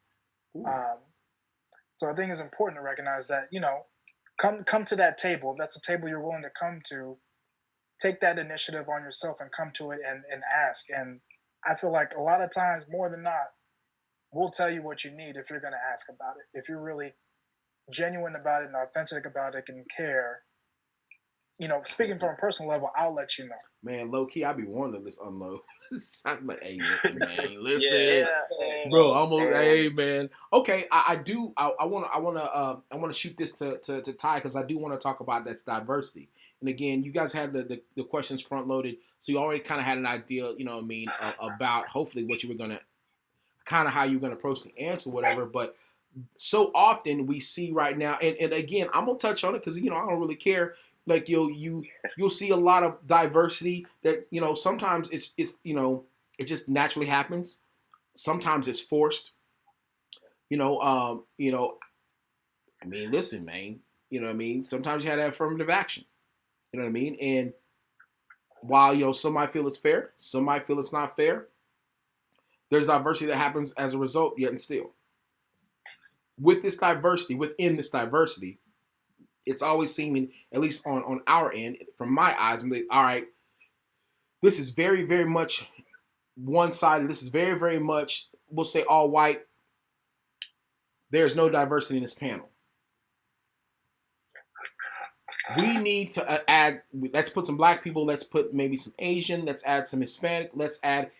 So I think it's important to recognize that, come to that table. If that's a table you're willing to come to, take that initiative on yourself and come to it and ask. And I feel like a lot of times, more than not, we'll tell you what you need if you're going to ask about it. If you're really genuine about it and authentic about it and care, speaking from a personal level, I'll let you know. Man, low key, I be wanting to unload. I'm like, hey, listen, man, listen, bro. Almost, hey, man. Okay, I want to shoot this to Ty, because I do want to talk about that's diversity. And again, you guys had the questions front loaded, so you already kind of had an idea, about hopefully what you were gonna, kind of how you're gonna approach the answer, whatever. But so often we see right now, and again, I'm gonna touch on it because I don't really care. Like you'll see a lot of diversity that sometimes it's it just naturally happens. Sometimes it's forced. I mean, listen, man. You know what I mean? Sometimes you have that affirmative action. You know what I mean? And while some might feel it's fair, some might feel it's not fair. There's diversity that happens as a result, yet and still. Within this diversity, it's always seeming, at least on our end, from my eyes, I'm like, all right, this is very, very much one-sided. This is very, very much, we'll say, all white. There's no diversity in this panel. We need to add, let's put some black people, let's put maybe some Asian, let's add some Hispanic, let's add,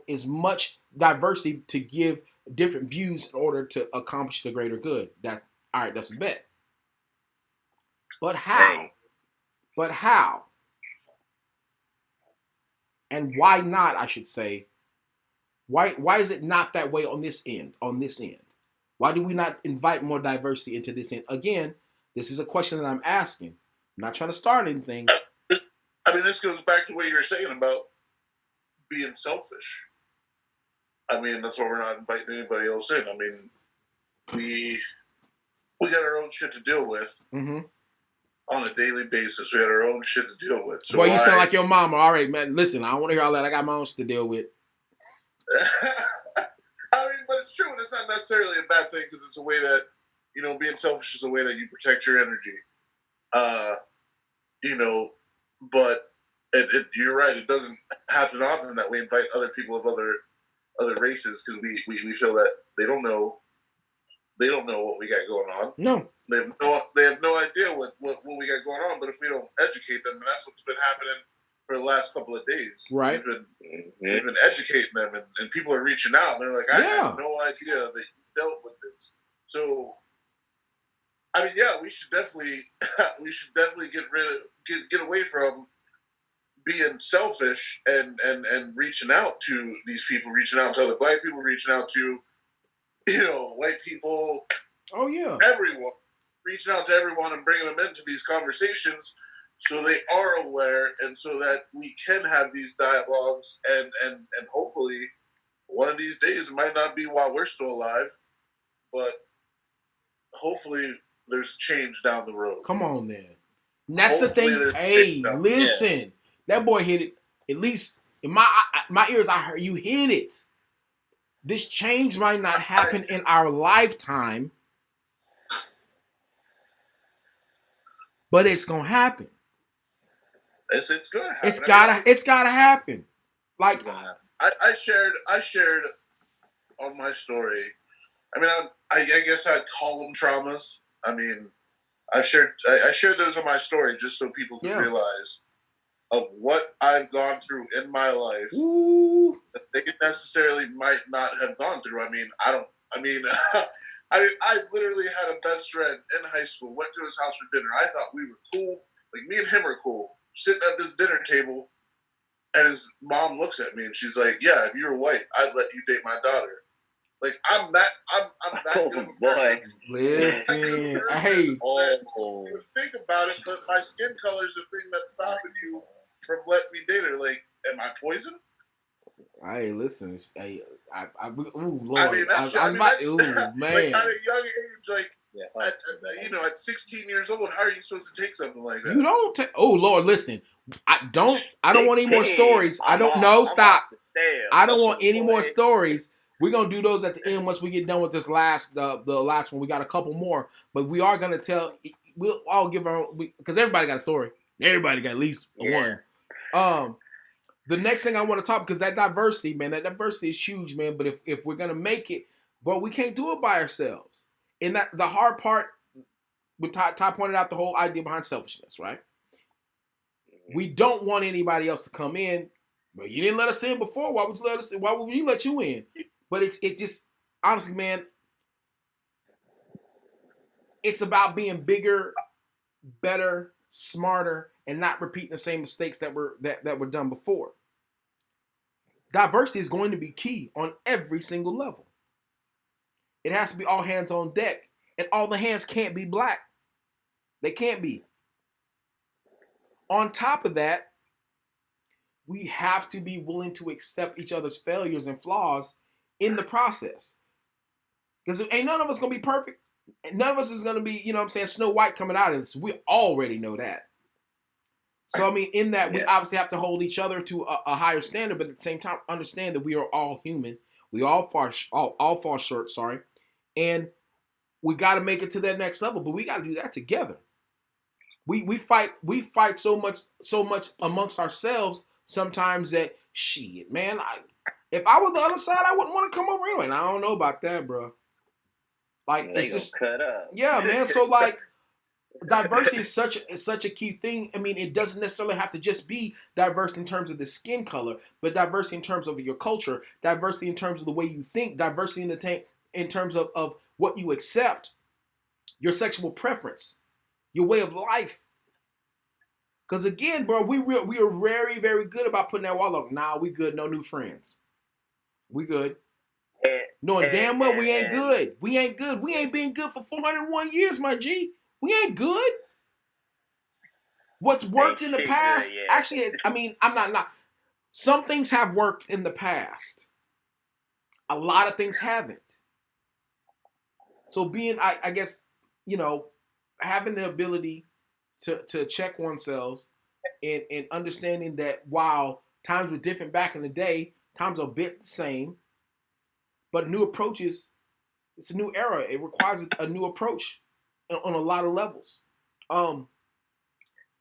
as much diversity to give different views in order to accomplish the greater good. That's all right, that's a bet. But how? And why not, I should say? Why is it not that way on this end? Why do we not invite more diversity into this end? Again, this is a question that I'm asking. I'm not trying to start anything. I mean, this goes back to what you were saying about being selfish. I mean, that's why we're not inviting anybody else in. I mean, we got our own shit to deal with on a daily basis. We got our own shit to deal with. So you sound like your mama. All right, man. Listen, I don't want to hear all that. I got my own shit to deal with. I mean, but it's true, and it's not necessarily a bad thing, because it's a way that, being selfish is a way that you protect your energy. But you're right. It doesn't happen often that we invite other people of other races, because we feel that they don't know what we got going on. No. They have no idea what we got going on. But if we don't educate them, and that's what's been happening for the last couple of days. Right. We've been educating them, and people are reaching out. And they're like, I had no idea that you dealt with this. So, I mean, yeah, we should definitely get away from being selfish and reaching out to these people, reaching out to other black people, reaching out to, white people. Oh yeah, everyone, reaching out to everyone and bringing them into these conversations so they are aware and so that we can have these dialogues and hopefully one of these days, it might not be while we're still alive, but hopefully there's change down the road. Come on, then. And that's hopefully the thing. Hey, listen, that boy hit it. At least in my ears, I heard you hit it. This change might not happen in our lifetime, but it's gonna happen. It's gonna happen. It's gotta happen. Like I shared on my story. I mean, I guess I'd call them traumas. I mean, I shared those on my story just so people can realize of what I've gone through in my life that they necessarily might not have gone through. I mean, I literally had a best friend in high school, went to his house for dinner. I thought we were cool. Like, me and him are cool. Sitting at this dinner table, and his mom looks at me and she's like, yeah, if you were white, I'd let you date my daughter. Like, I'm that good of a person. Listen, hey. You think about it, but my skin color is the thing that's stopping you from letting me date her. Like, am I poison? Hey, listen. Hey, Lord. Man. Like, at a young age, like, at 16 years old, how are you supposed to take something like that? You don't take. Oh Lord, listen. I don't want any more stories. I don't know. Stop. I don't want any more stories. We're gonna do those at the end once we get done with this last the last one. We got a couple more, but we are gonna tell. We'll all give our because everybody got a story. Everybody got at least one. The next thing I want to talk because that diversity, man, that diversity is huge, man. But if we're gonna make it, we can't do it by ourselves. And that the hard part, when Ty pointed out the whole idea behind selfishness, right? We don't want anybody else to come in. But you didn't let us in before. Why would you let us in? Why would we let you in? But it just honestly, man, it's about being bigger, better, smarter, and not repeating the same mistakes that were done before. Diversity is going to be key on every single level. It has to be all hands on deck, and all the hands can't be black. They can't be. On top of that, we have to be willing to accept each other's failures and flaws in the process. Because ain't none of us going to be perfect. And none of us is going to be, Snow White coming out of this. We already know that. So, I mean, in that, we obviously have to hold each other to a higher standard, but at the same time, understand that we are all human. We all fall short, and we got to make it to that next level, but we got to do that together. We fight so much amongst ourselves sometimes that shit, man. If I was the other side, I wouldn't want to come over anyway. And I don't know about that, bro. Like it's just cut up. Yeah, man. So like, diversity is such a key thing. I mean, it doesn't necessarily have to just be diverse in terms of the skin color, but diversity in terms of your culture, diversity in terms of the way you think, diversity in terms of what you accept, your sexual preference, your way of life. Because again, bro, we are very, very good about putting that wall up. Nah, we good. No new friends. We good. Knowing damn well we ain't good. We ain't good. We ain't been good for 401 years, my G. We ain't good. What's worked in the past, actually, I mean, I'm not. Some things have worked in the past. A lot of things haven't. So being, I guess, having the ability to check oneself and understanding that while times were different back in the day, times are a bit the same, but new approaches, it's a new era. It requires a new approach on a lot of levels.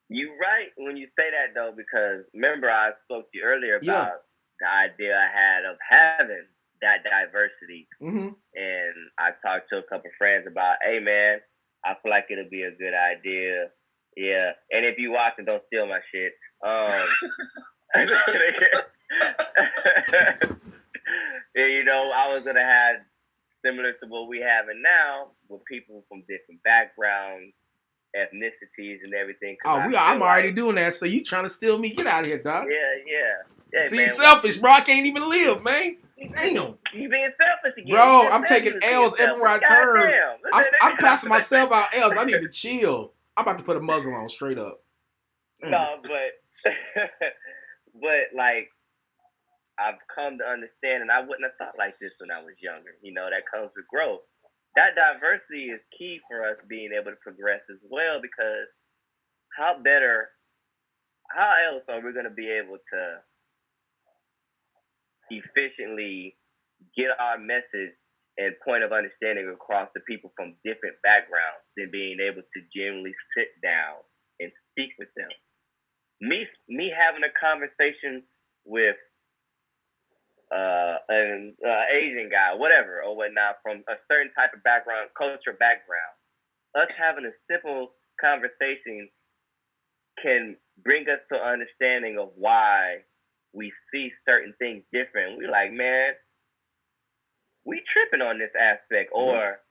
You're right when you say that, though, because remember I spoke to you earlier about the idea I had of having that diversity. Mm-hmm. And I talked to a couple friends about, hey, man, I feel like it'll be a good idea. Yeah. And if you watch it, don't steal my shit. I was going to have similar to what we have now with people from different backgrounds, ethnicities and everything. Oh, I'm already doing that. So you trying to steal me? Get out of here, dog. Yeah, See, man, selfish, bro. I can't even live, man. Damn. You being selfish again. Bro, I'm taking L's everywhere I turn. I'm passing myself out L's. I need to chill. I'm about to put a muzzle on straight up. No, but but like I've come to understand, and I wouldn't have thought like this when I was younger. You know, that comes with growth. That diversity is key for us being able to progress as well, because how else are we going to be able to efficiently get our message and point of understanding across to people from different backgrounds than being able to genuinely sit down and speak with them? Me having a conversation with an Asian guy, whatever, or whatnot, from a certain type of background, culture background, us having a simple conversation can bring us to an understanding of why we see certain things different. We like, man, we tripping on this aspect, or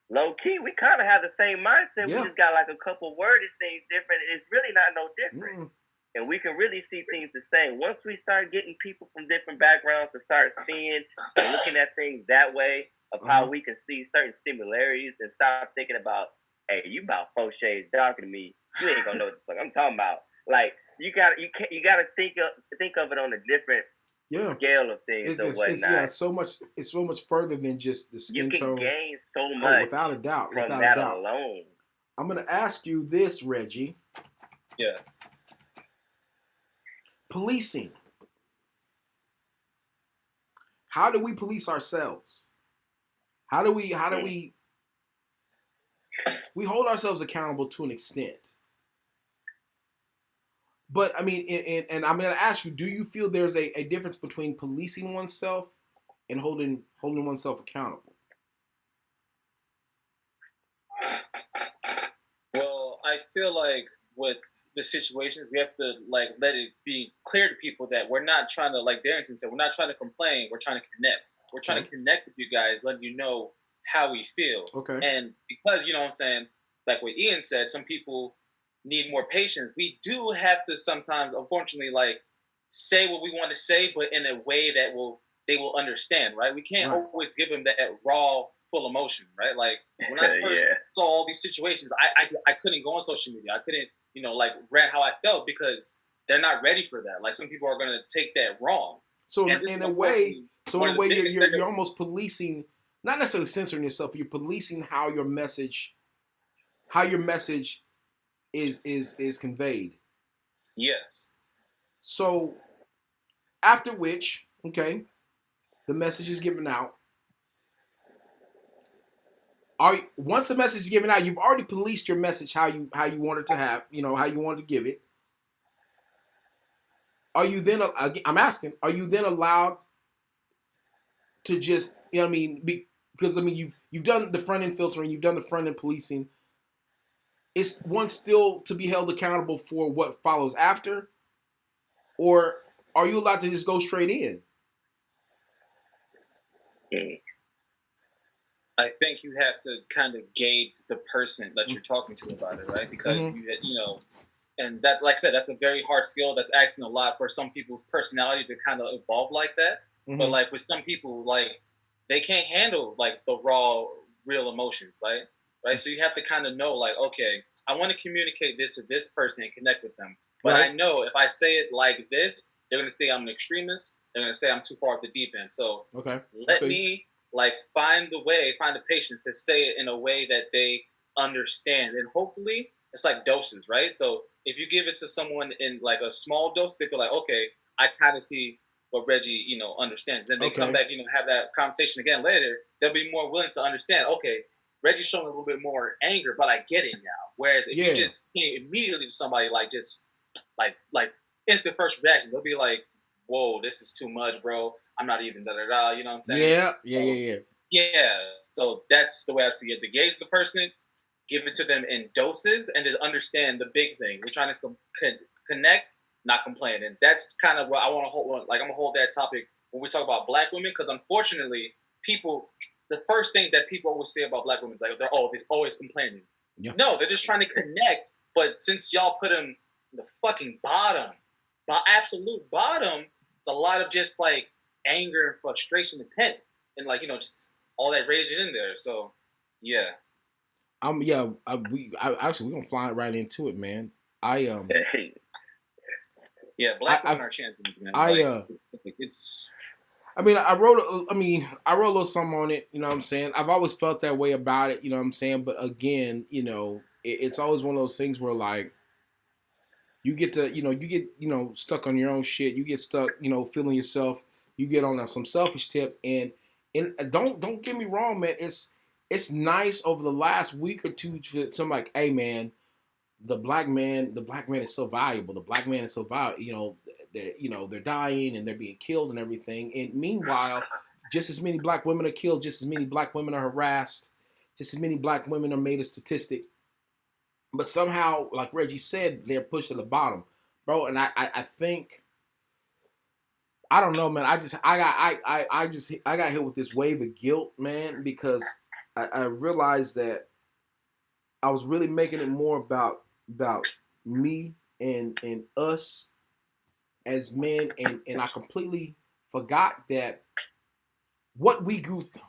low key, we kind of have the same mindset. We just got like a couple worded things different. It's really not no different. And we can really see things the same. Once we start getting people from different backgrounds to start seeing and looking at things that way, of how we can see certain similarities and stop thinking about, hey, you about 4 shades darker than me. You ain't gonna know what the fuck I'm talking about. Like, you gotta think of it on a different scale of things and whatnot. It's so much further than just the skin tone. You can gain so much without a doubt. From that alone. I'm gonna ask you this, Reggie. Yeah. Policing. How do we police ourselves? How do we hold ourselves accountable to an extent? But I mean, and I'm going to ask you: do you feel there's a difference between policing oneself and holding oneself accountable? Well, I feel like with the situations, we have to like let it be clear to people that we're not trying to, like Darrington said, we're not trying to complain. We're trying to connect. We're trying to connect with you guys, letting you know how we feel. Okay. And because, you know what I'm saying, like what Ian said, some people need more patience. We do have to sometimes, unfortunately, like say what we want to say, but in a way that they will understand, right? We can't always give them that raw, full emotion, right? Like when I first saw all these situations, I couldn't go on social media. I couldn't, like rant how I felt, because they're not ready for that. Like some people are going to take that wrong. So in a way, you're almost policing, not necessarily censoring yourself, but you're policing how your message is conveyed. Yes. So after which, the message is given out. Once the message is given out, you've already policed your message how you want it to have, how you want to give it. Are you then? I'm asking. Are you then allowed to just, because you've done the front end filtering, you've done the front end policing. Is one still to be held accountable for what follows after, or are you allowed to just go straight in? I think you have to kind of gauge the person that you're talking to about it, right? Because and that, like I said, that's a very hard skill. That's asking a lot for some people's personality to kind of evolve like that. Mm-hmm. But like with some people, like they can't handle like the raw, real emotions, right? So you have to kind of know, like, okay, I want to communicate this to this person and connect with them. But I know if I say it like this, they're going to say I'm an extremist. They're going to say I'm too far off the deep end. So let me like find the patience to say it in a way that they understand. And hopefully it's like doses, right? So if you give it to someone in like a small dose, they feel like, okay, I kind of see what Reggie, understands. Then they come back, have that conversation again later. They'll be more willing to understand, okay, Reggie's showing a little bit more anger, but I get it now. Whereas if you just came immediately to somebody like just like instant first reaction, they'll be like, whoa, this is too much, bro. I'm not even da-da-da, you know what I'm saying? Yeah. So that's the way I see it. To gauge the person, give it to them in doses, and to understand the big thing. We're trying to connect, not complain. And that's kind of what I want to hold. Like, I'm going to hold that topic when we talk about Black women, because unfortunately, the first thing that people always say about Black women is like, they're always complaining. Yeah. No, they're just trying to connect. But since y'all put them in the fucking bottom, absolute bottom, it's a lot of just like anger and frustration and pent, and like just all that raging in there. So yeah. We actually we're gonna fly right into it, man. Yeah, black women are champions, man. It's. I mean, I wrote a little something on it. You know what I'm saying? I've always felt that way about it. You know what I'm saying? But again, it's always one of those things where like you get stuck on your own shit. You get stuck, feeling yourself. You get on some selfish tip, and don't get me wrong, man. It's nice over the last week or two to something like, hey, man, the black man is so valuable. The black man is so valuable. They're dying and they're being killed and everything. And meanwhile, just as many black women are killed, just as many black women are harassed, just as many black women are made a statistic. But somehow, like Reggie said, they're pushed to the bottom, bro. And I think, I don't know, man. I got hit with this wave of guilt, man, because I realized that I was really making it more about me and us as men, and I completely forgot that what we grew through.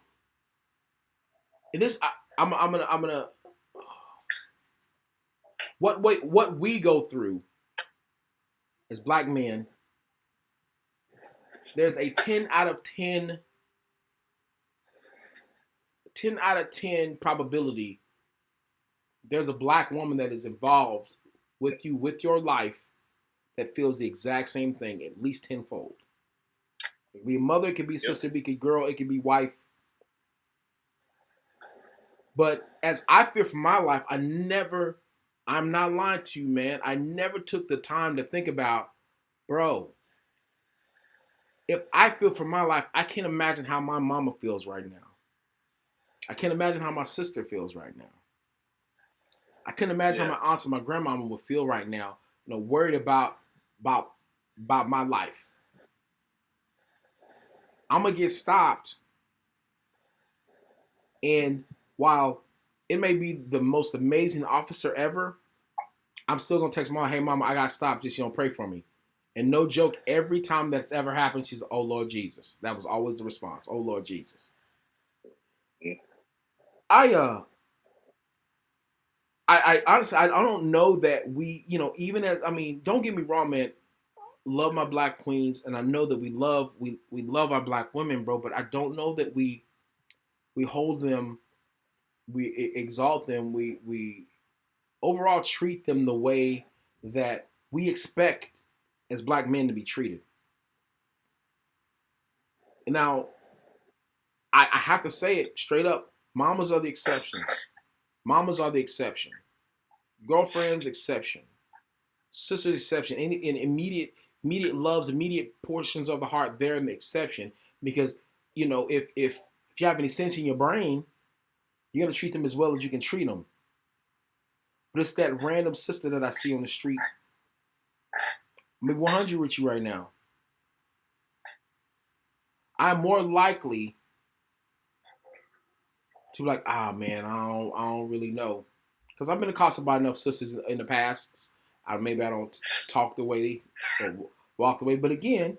And this, I'm gonna what we go through as black men. There's a 10 out of 10 probability there's a black woman that is involved with you, with your life, that feels the exact same thing, at least tenfold. It could be a mother, it could be a sister, it could be a girl, it could be wife. But as I fear for my life, I'm not lying to you, man. I never took the time to think about, bro, if I feel for my life, I can't imagine how my mama feels right now. I can't imagine how my sister feels right now. I couldn't imagine how my aunts and my grandmama would feel right now, worried about my life. I'm gonna get stopped, and while it may be the most amazing officer ever, I'm still gonna text mom, "Hey, mama, I got stopped. Just pray for me." And no joke, every time that's ever happened, she's, "Oh Lord Jesus." That was always the response. "Oh Lord Jesus." I honestly, I don't know that we, even as, don't get me wrong, man. Love my black queens, and I know that we love our black women, bro. But I don't know that we hold them, we exalt them, we overall treat them the way that we expect as black men to be treated. And now, I have to say it straight up: mamas are the exceptions. Mamas are the exception. Girlfriends, exception. Sisters, exception. In immediate loves, immediate portions of the heart, they're an exception. Because, if you have any sense in your brain, you're going to treat them as well as you can treat them. But it's that random sister that I see on the street. I'm be 100 with you right now. I'm more likely to be like, man, I don't really know. Because I've been accosted by enough sisters in the past. Maybe I don't talk the way or walk the way. But again,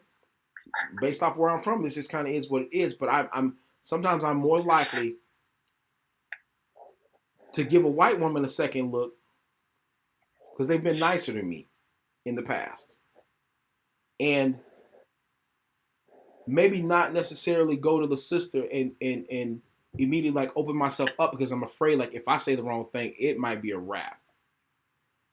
based off where I'm from, this just kind of is what it is. But I'm sometimes I'm more likely to give a white woman a second look because they've been nicer to me in the past. And maybe not necessarily go to the sister and immediately like open myself up because I'm afraid like if I say the wrong thing, it might be a wrap.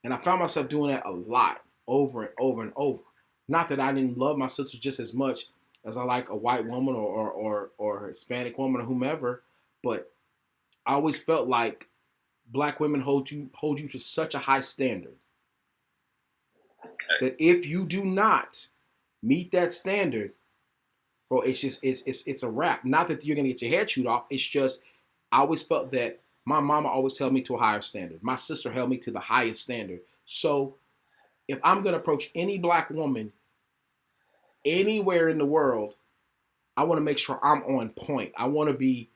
And I found myself doing that a lot, over and over and over. Not that I didn't love my sister just as much as I like a white woman or a Hispanic woman or whomever, but I always felt like black women hold you to such a high standard that if you do not meet that standard, bro, it's a wrap. Not that you're gonna get your head chewed off. It's just I always felt that my mama always held me to a higher standard. My sister held me to the highest standard. So if I'm gonna approach any black woman anywhere in the world, I want to make sure I'm on point. I want to be,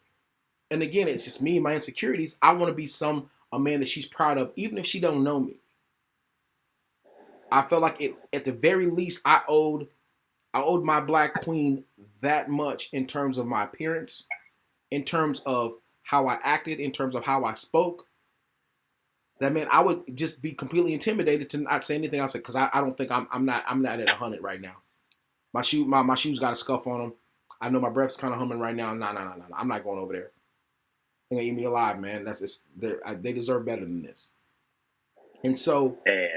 and again, it's just me and my insecurities. I want to be a man that she's proud of, even if she don't know me. I felt like it, at the very least, I owed my black queen that much in terms of my appearance, in terms of how I acted, in terms of how I spoke. That meant I would just be completely intimidated to not say anything else because I don't think I'm not at 100 right now. My shoes got a scuff on them. I know my breath's kind of humming right now. No. I'm not going over there. They're gonna eat me alive, man. That's just they deserve better than this. And so, and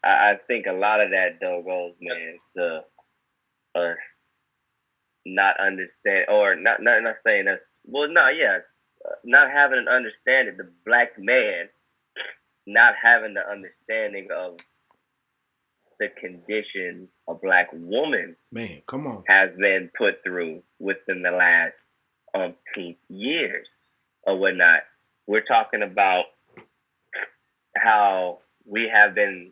I think a lot of that though goes, man, to us not understand or not saying that. Well, no, yeah, not having an understanding. The black man not having the understanding of the condition a black woman, man, come on, has been put through within the last 10 years or whatnot. We're talking about how we have been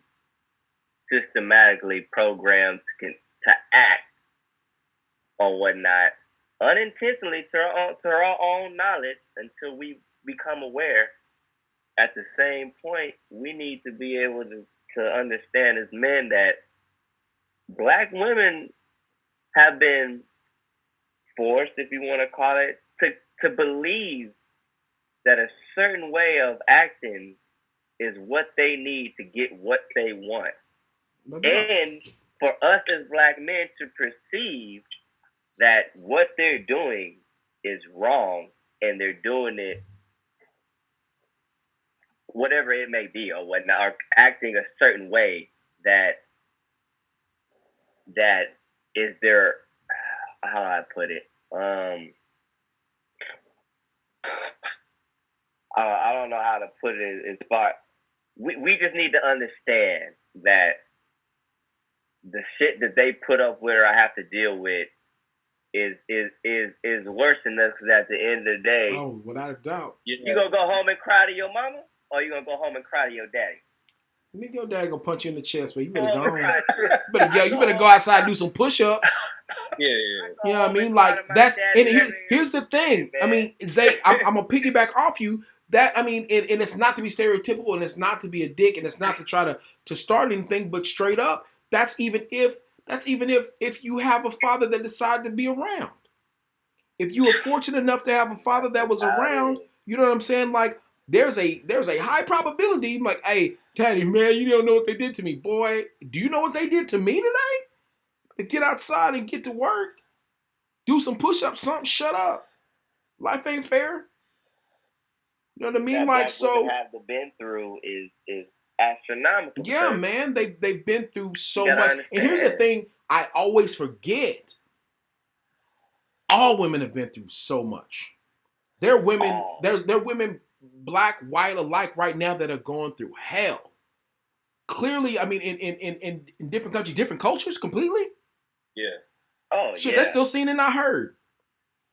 systematically programmed to act or whatnot unintentionally to our own knowledge until we become aware. At the same point, we need to be able to understand as men that black women have been forced, if you want to call it, to believe that a certain way of acting is what they need to get what they want. And for us as black men to perceive that what they're doing is wrong and they're doing it whatever it may be or whatnot, or acting a certain way that is their, how I put it, I don't know how to put it as far. We just need to understand that the shit that they put up with or I have to deal with is worse than this, because at the end of the day, oh, without a doubt, you gonna go home and cry to your mama, or you gonna go home and cry to your daddy? Nigga, your dad gonna punch you in the chest, but you better go home. You better go outside and do some push-ups. Yeah. You know what I mean? Like that's, and here's the thing. I mean, Zay, I'm gonna piggyback off you. That, I mean, and it's not to be stereotypical, and it's not to be a dick, and it's not to try to start anything, but straight up, that's even if you have a father that decided to be around. If you were fortunate enough to have a father that was around, you know what I'm saying? Like there's a high probability. I'm like, hey, Daddy, man, you don't know what they did to me, boy. Do you know what they did to me today? To get outside and get to work, do some push-ups, something. Shut up. Life ain't fair. You know what I mean? That like, so have been through is astronomical. Yeah, man, they've been through so much. Understand. And here's the thing: I always forget. All women have been through so much. There are women, there are women, black, white alike, right now that are going through hell. Clearly, I mean, in different countries, different cultures, completely. Yeah. Oh, shit, yeah. They're still seen and not heard.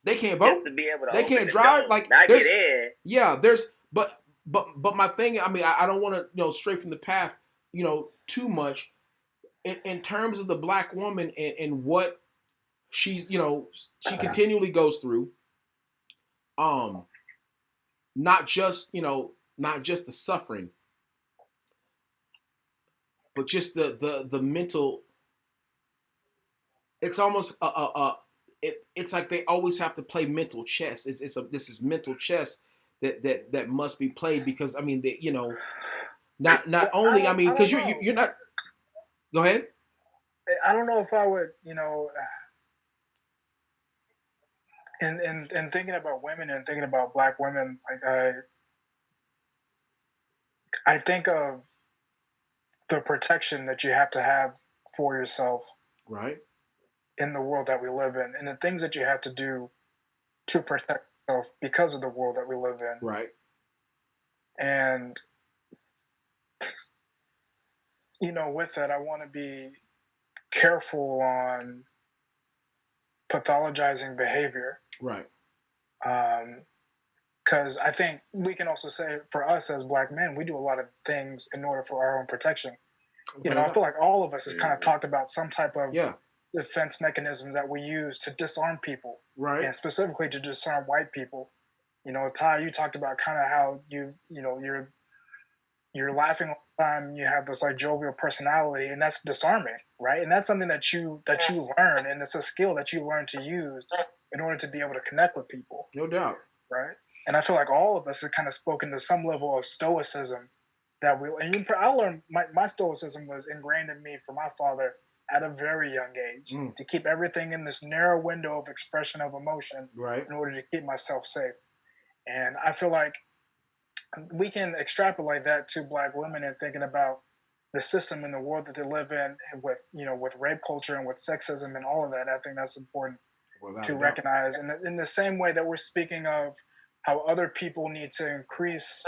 They can't vote. Just to be able to they can't drive. Like, not get in. Yeah, there's, but my thing. I mean, I don't want to stray from the path, too much. In terms of the black woman and what she's, she continually goes through. Not just the suffering, but just the mental. It's almost it's like they always have to play mental chess. This is mental chess that must be played, because I mean not only, I mean, because you're not. Go ahead. I don't know if I would, in thinking about women and thinking about black women, like I think of the protection that you have to have for yourself, right, in the world that we live in, and the things that you have to do to protect yourself because of the world that we live in, right. And with that, I want to be careful on pathologizing behavior, right? Because I think we can also say, for us as black men, we do a lot of things in order for our own protection. I feel like all of us has kind of talked about some type of defense mechanisms that we use to disarm people, right? And specifically to disarm white people. You know, Ty, you talked about kind of how you're laughing all the time. You have this like jovial personality, and that's disarming, right? And that's something that you learn, and it's a skill that you learn to use in order to be able to connect with people. No doubt. Right. And I feel like all of us have kind of spoken to some level of stoicism that I learned my stoicism was ingrained in me from my father at a very young age to keep everything in this narrow window of expression of emotion right. in order to keep myself safe. And I feel like we can extrapolate that to Black women and thinking about the system and the world that they live in with, with rape culture and with sexism and all of that. I think that's important to recognize. And in the same way that we're speaking of how other people need to increase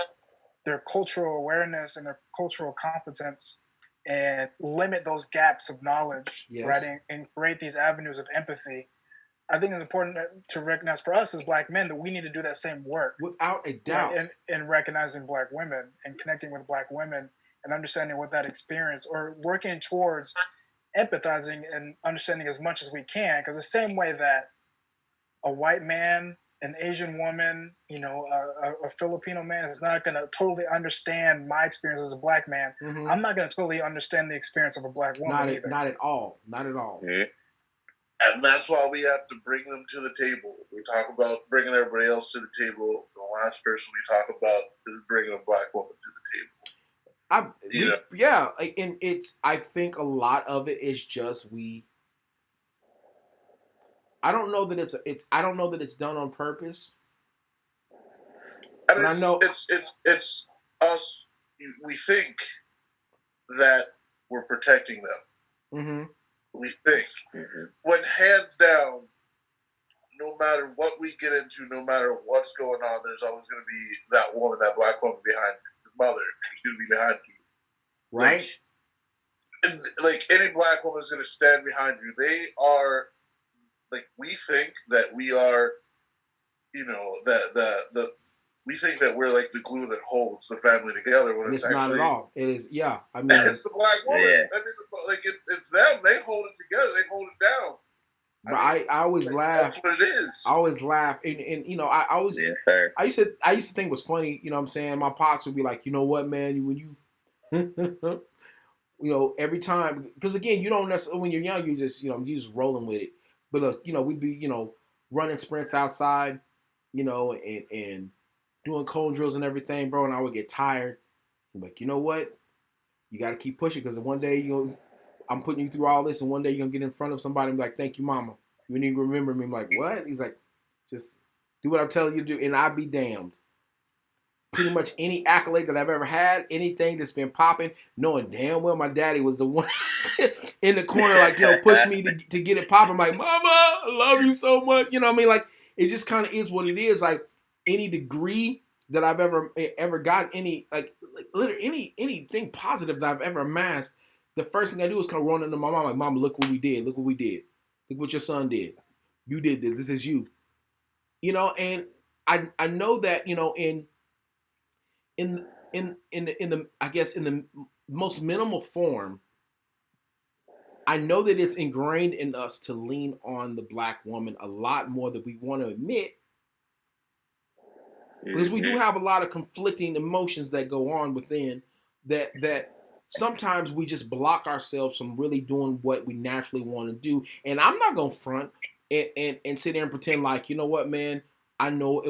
their cultural awareness and their cultural competence and limit those gaps of knowledge, right, and create these avenues of empathy, I think it's important to recognize for us as Black men that we need to do that same work. Without a doubt. Right? And recognizing Black women and connecting with Black women and understanding what that experience, or working towards empathizing and understanding as much as we can. Because the same way that a white man, an Asian woman, a Filipino man is not going to totally understand my experience as a Black man. I'm not going to totally understand the experience of a Black woman either. Not at all. Not at all. Mm-hmm. And that's why we have to bring them to the table. We talk about bringing everybody else to the table. The last person we talk about is bringing a Black woman to the table. And I think a lot of it is just I don't know that I don't know that it's done on purpose. And I know it's us. We think that we're protecting them. Mm-hmm. We think. Mm-hmm. When hands down, no matter what we get into, no matter what's going on, there's always going to be that woman, that Black woman behind your mother. She's going to be behind you. Right. Like any Black woman is going to stand behind you. They are, like, we think that we are, we think that we're like the glue that holds the family together when it's actually not at all. It is, yeah. I mean, it's the Black woman. Yeah. I mean, like it's them. They hold it together. They hold it down. But I always laugh. That's what it is. I always laugh, and I always I used to think it was funny. You know what I'm saying? My pops would be like, you know what, man, when you every time, because again, you don't necessarily, when you're young, you just rolling with it. But we'd be running sprints outside, and doing cold drills and everything, bro, and I would get tired. I'm like, you know what? You got to keep pushing, because one day I'm putting you through all this, and one day you're gonna get in front of somebody and be like, "Thank you, mama." You wouldn't even remember me. I'm like, "What?" He's like, "Just do what I'm telling you to do," and I'd be damned. Pretty much any accolade that I've ever had, anything that's been popping, knowing damn well my daddy was the one in the corner, like, push me to get it popping. I'm like, "Mama, I love you so much." You know what I mean? Like, it just kind of is what it is. Like, any degree that I've ever gotten, any like literally anything positive that I've ever amassed, the first thing I do is come run into my mom, like, "Mama, look what we did. Look what we did. Look what your son did. You did this. This is you." And I know that in the I guess in the most minimal form, I know that it's ingrained in us to lean on the Black woman a lot more than we want to admit. Because we do have a lot of conflicting emotions that go on within that sometimes we just block ourselves from really doing what we naturally want to do. And I'm not going to front and sit there and pretend like, you know what, man, I know I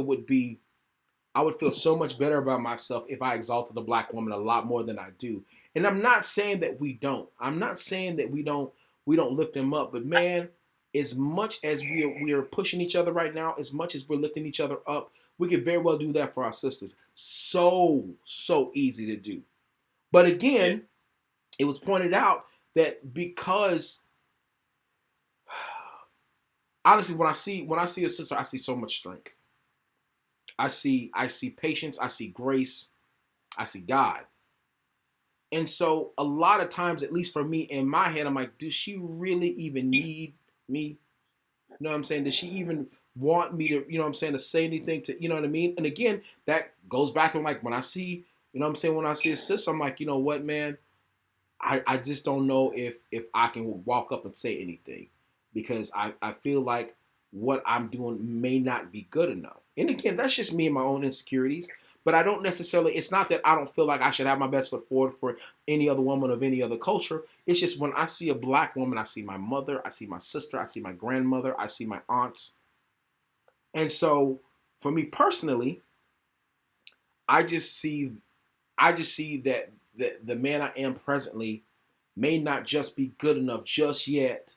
would feel so much better about myself if I exalted a Black woman a lot more than I do. And I'm not saying that we don't. I'm not saying that we don't lift them up. But, man, as much as we are pushing each other right now, as much as we're lifting each other up, we could very well do that for our sisters. So easy to do. But again, it was pointed out that because, honestly, when I see a sister, I see so much strength. I see patience. I see grace. I see God. And so a lot of times, at least for me, in my head, I'm like, does she really even need me? You know what I'm saying? Does she even want me to, to say anything to, you know what I mean? And again, that goes back to like when I see, when I see a sister, I'm like, you know what, man? I just don't know if I can walk up and say anything, because I feel like what I'm doing may not be good enough. And again, that's just me and my own insecurities. But I don't necessarily, it's not that I don't feel like I should have my best foot forward for any other woman of any other culture. It's just when I see a black woman, I see my mother, I see my sister, I see my grandmother, I see my aunts. And so for me personally, I just see that the man I am presently may not just be good enough just yet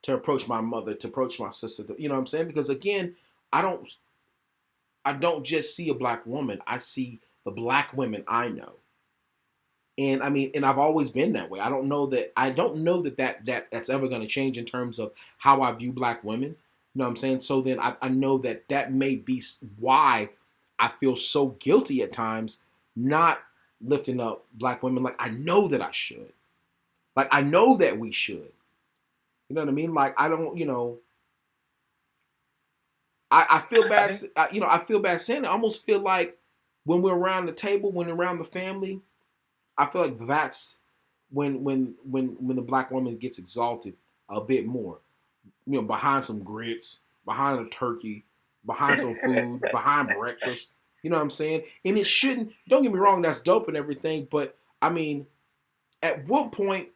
to approach my mother, to approach my sister. You know what I'm saying? Because again, I don't just see a black woman. I see the black women I know. And I mean, and I've always been that way. I don't know that's ever going to change in terms of how I view black women. You know what I'm saying? So then I know that may be why I feel so guilty at times not lifting up black women like I know that I should. Like I know that we should. You know what I mean? Like I don't, I feel bad. I feel bad saying it. I almost feel like when we're around the table, when we're around the family, I feel like that's when the black woman gets exalted a bit more. Behind some grits, behind a turkey, behind some food, behind breakfast. You know what I'm saying? And it shouldn't. Don't get me wrong. That's dope and everything. But I mean, at what point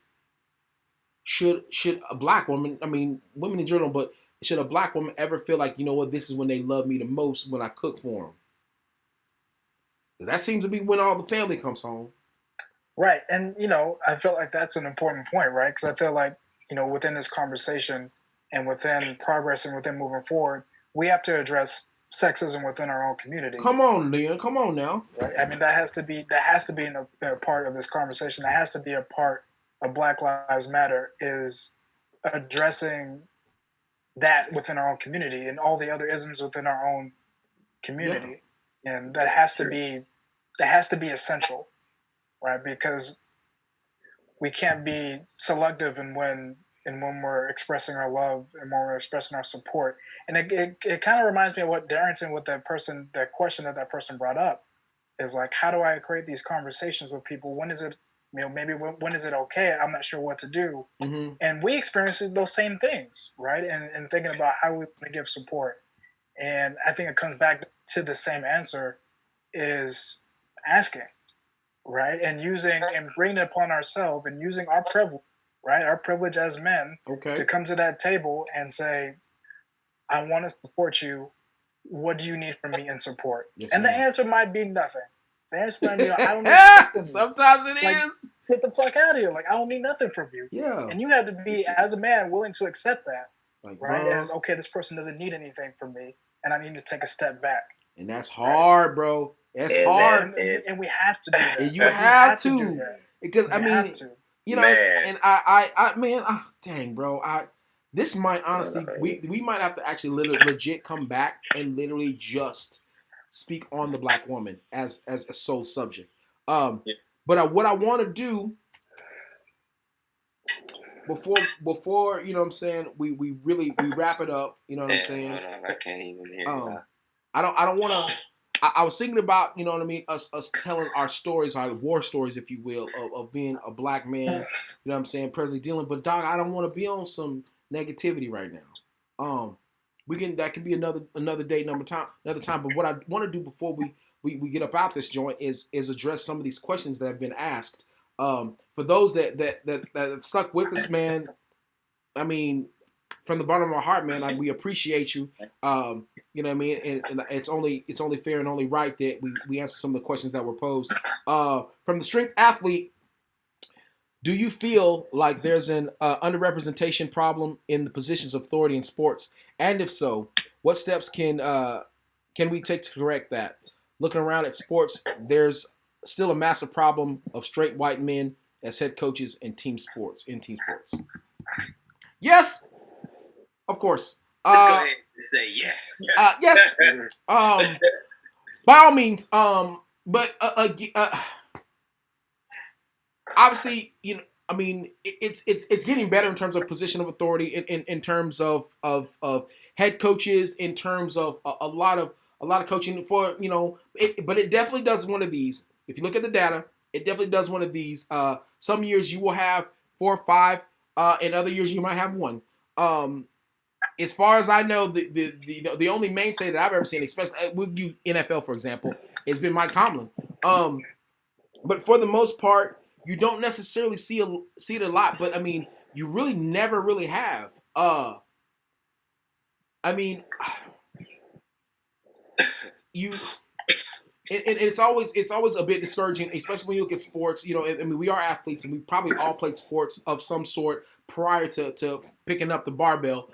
should a black woman? I mean, women in general, but should a black woman ever feel like, you know what, this is when they love me the most, when I cook for them? Because that seems to be when all the family comes home. Right. And, I feel like that's an important point, right? Because I feel like, within this conversation and within progress and within moving forward, we have to address sexism within our own community. Come on, Leon. Come on now. Right? I mean, that has to be a part of this conversation. That has to be a part of Black Lives Matter, is addressing that within our own community and all the other isms within our own community. Yeah. And that has to be essential, right? Because we can't be selective in when we're expressing our love and when we're expressing our support. And it kind of reminds me of what Darrington, with that question that person brought up, is like, how do I create these conversations with people? When is it, maybe when is it okay? I'm not sure what to do. Mm-hmm. And we experience those same things, right? And thinking about how we want to give support. And I think it comes back to the same answer, is asking, right? And bringing it upon ourselves and using our privilege, right? Our privilege as men, to come to that table and say, I want to support you. What do you need from me in support? Yes, and the answer might be nothing. The answer might be, I don't need nothing from you. Sometimes it is. Get the fuck out of here. Like, I don't need nothing from you. Yeah. And you have to be, as a man, willing to accept that. Like, right? Bro. As, okay, this person doesn't need anything from me, and I need to take a step back. And that's hard, bro. That's hard. And we have to do that. And you have to. Do that. Because, dang, bro. This might honestly, we might have to actually legit come back and literally just speak on the black woman as a sole subject. But what I want to do before you know what I'm saying, we wrap it up. You know what I'm saying? I can't even hear you. I don't want to. I was thinking about, you know what I mean, us telling our stories, our war stories, if you will, of being a black man. You know what I'm saying? Presently dealing, but dog, I don't want to be on some negativity right now. That could be another day, another time. But what I want to do before we get up out this joint is address some of these questions that have been asked. For those that have stuck with us, man, I mean, from the bottom of my heart, man, we appreciate you. You know what I mean? And it's only fair and only right that we answer some of the questions that were posed. From the strength athlete, do you feel like there's an underrepresentation problem in the positions of authority in sports? And if so, what steps can we take to correct that? Looking around at sports, there's still a massive problem of straight white men as head coaches in team sports. Yes, of course. Go ahead and say yes. Yes. By all means. But obviously, you know, I mean, it's getting better in terms of position of authority, in terms of head coaches, in terms of a lot of coaching for, you know, but it definitely does one of these. If you look at the data, it definitely does one of these. Some years you will have 4 or 5, and other years you might have 1. as far as I know, the only mainstay that I've ever seen, especially with you NFL for example, has been Mike Tomlin. But for the most part, you don't necessarily see it a lot. But I mean, you really never really have. I mean, it's always a bit discouraging, especially when you look at sports. You know, I mean, we are athletes, and we probably all played sports of some sort prior to picking up the barbell.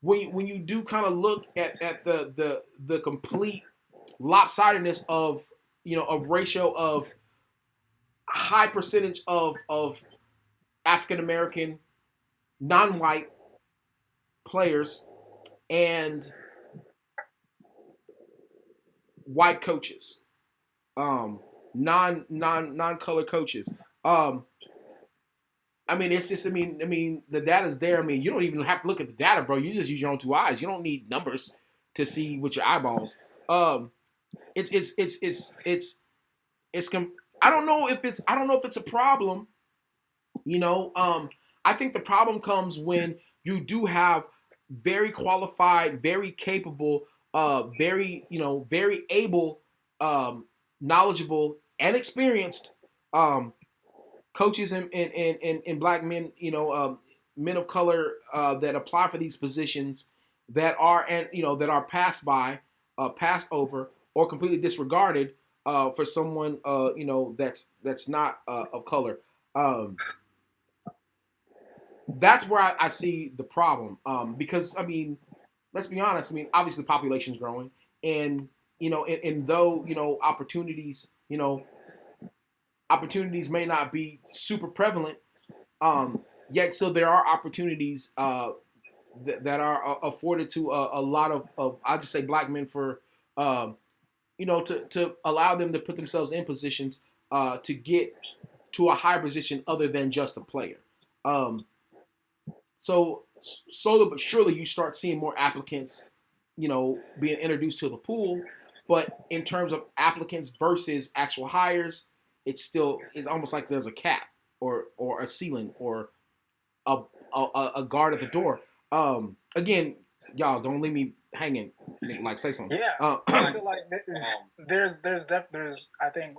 When you do kind of look at the complete lopsidedness of a ratio of high percentage of African American non-white players and white coaches, non-color coaches. I mean, it's just, I mean, the data's there. I mean, you don't even have to look at the data, bro. You just use your own two eyes. You don't need numbers to see with your eyeballs. I don't know if it's a problem. I think the problem comes when you do have very qualified, very capable, very able, knowledgeable, and experienced coaches and black men, men of color that apply for these positions that are passed over, or completely disregarded for someone that's not of color. That's where I see the problem, because I mean, let's be honest. I mean, obviously, the population's growing, and though opportunities may not be super prevalent, yet so there are opportunities that are afforded to a lot of I just say black men for to allow them to put themselves in positions to get to a higher position other than just a player. So slowly but surely you start seeing more applicants, being introduced to the pool. But in terms of applicants versus actual hires, it's almost like there's a cap or a ceiling or a guard at the door. Again, y'all don't leave me hanging. Like, say something. Yeah, I feel like there's I think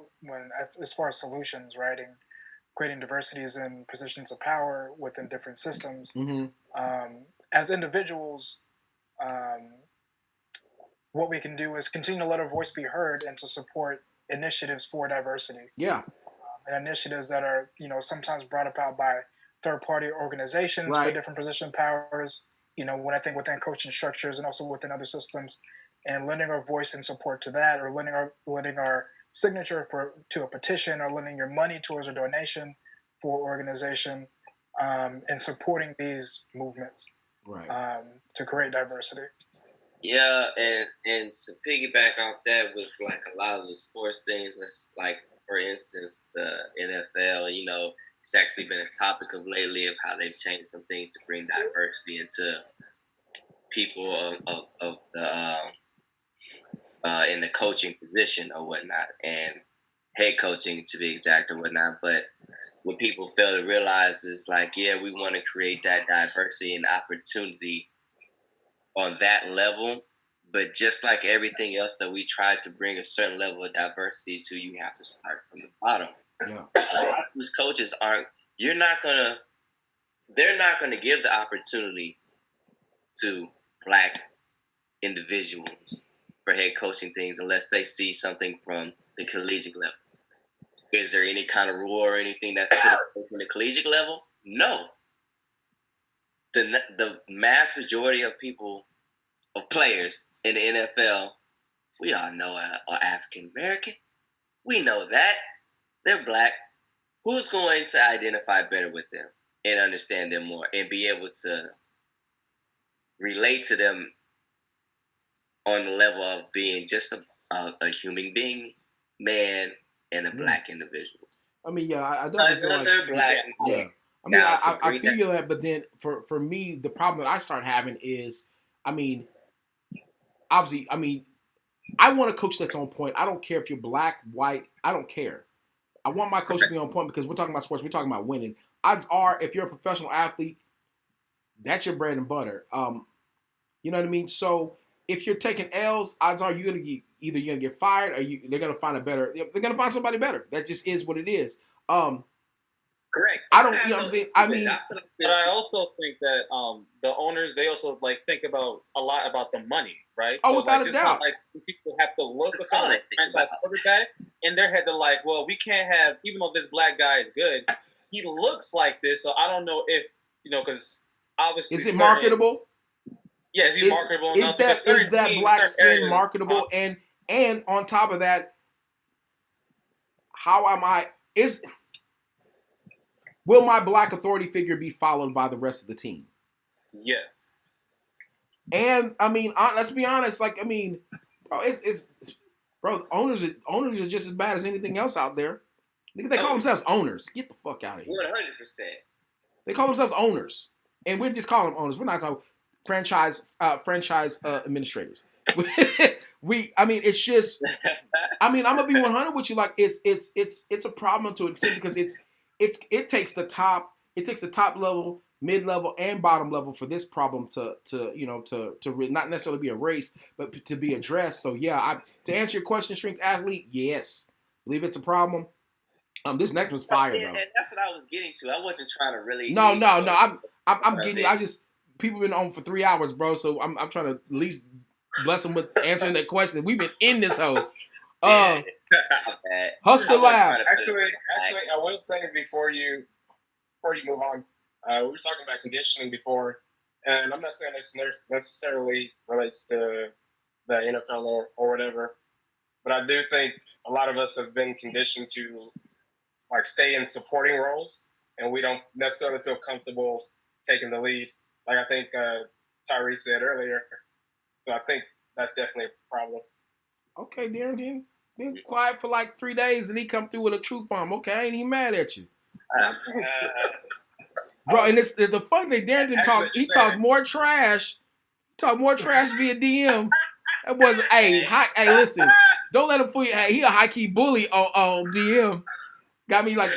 as far as solutions, right, and creating diversities in positions of power within different systems. Mm-hmm. As individuals, what we can do is continue to let our voice be heard and to support initiatives for diversity. Yeah. And initiatives that are, sometimes brought about by third-party organizations for different position powers, when I think within coaching structures and also within other systems, and lending our voice and support to that, or lending our signature to a petition, or lending your money towards a donation for organization, and supporting these movements to create diversity. Yeah, and to piggyback off that with like a lot of the sports things, let's like for instance the NFL, it's actually been a topic of lately of how they've changed some things to bring diversity into people of the in the coaching position or whatnot, and head coaching to be exact or whatnot. But what people fail to realize is like, yeah, we want to create that diversity and opportunity on that level, but just like everything else that we try to bring a certain level of diversity to, you have to start from the bottom. Yeah. Those coaches they're not gonna give the opportunity to black individuals for head coaching things unless they see something from the collegiate level. Is there any kind of rule or anything that's put from the collegiate level? No. The mass majority of players in the NFL, we all know are African American. We know that. They're black. Who's going to identify better with them and understand them more and be able to relate to them on the level of being just a human being, man, and a black individual? I mean, yeah, I definitely feel like they're black. Yeah. I mean, I feel that, but then for me, the problem that I start having is, I mean, obviously, I want a coach that's on point. I don't care if you're black, white. I don't care. I want my coach to be on point because we're talking about sports. We're talking about winning. Odds are, if you're a professional athlete, that's your bread and butter. You know what I mean? So if you're taking L's, odds are you're gonna get fired or they're gonna find they're gonna find somebody better. That just is what it is. Correct. I don't, you know what I'm saying? I mean, but I also think that the owners, they also like think about a lot about the money, right? Oh, so without like, a just doubt. Like people have to look at some franchise quarterback in their head. They're like, well, we can't have, even though this black guy is good, he looks like this. So I don't know if because obviously is it marketable? Yeah, is he marketable enough? Is that black skin marketable? And on top of that, how am I? Will my black authority figure be followed by the rest of the team? Yes. And I mean, let's be honest. Like, I mean, bro, bro. Owners are just as bad as anything else out there. They call themselves owners. Get the fuck out of here. 100%. They call themselves owners, and we're just calling them owners. We're not talking franchise administrators. I mean, it's just. I mean, I'm gonna be 100 with you. Like, it's a problem to an extent because it takes the top level, mid level, and bottom level for this problem to not necessarily be erased, but to be addressed. So yeah, to answer your question, strength athlete, yes, I believe it's a problem. This next one's fire though. And that's what I was getting to. I wasn't trying to really. No. I'm getting you. People been on for 3 hours, bro. So I'm trying to at least bless them with answering that question. We've been in this hole. Husker Lab. Actually, I will say before you move on, we were talking about conditioning before, and I'm not saying this necessarily relates to the NFL or whatever, but I do think a lot of us have been conditioned to like stay in supporting roles, and we don't necessarily feel comfortable taking the lead. Like I think Tyree said earlier. So I think that's definitely a problem. Okay, Darrington. Been quiet for like 3 days and he come through with a truth bomb. Okay, I ain't even mad at you. Bro, and it's the funny thing, Darrington talked more trash. Talk more trash via DM. That was hey, listen. Don't let him fool you. Hey, he a high key bully on DM. Got me like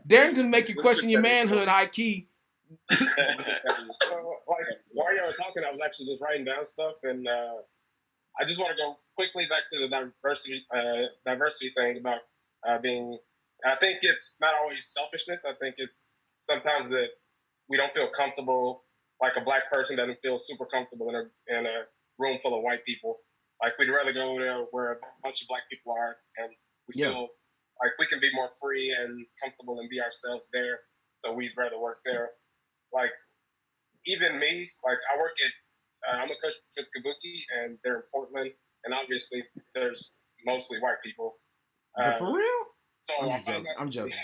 Darrington make you question your manhood high key. Like while y'all were talking, I was actually just writing down stuff, and I just want to go quickly back to the diversity thing about being. I think it's not always selfishness. I think it's sometimes that we don't feel comfortable. Like a black person doesn't feel super comfortable in a room full of white people. Like we'd rather go there where a bunch of black people are, and we feel like we can be more free and comfortable and be ourselves there. So we'd rather work there. Like even me, like I work at, I'm a coach with Kabuki, and they're in Portland, and obviously there's mostly white people. For real? So I'm joking.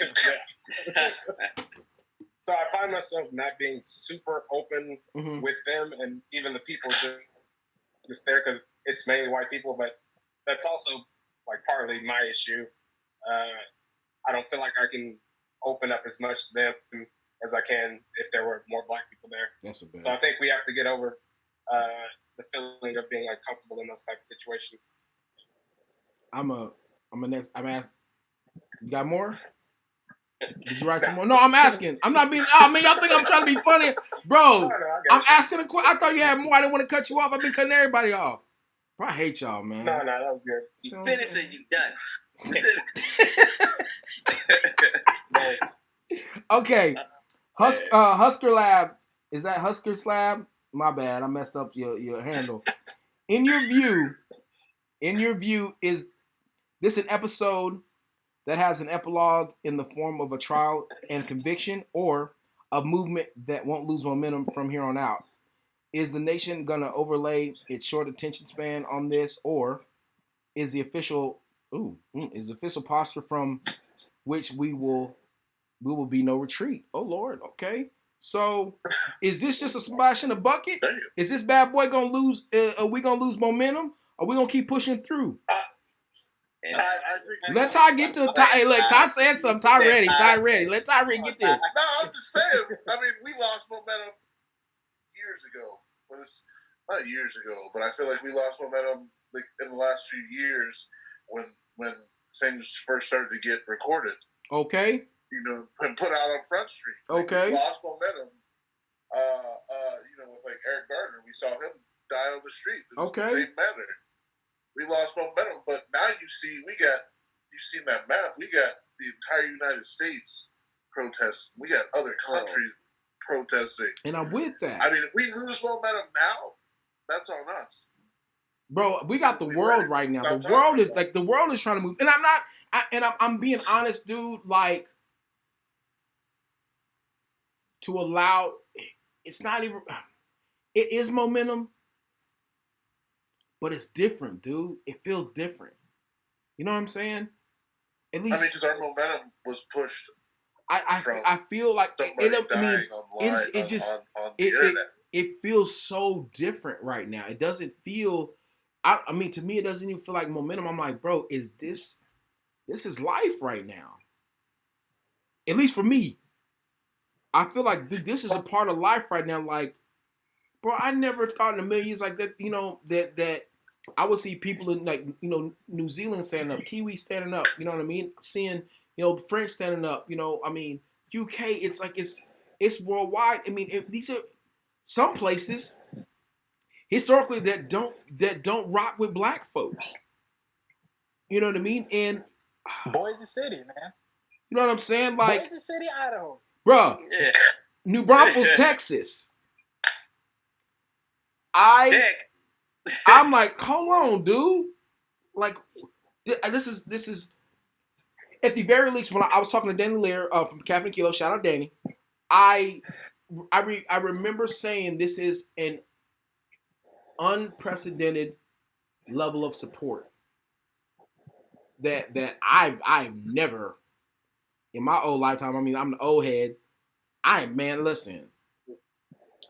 So I find myself not being super open with them, and even the people just there because it's mainly white people. But that's also like partly my issue. I don't feel like I can open up as much to them as I can if there were more black people there. That's a bad. So I think we have to get over the feeling of being uncomfortable in those types of situations. I'm asked. You got more? Did you write some more? No, I'm asking. I'm not being. I mean, y'all think I'm trying to be funny, bro? No, I'm asking a question. I thought you had more. I didn't want to cut you off. I've been cutting everybody off. Bro, I hate y'all, man. No, that was good. You finished as you done. Okay, Husker Lab. Is that Husker Slab? My bad. I messed up your handle. In your view, is this an episode that has an epilogue in the form of a trial and conviction, or a movement that won't lose momentum from here on out? Is the nation gonna overlay its short attention span on this, or is the official posture from which we will be no retreat? Oh Lord, okay. So, is this just a splash in a bucket? Is this bad boy gonna lose? Are we gonna lose momentum? Are we gonna keep pushing through? Let Ty get to Ty. Hey, look, Ty said something. Ty ready. Let Ty get this. No, I'm just saying. I mean, we lost momentum years ago. Well, not years ago, but I feel like we lost momentum like in the last few years when things first started to get recorded. Okay. You know, and put out on Front Street. Okay. We lost momentum. With like Eric Gardner, we saw him die on the street. In Okay. the same manner. We lost momentum, but now you've seen that map. We got the entire United States protesting. We got other countries protesting. And I'm with that. I mean, if we lose momentum now, that's on us. Bro, we got the world right now. The world is trying to move. And I'm being honest, dude, like, to allow, it's not even, it is momentum, but it's different, dude. It feels different. You know what I'm saying? At least, because our momentum was pushed. I feel like it feels so different right now. It doesn't feel. To me, it doesn't even feel like momentum. I'm like, bro, is this is life right now? At least for me, I feel like this is a part of life right now. Like, bro, I never thought in a million years like that. You know that I would see people in, like, you know, New Zealand standing up, Kiwi standing up. You know what I mean? Seeing, you know, French standing up. You know, I mean, UK. It's like it's worldwide. I mean, these are some places historically that don't rock with black folks. You know what I mean? And Boise City, man. You know what I'm saying? Like, Boise City, Idaho. Bruh, New Braunfels, Texas. I'm like, hold on, dude. Like, this is at the very least, when I was talking to Danny Lear from Captain Kilo, shout out Danny, I remember saying this is an unprecedented level of support that I've never in my old lifetime. I mean, I'm the old head. Listen,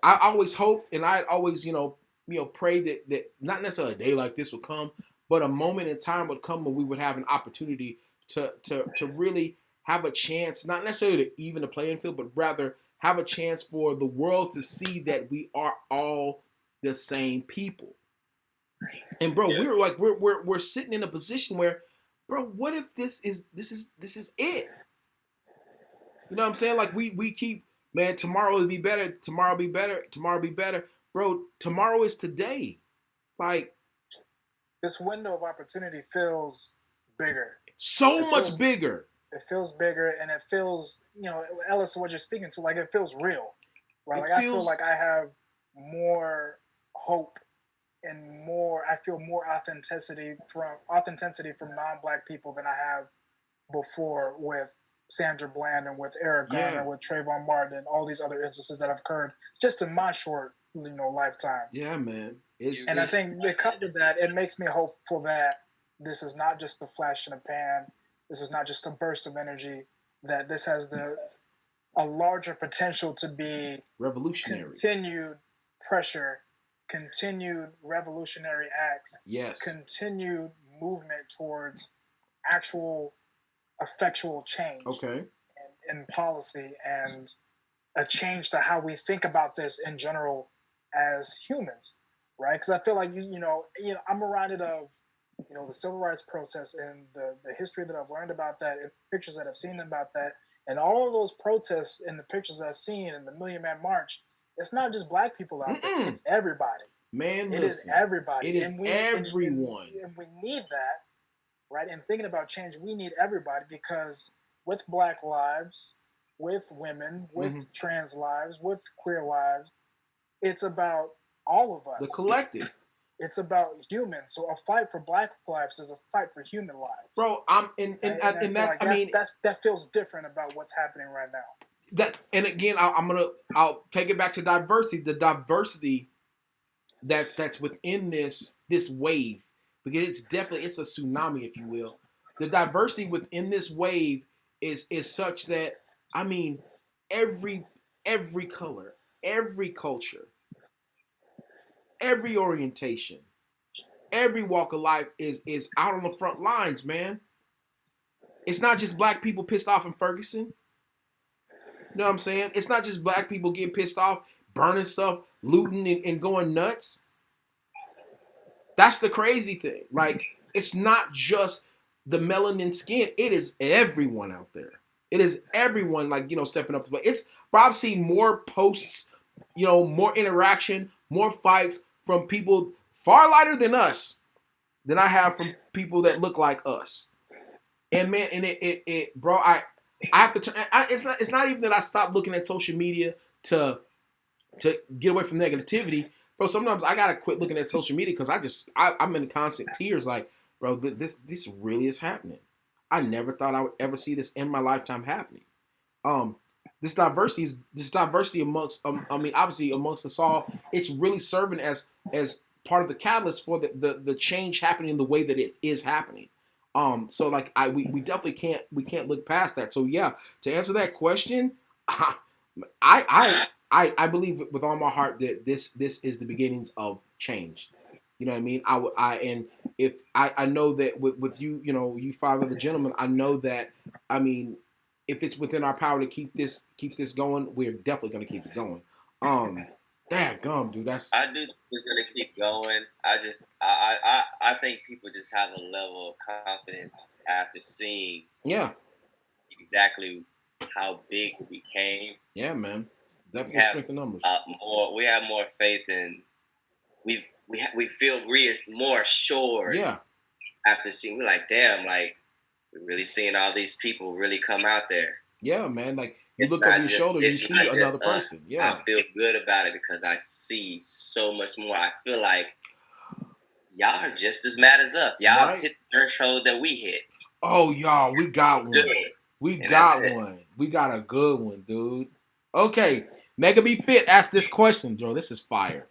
I always hope and I always, you know, pray that not necessarily a day like this would come, but a moment in time would come when we would have an opportunity to really have a chance, not necessarily to even the playing field, but rather have a chance for the world to see that we are all the same people. And bro, we're sitting in a position where, bro, what if this is it? You know what I'm saying? Like we keep, man, tomorrow will be better, tomorrow be better, tomorrow be better. Bro, tomorrow is today. Like, this window of opportunity feels bigger. So much bigger. It feels bigger, and it feels, you know, Ellis, what you're speaking to, like, it feels real. Right? Like, I feel like I have more hope and I feel more authenticity from non-black people than I have before with Sandra Bland and with Eric Garner, with Trayvon Martin, and all these other instances that have occurred just in my short, you know, lifetime. Yeah, man. I think because of that, it makes me hopeful that this is not just the flash in the pan. This is not just a burst of energy. That this has a larger potential to be revolutionary. Continued pressure, continued revolutionary acts. Yes. Continued movement towards actual effectual change. Okay. In policy, and a change to how we think about this in general as humans, right? Because I feel like you know I'm reminded of, you know, the civil rights protests and the history that I've learned about that, and pictures that I've seen about that, and all of those protests and the pictures I've seen in the Million Man March. It's not just black people out there; it's everybody. Man, it is everybody. It is everyone, and we need that, right? And thinking about change, we need everybody, because with Black lives, with women, with trans lives, with queer lives, it's about all of us. The collective. It's about humans. So a fight for Black lives is a fight for human lives. Bro, that feels different about what's happening right now. And again, I'll take it back to diversity. The diversity that's within this wave, because it's a tsunami, if you will. The diversity within this wave is such that, I mean, every color, every culture, every orientation, every walk of life is out on the front lines, man. It's not just black people pissed off in Ferguson. You know what I'm saying? It's not just black people getting pissed off, burning stuff, looting, and going nuts. That's the crazy thing. Like, it's not just the melanin skin. It is everyone out there. It is everyone, like, you know, stepping up to play. I've seen more posts, you know, more interaction, more fights from people far lighter than us than I have from people that look like us. And man, and it bro, I have to turn. It's not even that I stopped looking at social media to get away from negativity, bro. Sometimes I gotta quit looking at social media because I'm in constant tears. Like, bro, this really is happening. I never thought I would ever see this in my lifetime happening. This diversity amongst obviously amongst us all, it's really serving as part of the catalyst for the change happening the way that it is happening. So like we definitely can't look past that. So yeah, to answer that question, I believe with all my heart that this is the beginnings of change. You know what I mean? And if I know that with you, you five other gentlemen, I know that, I mean, if it's within our power to keep this going, we're definitely gonna keep it going. Gum, dude. I do think we're gonna keep going. I think people just have a level of confidence after seeing exactly how big it became. Yeah, man. Definitely strength in numbers. We have more faith in. We feel more assured. Yeah. After seeing, we're like, damn, like we're really seeing all these people really come out there. Yeah, man. Like you look over your shoulder, you see another person. Yeah. I feel good about it because I see so much more. I feel like y'all are just as mad as us. Y'all hit the threshold that we hit. Oh, y'all, we got one. We got one. We got a good one, dude. Okay, Mega Be Fit asked this question, Joe. This is fire.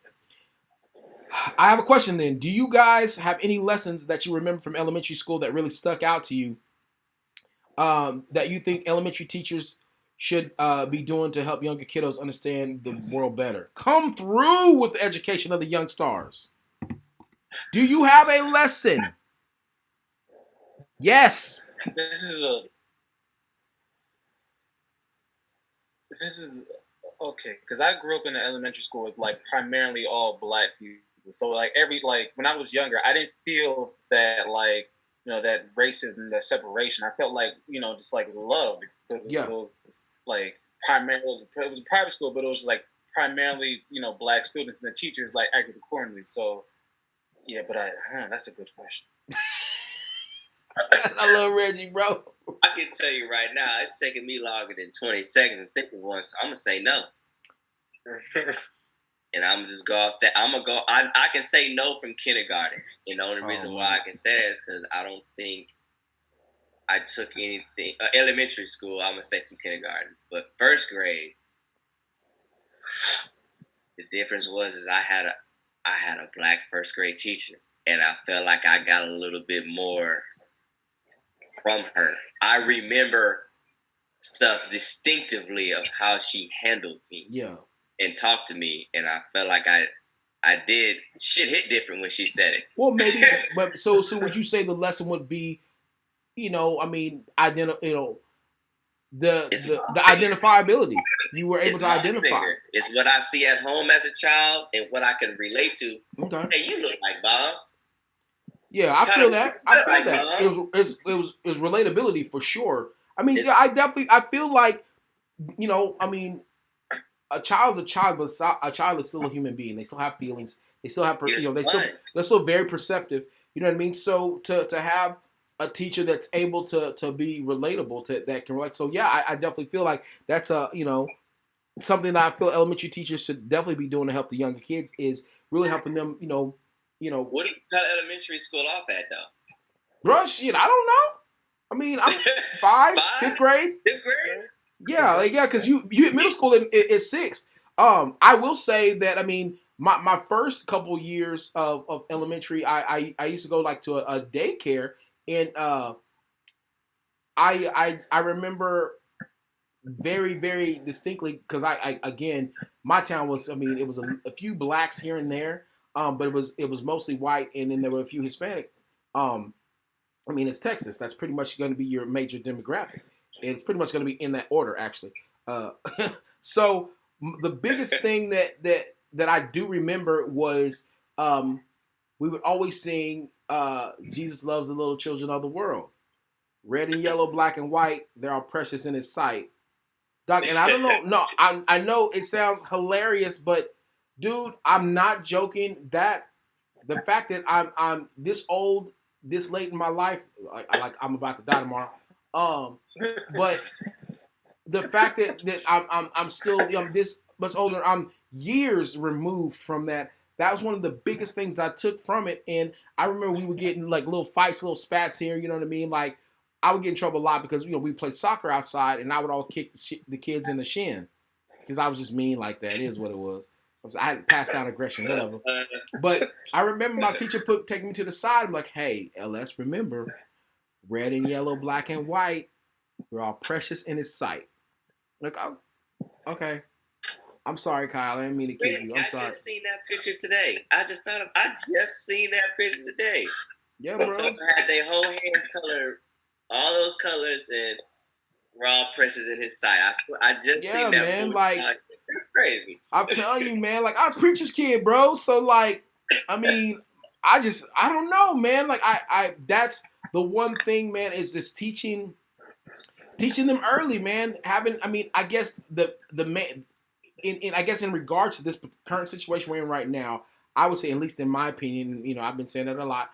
I have a question then. Do you guys have any lessons that you remember from elementary school that really stuck out to you that you think elementary teachers should be doing to help younger kiddos understand the world better? Come through with the education of the young stars. Do you have a lesson? Yes. This is okay, because I grew up in an elementary school with like primarily all black people. So like when I was younger, I didn't feel that like, that racism, that separation. I felt like, just like love, because it was like primarily, it was a private school, but it was like primarily, black students, and the teachers like acted accordingly. So yeah, but that's a good question. I love Reggie, bro. I can tell you right now, it's taking me longer than 20 seconds to think of one, so I'm gonna say no. And I'm just go off that. I'm gonna go. I can say no from kindergarten. And the only reason why I can say that is because I don't think I took anything. Elementary school, I'm gonna say from kindergarten, but first grade, the difference is I had a black first grade teacher, and I felt like I got a little bit more from her. I remember stuff distinctively of how she handled me. Yeah. And talked to me, and I felt like I did shit hit different when she said it. Well, maybe, but so would you say the lesson would be, the identifiability. You were able to identify. It's what I see at home as a child and what I can relate to. Okay. Hey, you look like Bob. Yeah, I feel that. It was relatability for sure. I mean, I feel like, a child's a child, but a child is still a human being. They still have feelings. They still have, they're still very perceptive. You know what I mean? So to have a teacher that's able to be relatable, that can relate. So yeah, I definitely feel like that's something that I feel elementary teachers should definitely be doing to help the younger kids, is really helping them. What do you cut elementary school off at though? Bro, shit, I don't know. I mean, I'm fifth grade. Fifth grade. Yeah, because you hit middle school at 6. I will say that, I mean, my first couple years of elementary, I used to go like to a daycare, and I remember very, very distinctly, because I again, my town was, it was a few blacks here and there, but it was mostly white, and then there were a few Hispanic. It's Texas. That's pretty much going to be your major demographic. It's pretty much going to be in that order, actually. So the biggest thing that I do remember was we would always sing Jesus loves the little children of the world. Red and yellow, black and white, they're all precious in his sight. Doc, and I don't know. No, I know it sounds hilarious, but Dude, I'm not joking. That the fact that I'm this old, this late in my life, like I'm about to die tomorrow. But the fact that I'm still this much older, I'm years removed from that. That was one of the biggest things that I took from it. And I remember we were getting like little fights, little spats here. You know what I mean? Like I would get in trouble a lot because we played soccer outside, and I would all kick the kids in the shin because I was just mean like that. It is what it was. I had passed down aggression, whatever. But I remember my teacher taking me to the side. I'm like, hey, LS, remember, red and yellow, black and white, we're all precious in his sight. Like, oh, okay. I'm sorry, Kyle. I didn't mean to kick you. I'm sorry. I just seen that picture today. I just seen that picture today. Yeah, bro. Someone had their whole hair color, all those colors, and raw precious in his sight. I just seen that. Yeah, man. Like, that's crazy. I'm telling you, man. Like, I was preacher's kid, bro. So, like, I mean, I don't know, man. Like, I that's the one thing, man, is this teaching them early, man. I guess the man, I guess in regards to this current situation we're in right now, I would say, at least in my opinion, I've been saying that a lot,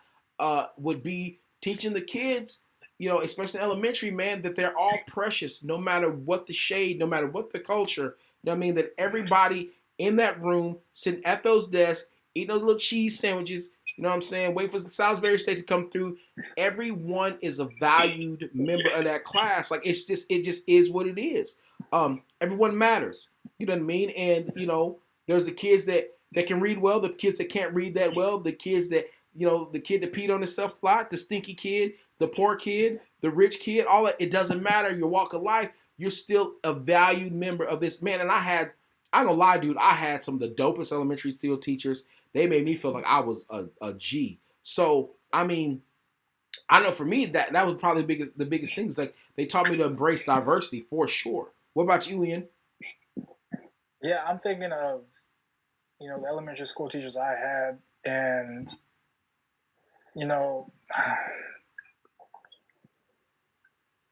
would be teaching the kids, especially elementary, man, that they're all precious, no matter what the shade, no matter what the culture. You know what I mean? That everybody in that room, sitting at those desks, eating those little cheese sandwiches, you know what I'm saying? Wait for the Salisbury State to come through. Everyone is a valued member of that class. Like, it just is what it is. Everyone matters. You know what I mean? And, there's the kids that can read well, the kids that can't read that well, the kids that, the kid that peed on himself a lot, the stinky kid, the poor kid, the rich kid, all that. It doesn't matter your walk of life. You're still a valued member of this. Man, and I'm gonna lie, dude, I had some of the dopest elementary school teachers. They made me feel like I was a G. So, I mean, I know for me that was probably the biggest thing. Is like they taught me to embrace diversity for sure. What about you, Ian? Yeah, I'm thinking of, the elementary school teachers I had, and,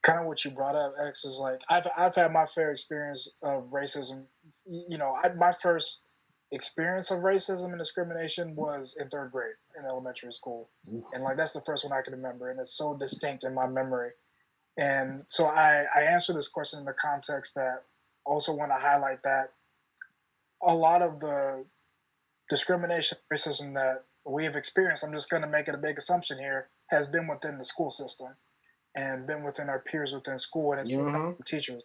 kind of what you brought up, X, is like I've had my fair experience of racism. My first experience of racism and discrimination was in third grade in elementary school. Ooh. And like that's the first one I can remember, and it's so distinct in my memory. And so I answer this question in the context that also want to highlight that a lot of the discrimination, racism that we have experienced, I'm just going to make it a big assumption here, has been within the school system and been within our peers within school, and it's from teachers.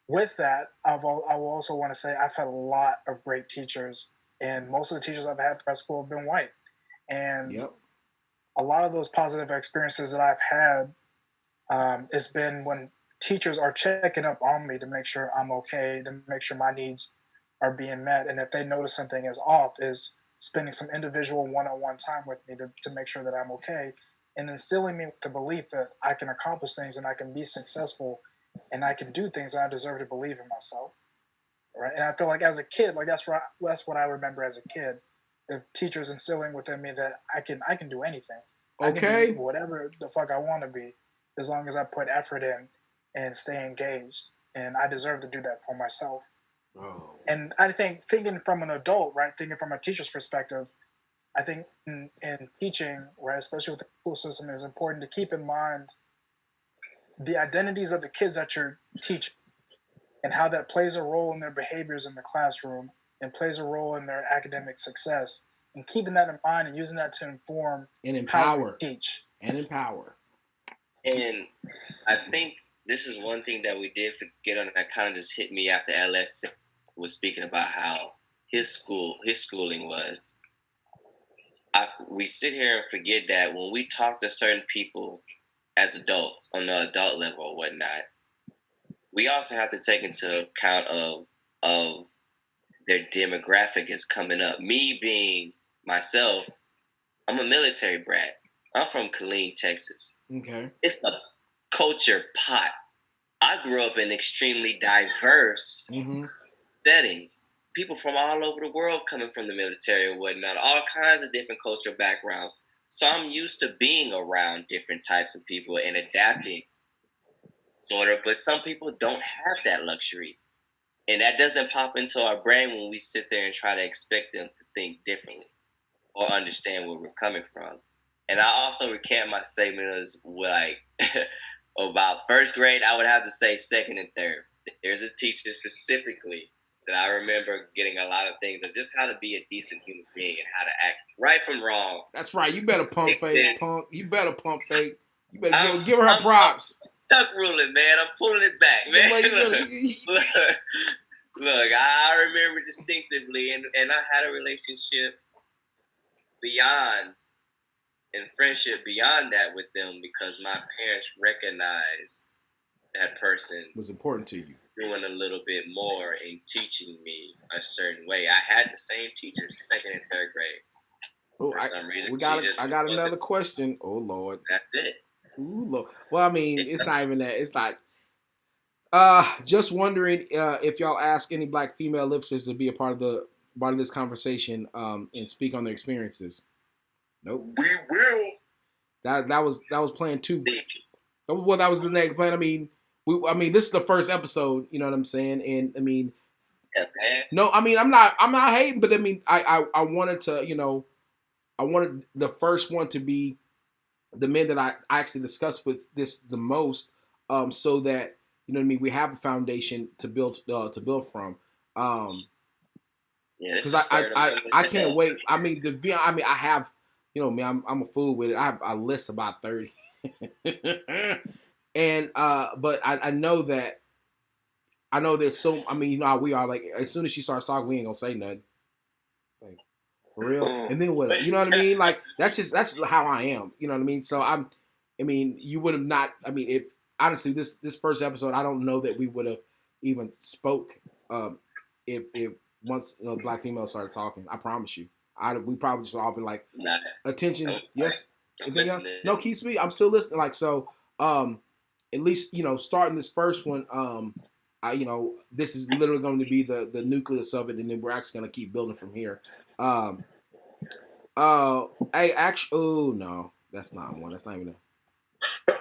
With that, I will also want to say I've had a lot of great teachers, and most of the teachers I've had throughout school have been white. And a lot of those positive experiences that I've had, it's been when teachers are checking up on me to make sure I'm okay, to make sure my needs are being met. And if they notice something is off, is spending some individual one-on-one time with me to make sure that I'm okay, and instilling me with the belief that I can accomplish things and I can be successful and I can do things, and I deserve to believe in myself. Right. And I feel like as a kid, like that's what I remember as a kid, the teachers instilling within me that I can do anything. I can do whatever the fuck I want to be, as long as I put effort in and stay engaged. And I deserve to do that for myself. Oh. And I think thinking from an adult, right, thinking from a teacher's perspective, I think in teaching, right, especially with the school system, it is important to keep in mind the identities of the kids that you're teaching and how that plays a role in their behaviors in the classroom and plays a role in their academic success. And keeping that in mind and using that to inform and empower, how you teach. And empower. And I think this is one thing that we did forget on that kind of just hit me after LS was speaking about how his schooling was. We sit here and forget that when we talk to certain people as adults on the adult level or whatnot, we also have to take into account of their demographic is coming up. Me being myself, I'm a military brat. I'm from Killeen, Texas. Okay. It's a culture pot. I grew up in extremely diverse settings. People from all over the world coming from the military and whatnot, all kinds of different cultural backgrounds. So I'm used to being around different types of people and adapting, sort of. But some people don't have that luxury. And that doesn't pop into our brain when we sit there and try to expect them to think differently or understand where we're coming from. And I also recant my statement as like about first grade. I would have to say second and third. There's a teacher specifically that I remember getting a lot of things of just how to be a decent human being and how to act right from wrong. That's right. You better pump fake, punk. You better pump fake. You better give her props. Tuck ruling, man. I'm pulling it back, man. Look, I remember distinctively, and I had a relationship beyond and friendship beyond that with them because my parents recognized that person was important to you, doing a little bit more in teaching me a certain way. I had the same teachers second and third grade. Oh, I got another question. Oh Lord, that's it. Ooh, Lord. Well, I mean, it's not even that. It's like, just wondering if y'all ask any Black female lifters to be a part of this conversation and speak on their experiences. Nope. We will. That was plan 2. Well, that was the next plan. I mean, this is the first episode. You know what I'm saying? And I mean, no, I mean, I'm not hating, but I mean, I wanted to, I wanted the first one to be the men that I actually discussed with this the most, so that we have a foundation to build from. Because I can't wait. I mean, I have, I'm a fool with it. I have a list about 30, and but I know that. So. I mean, we are like, as soon as she starts talking, we ain't gonna say nothing. Like, for real. And then what? You know what I mean? Like that's how I am. You know what I mean? So you would have not. I mean, if honestly this first episode, I don't know that we would have even spoke if once Black females started talking. I promise you. We probably just all been like, attention, yes. No, keep speaking. I'm still listening. Like, so, at least, starting this first one, this is literally going to be the nucleus of it, and then we're actually going to keep building from here. No, that's not one. That's not even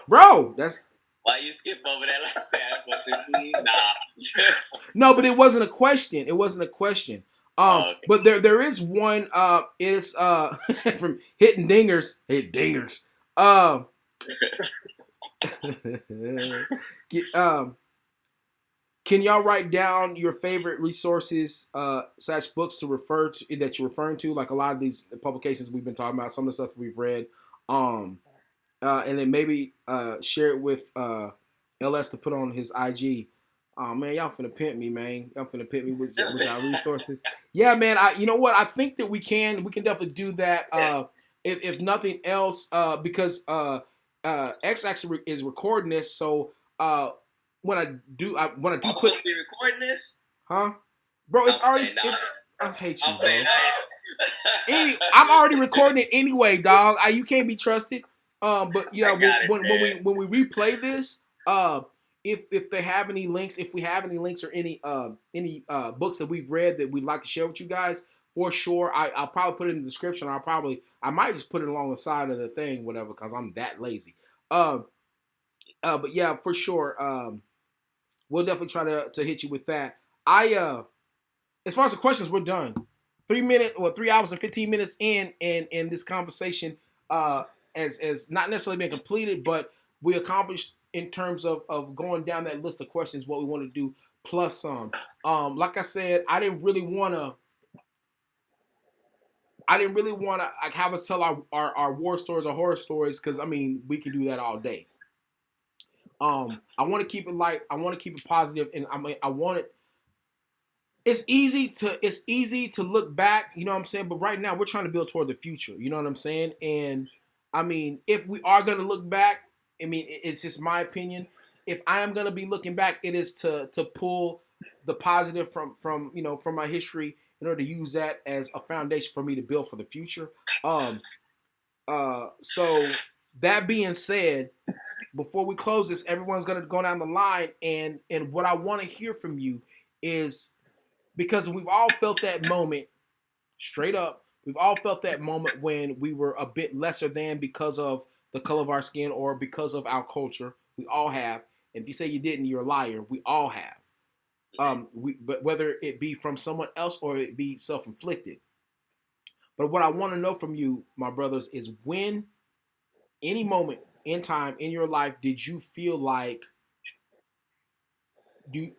bro, that's. Why you skip over that like that? Nah. No, but it wasn't a question. It wasn't a question. Okay. But there is one. It's from Hitting Dingers. Hit Dingers. Can y'all write down your favorite resources / books to refer to that you're referring to? Like a lot of these publications we've been talking about, some of the stuff we've read. And then maybe share it with LS to put on his IG. Oh man, y'all finna pimp me, man. Y'all finna pimp me with y'all resources. Yeah, man. You know what? I think that we can definitely do that. If nothing else, because X actually is recording this, so when I do put be recording this, huh, bro? It's already. I hate you, bro. I'm already recording it anyway, dog. You can't be trusted. But when we replay this, if they have any links, if we have any links or any books that we've read that we'd like to share with you guys, for sure, I'll probably put it in the description. I might just put it along the side of the thing, whatever, because I'm that lazy. But yeah, for sure, we'll definitely try to hit you with that. As far as the questions, we're done. 3 hours and 15 minutes in this conversation, as not necessarily been completed, but we accomplished in terms of going down that list of questions, what we want to do, plus some. Like I said, I didn't really want to like have us tell our war stories or horror stories, because I mean we can do that all day. I want to keep it light. I want to keep it positive, and I want it. It's easy to look back, you know what I'm saying? But right now we're trying to build toward the future, you know what I'm saying? And I mean, if we are going to look back, I mean, it's just my opinion. If I am going to be looking back, it is to pull the positive from my history in order to use that as a foundation for me to build for the future. So that being said, before we close this, everyone's going to go down the line, and what I want to hear from you is, because we've all felt that moment, straight up, we've all felt that moment when we were a bit lesser than because of the color of our skin or because of our culture. We all have. And if you say you didn't, you're a liar. We all have. But whether it be from someone else or it be self-inflicted. But what I want to know from you, my brothers, is when, any moment in time in your life, did you feel like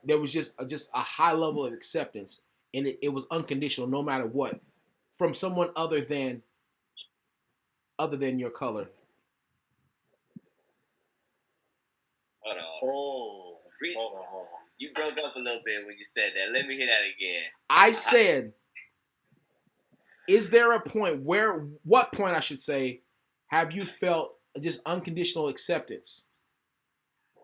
there was just a high level of acceptance, and it was unconditional, no matter what, from someone other than your color? Hold on. Oh, hold on. You broke up a little bit when you said that. Let me hear that again. I said, is there a point what point I should say, have you felt just unconditional acceptance?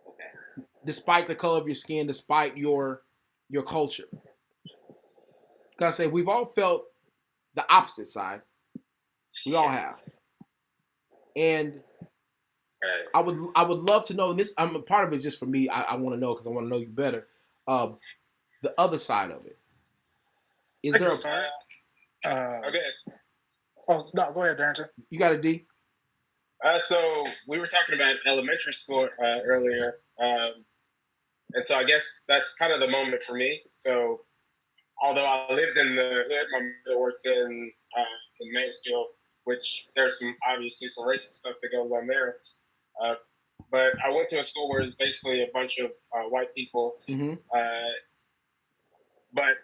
Okay. Despite the color of your skin, despite your culture. Because I say we've all felt the opposite side. We all have. And I would love to know, and this, I'm a part of it just for me. I want to know because I want to know you better. The other side of it. Is there a okay? Oh no, go ahead, Darrington. You got a D? So we were talking about elementary school earlier, and so I guess that's kind of the moment for me. So although I lived in the hood, my mother worked in Mansfield, which there's obviously some racist stuff that goes on there. But I went to a school where it's basically a bunch of white people. Mm-hmm. But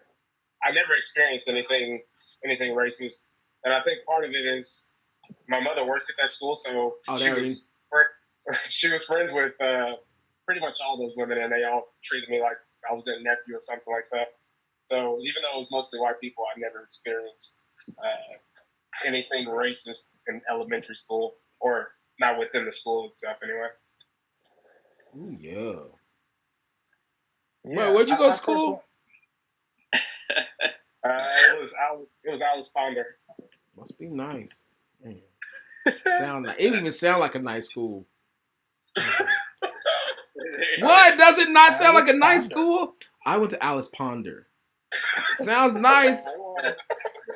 I never experienced anything racist, and I think part of it is my mother worked at that school, so she was friends with pretty much all those women, and they all treated me like I was their nephew or something like that. So even though it was mostly white people, I never experienced anything racist in elementary school, or not within the school itself, anyway. Ooh, yeah. Yeah, where'd you go to school? It was Alice Ponder. Must be nice. It didn't even sound like a nice school. What? Does it not sound like a nice school? I went to Alice Ponder. Sounds nice.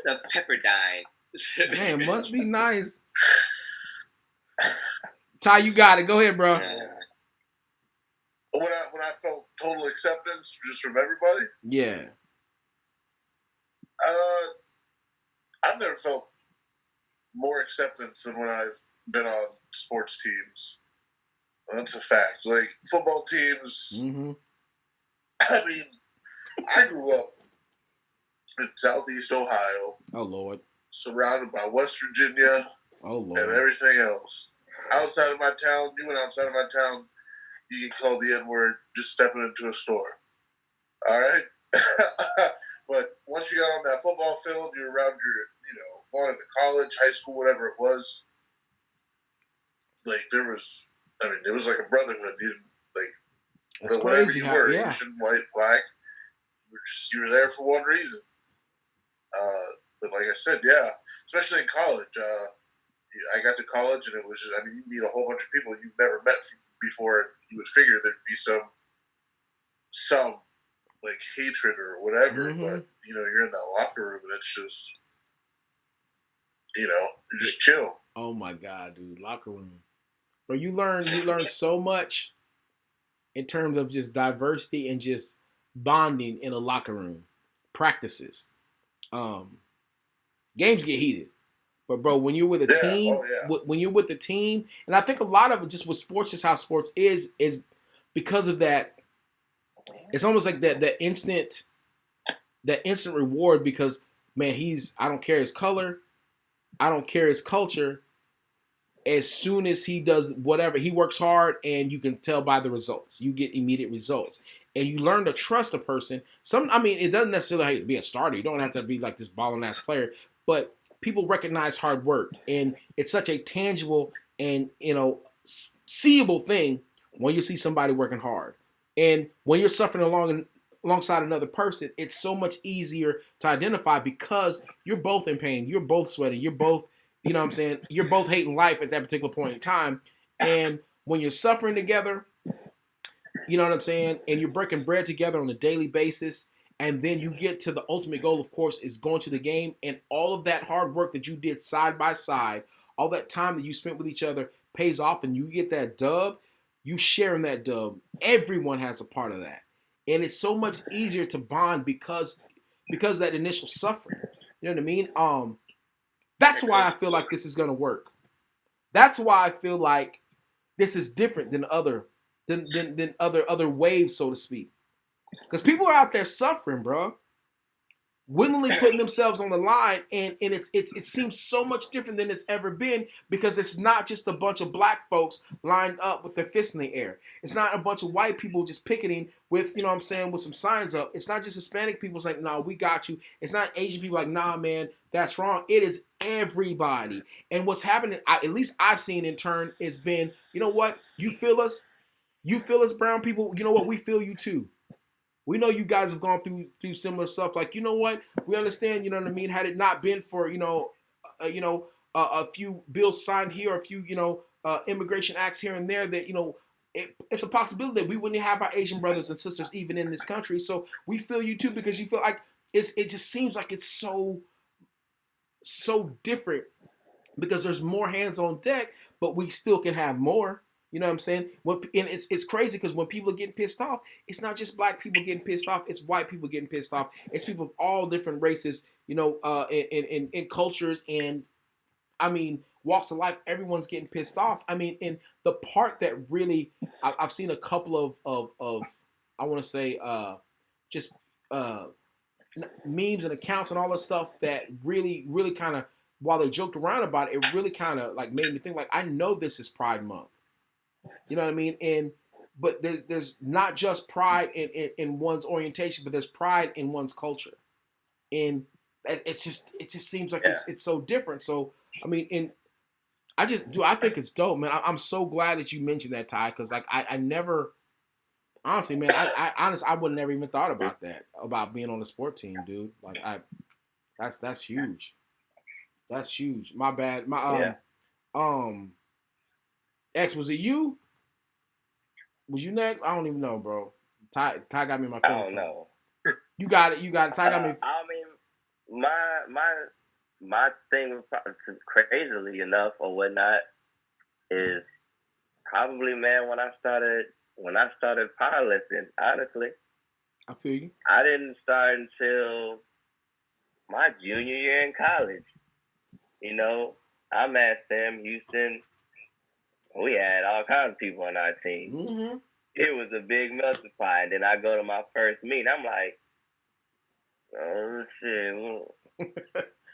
The Pepperdine. Man, must be nice. Ty, you got it. Go ahead, bro. When I felt total acceptance just from everybody? Yeah. I've never felt more acceptance than when I've been on sports teams. That's a fact. Like football teams. Mm-hmm. I mean, I grew up in Southeast Ohio. Oh Lord. Surrounded by West Virginia. Oh Lord. And everything else. Outside of my town, you went outside of my town, you get called the N-word just stepping into a store. All right? But once you got on that football field, you're around going to college, high school, whatever it was. Like it was like a brotherhood. You didn't That's whatever crazy. you were, Yeah. Asian, white, black, you were there for one reason. But like I said, yeah, especially in college. I got to college and it was just, you meet a whole bunch of people you've never met before, and you would figure there'd be some like hatred or whatever, Mm-hmm. but you're in that locker room and it's just you just chill. Oh my God, dude, locker room. But you learn so much in terms of just diversity and just bonding in a locker room. Practices. Games get heated. But bro, when you're with a team, when you're with the team, and I think a lot of it just with sports, just how sports is because of that. It's almost like that instant reward because man, I don't care his color, I don't care his culture. As soon as he does whatever, he works hard, and you can tell by the results. You get immediate results, and you learn to trust a person. It doesn't necessarily have to be a starter. You don't have to be like this balling ass player, but people recognize hard work, and it's such a tangible and seeable thing when you see somebody working hard. And when you're suffering alongside another person, it's so much easier to identify because you're both in pain, you're both sweating, you're both, you know what I'm saying, you're both hating life at that particular point in time. And when you're suffering together, you know what I'm saying, and you're breaking bread together on a daily basis, and then you get to the ultimate goal, of course, is going to the game, and all of that hard work that you did side by side, all that time that you spent with each other pays off, and you get that dub, you sharing that dub. Everyone has a part of that. and it's so much easier to bond because of that initial suffering. You know what I mean? That's why I feel like this is gonna work. That's why I feel like this is different than other waves, so to speak. Because people are out there suffering, bro, willingly putting themselves on the line, and it seems so much different than it's ever been, because it's not just a bunch of black folks lined up with their fists in the air. It's not a bunch of white people just picketing with, you know what I'm saying, with some signs up. It's not just Hispanic people saying, no, we got you. It's not Asian people like, nah, man, that's wrong. It is everybody. And what's happening, at least I've seen in turn, has been, you know what, you feel us, brown people, you know what, we feel you too. We know you guys have gone through similar stuff. Like, you know what? We understand. You know what I mean? Had it not been for a few bills signed here, a few immigration acts here and there, that it's a possibility that we wouldn't have our Asian brothers and sisters even in this country. So we feel you too, because you feel like it just seems like it's so different, because there's more hands on deck, but we still can have more. You know what I'm saying? And it's crazy, because when people are getting pissed off, it's not just black people getting pissed off. It's white people getting pissed off. It's people of all different races, in cultures, and I mean, walks of life. Everyone's getting pissed off. I mean, and the part that really, I've seen a couple of I want to say, just memes and accounts and all this stuff that really, really kind of, while they joked around about it, it really kind of like made me think, like, I know this is Pride Month. You know what I mean? But there's not just pride in one's orientation, but there's pride in one's culture. And it just seems like it's so different. So I mean, I think it's dope, man. I'm so glad that you mentioned that, Ty, because like I never, honestly, man, I would never even thought about that, about being on the sport team, dude. Like that's huge. That's huge. My bad. X, was it you? Was you next? I don't even know, bro. Ty got me in my face. I don't know. You got it. Ty got me. I mean, my thing, crazily enough or whatnot, is probably, man, when I started powerlifting. Honestly, I feel you. I didn't start until my junior year in college. I'm at Sam Houston. We had all kinds of people on our team. Mm-hmm. It was a big melting pot. And then I go to my first meet. I'm like, oh, shit.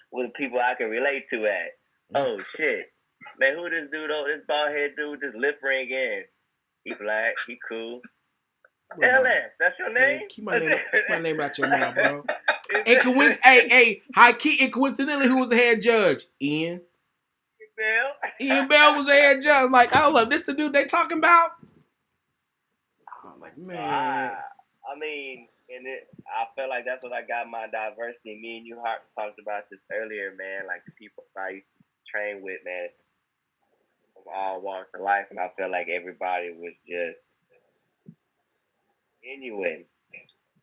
What the people I can relate to at? Oh, shit. Man, who this dude, this bald head dude, this lip ring in? He black. He cool. LS, that's your name? Man, keep my name out your mouth, bro. High key, and coincidentally, who was the head judge? Ian Bell was the head judge. I'm like, oh, look, this the dude they talking about? I'm like, man. I mean, I feel like that's what I got my diversity. Me and you talked about this earlier, man. Like the people I used to train with, man, from all walks of life, and I feel like everybody was just genuine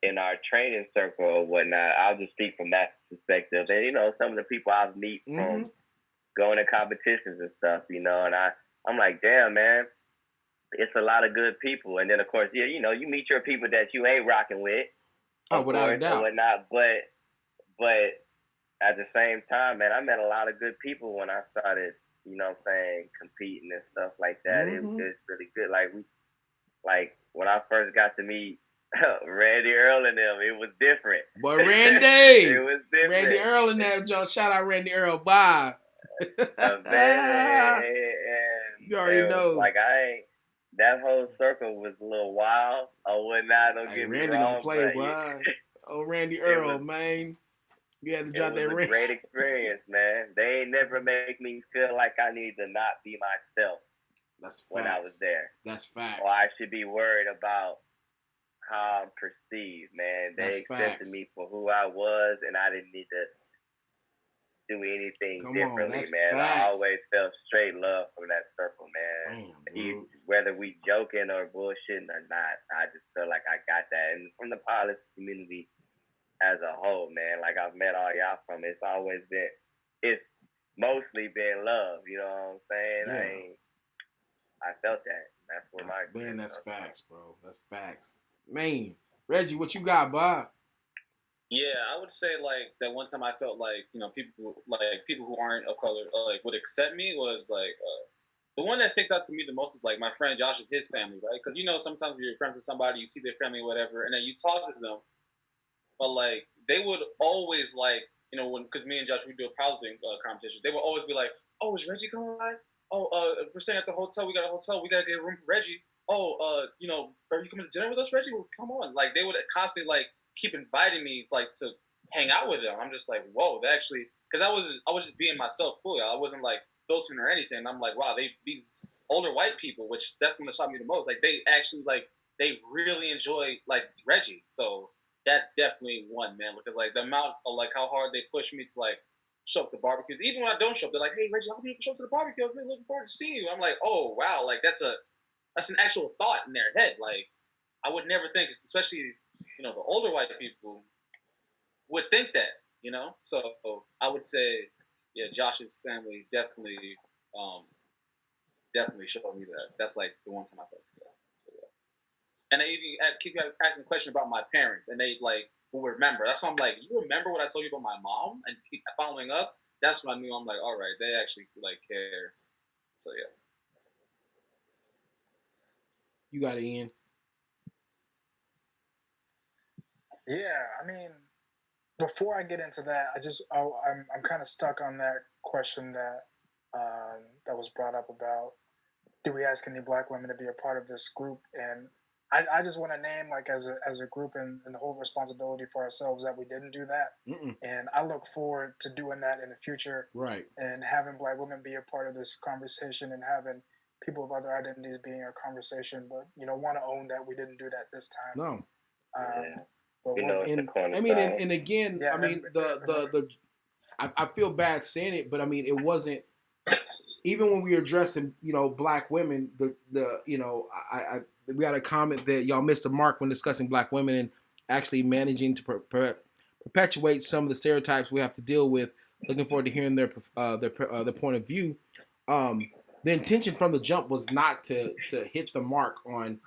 in our training circle or whatnot. I'll just speak from that perspective. And some of the people I've met from going to competitions and stuff, and I'm like, damn, man, it's a lot of good people. And then of course, you meet your people that you ain't rocking with, without a doubt, and whatnot. But at the same time, man, I met a lot of good people when I started, competing and stuff like that. It was just really good. Like when I first got to meet Randy Earl and them, it was different. Boy, Randy! It was different. Randy Earl and them, Joe. Shout out Randy Earl. Bye. Man, you already know. Like that whole circle was a little wild or whatnot. Don't get me Randy wrong. Don't play, boy. Oh, Randy Earl, man. You had to drop that ring. It was a great experience, man. They ain't never make me feel like I need to not be myself. That's facts. When I was there. That's facts. Or I should be worried about how I'm perceived, man. They accepted me for who I was, and I didn't need to do anything differently, man. Facts. I always felt straight love from that circle, man. Damn, whether we joking or bullshitting or not, I just feel like I got that. And from the pilot community as a whole, man, like I've met all y'all from, it's mostly been love, you know what I'm saying? Yeah. I felt that. That's what man, that's facts, bro. That's facts. Man, Reggie, what you got, Bob? Yeah, I would say like that one time I felt like people who aren't of color like would accept me was like the one that sticks out to me the most is like my friend Josh and his family, right? Because sometimes when you're friends with somebody, you see their family, whatever, and then you talk to them, but like they would always like when because me and Josh we do a powerlifting competition, they would always be like, "Oh, is Reggie coming by? Oh, we're staying at the hotel. We got a hotel. We gotta get a room for Reggie. Oh, are you coming to dinner with us, Reggie? Well, come on!" Like they would constantly like keep inviting me like to hang out with them. I'm just like, whoa, they actually because I was just being myself fully. I wasn't like filtering or anything. And I'm like, wow, these older white people, which that's what shocked me the most. Like they actually like they really enjoy like Reggie. So that's definitely one, man, because like the amount of like how hard they push me to like show up to barbecues. Even when I don't show up, they're like, "Hey, Reggie, I'll be able to show up to the barbecue. I'm really looking forward to seeing you." I'm like, "Oh wow, like that's an actual thought in their head." Like I would never think, especially the older white people would think that. So I would say, yeah, Josh's family definitely showed me that. That's like the one time I felt that. So, yeah. And they even keep asking a question about my parents, and they like will remember. That's why I'm like, you remember what I told you about my mom, and keep following up. That's when I knew. I'm like, all right, they actually like care. So yeah. You got it, Ian. Yeah, I mean, before I get into that, I'm kind of stuck on that question that that was brought up about do we ask any black women to be a part of this group? And I just want to name like as a group and the whole responsibility for ourselves that we didn't do that. And I look forward to doing that in the future. Right. And having black women be a part of this conversation and having people of other identities being in a conversation, but want to own that we didn't do that this time. No. But I mean, and again, yeah, I mean, I feel bad saying it, but I mean, it wasn't. Even when we were addressing, black women, we got a comment that y'all missed the mark when discussing black women and actually managing to perpetuate some of the stereotypes we have to deal with. Looking forward to hearing their point of view. The intention from the jump was not to hit the mark on,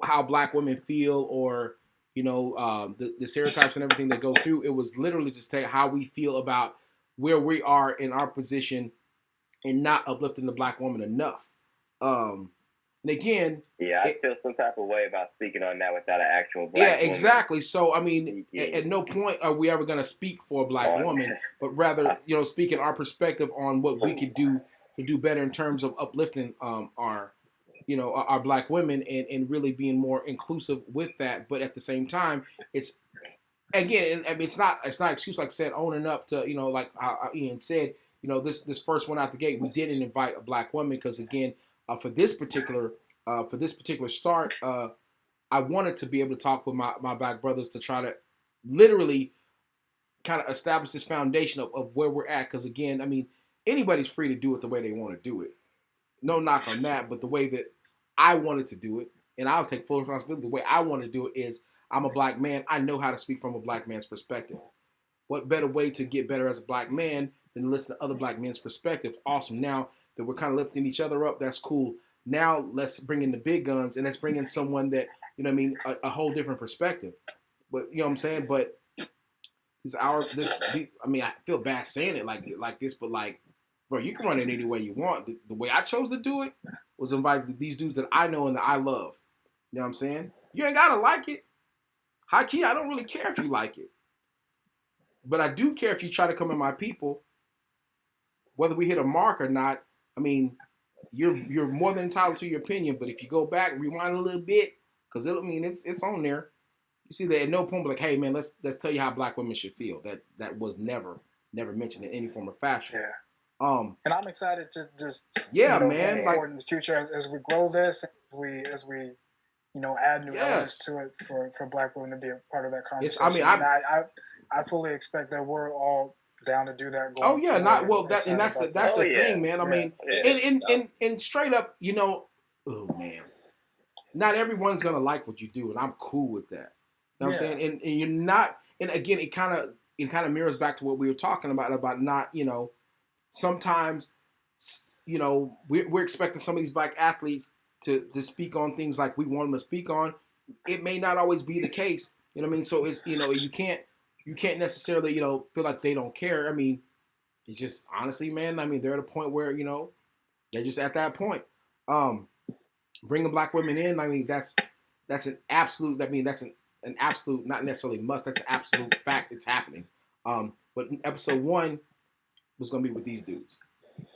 how black women feel or, the stereotypes and everything that go through. It was literally just to tell how we feel about where we are in our position and not uplifting the black woman enough. And again, I feel some type of way about speaking on that without an actual black woman. Yeah, exactly. So I mean, at no point are we ever going to speak for a black woman, but rather, speaking our perspective on what we could do to do better in terms of uplifting our black women and really being more inclusive with that. But at the same time, it's again, I mean, it's not an excuse, like I said, owning up to, like how Ian said, this first one out the gate, we didn't invite a black woman because again, for this particular start, I wanted to be able to talk with my black brothers to try to literally kind of establish this foundation of where we're at. Because again, I mean, anybody's free to do it the way they want to do it. No knock on that, but the way that I wanted to do it, and I'll take full responsibility, the way I want to do it is, I'm a black man. I know how to speak from a black man's perspective. What better way to get better as a black man than to listen to other black men's perspective? Awesome. Now that we're kind of lifting each other up, that's cool. Now let's bring in the big guns and let's bring in someone that, a whole different perspective. But you know what I'm saying? But I feel bad saying it like this, but like, bro, you can run it any way you want. The way I chose to do it was invite these dudes that I know and that I love. You know what I'm saying? You ain't gotta like it. High key, I don't really care if you like it. But I do care if you try to come in my people, whether we hit a mark or not. I mean, you're more than entitled to your opinion, but if you go back, rewind a little bit, because it's on there. You see that at no point, like, hey man, let's tell you how black women should feel. That was never mentioned in any form or fashion. Yeah. And I'm excited to just man, like in the future as we grow this, as we add new elements to it for black women to be a part of that conversation. I fully expect that we're all down to do that. Oh yeah, that's the thing, man. I mean, and straight up, oh man, not everyone's gonna like what you do, and I'm cool with that. You know what I'm saying? And you're not. And again, it kind of mirrors back to what we were talking about not, sometimes, we're expecting some of these black athletes to speak on things like we want them to speak on, it may not always be the case. You know what I mean? So it's you can't necessarily feel like they don't care. I mean, it's just honestly, man. I mean, they're at a point where they're just at that point. Bringing black women in, I mean, that's an absolute. I mean, that's an absolute, not necessarily must. That's an absolute fact. It's happening. But episode 1 was gonna be with these dudes.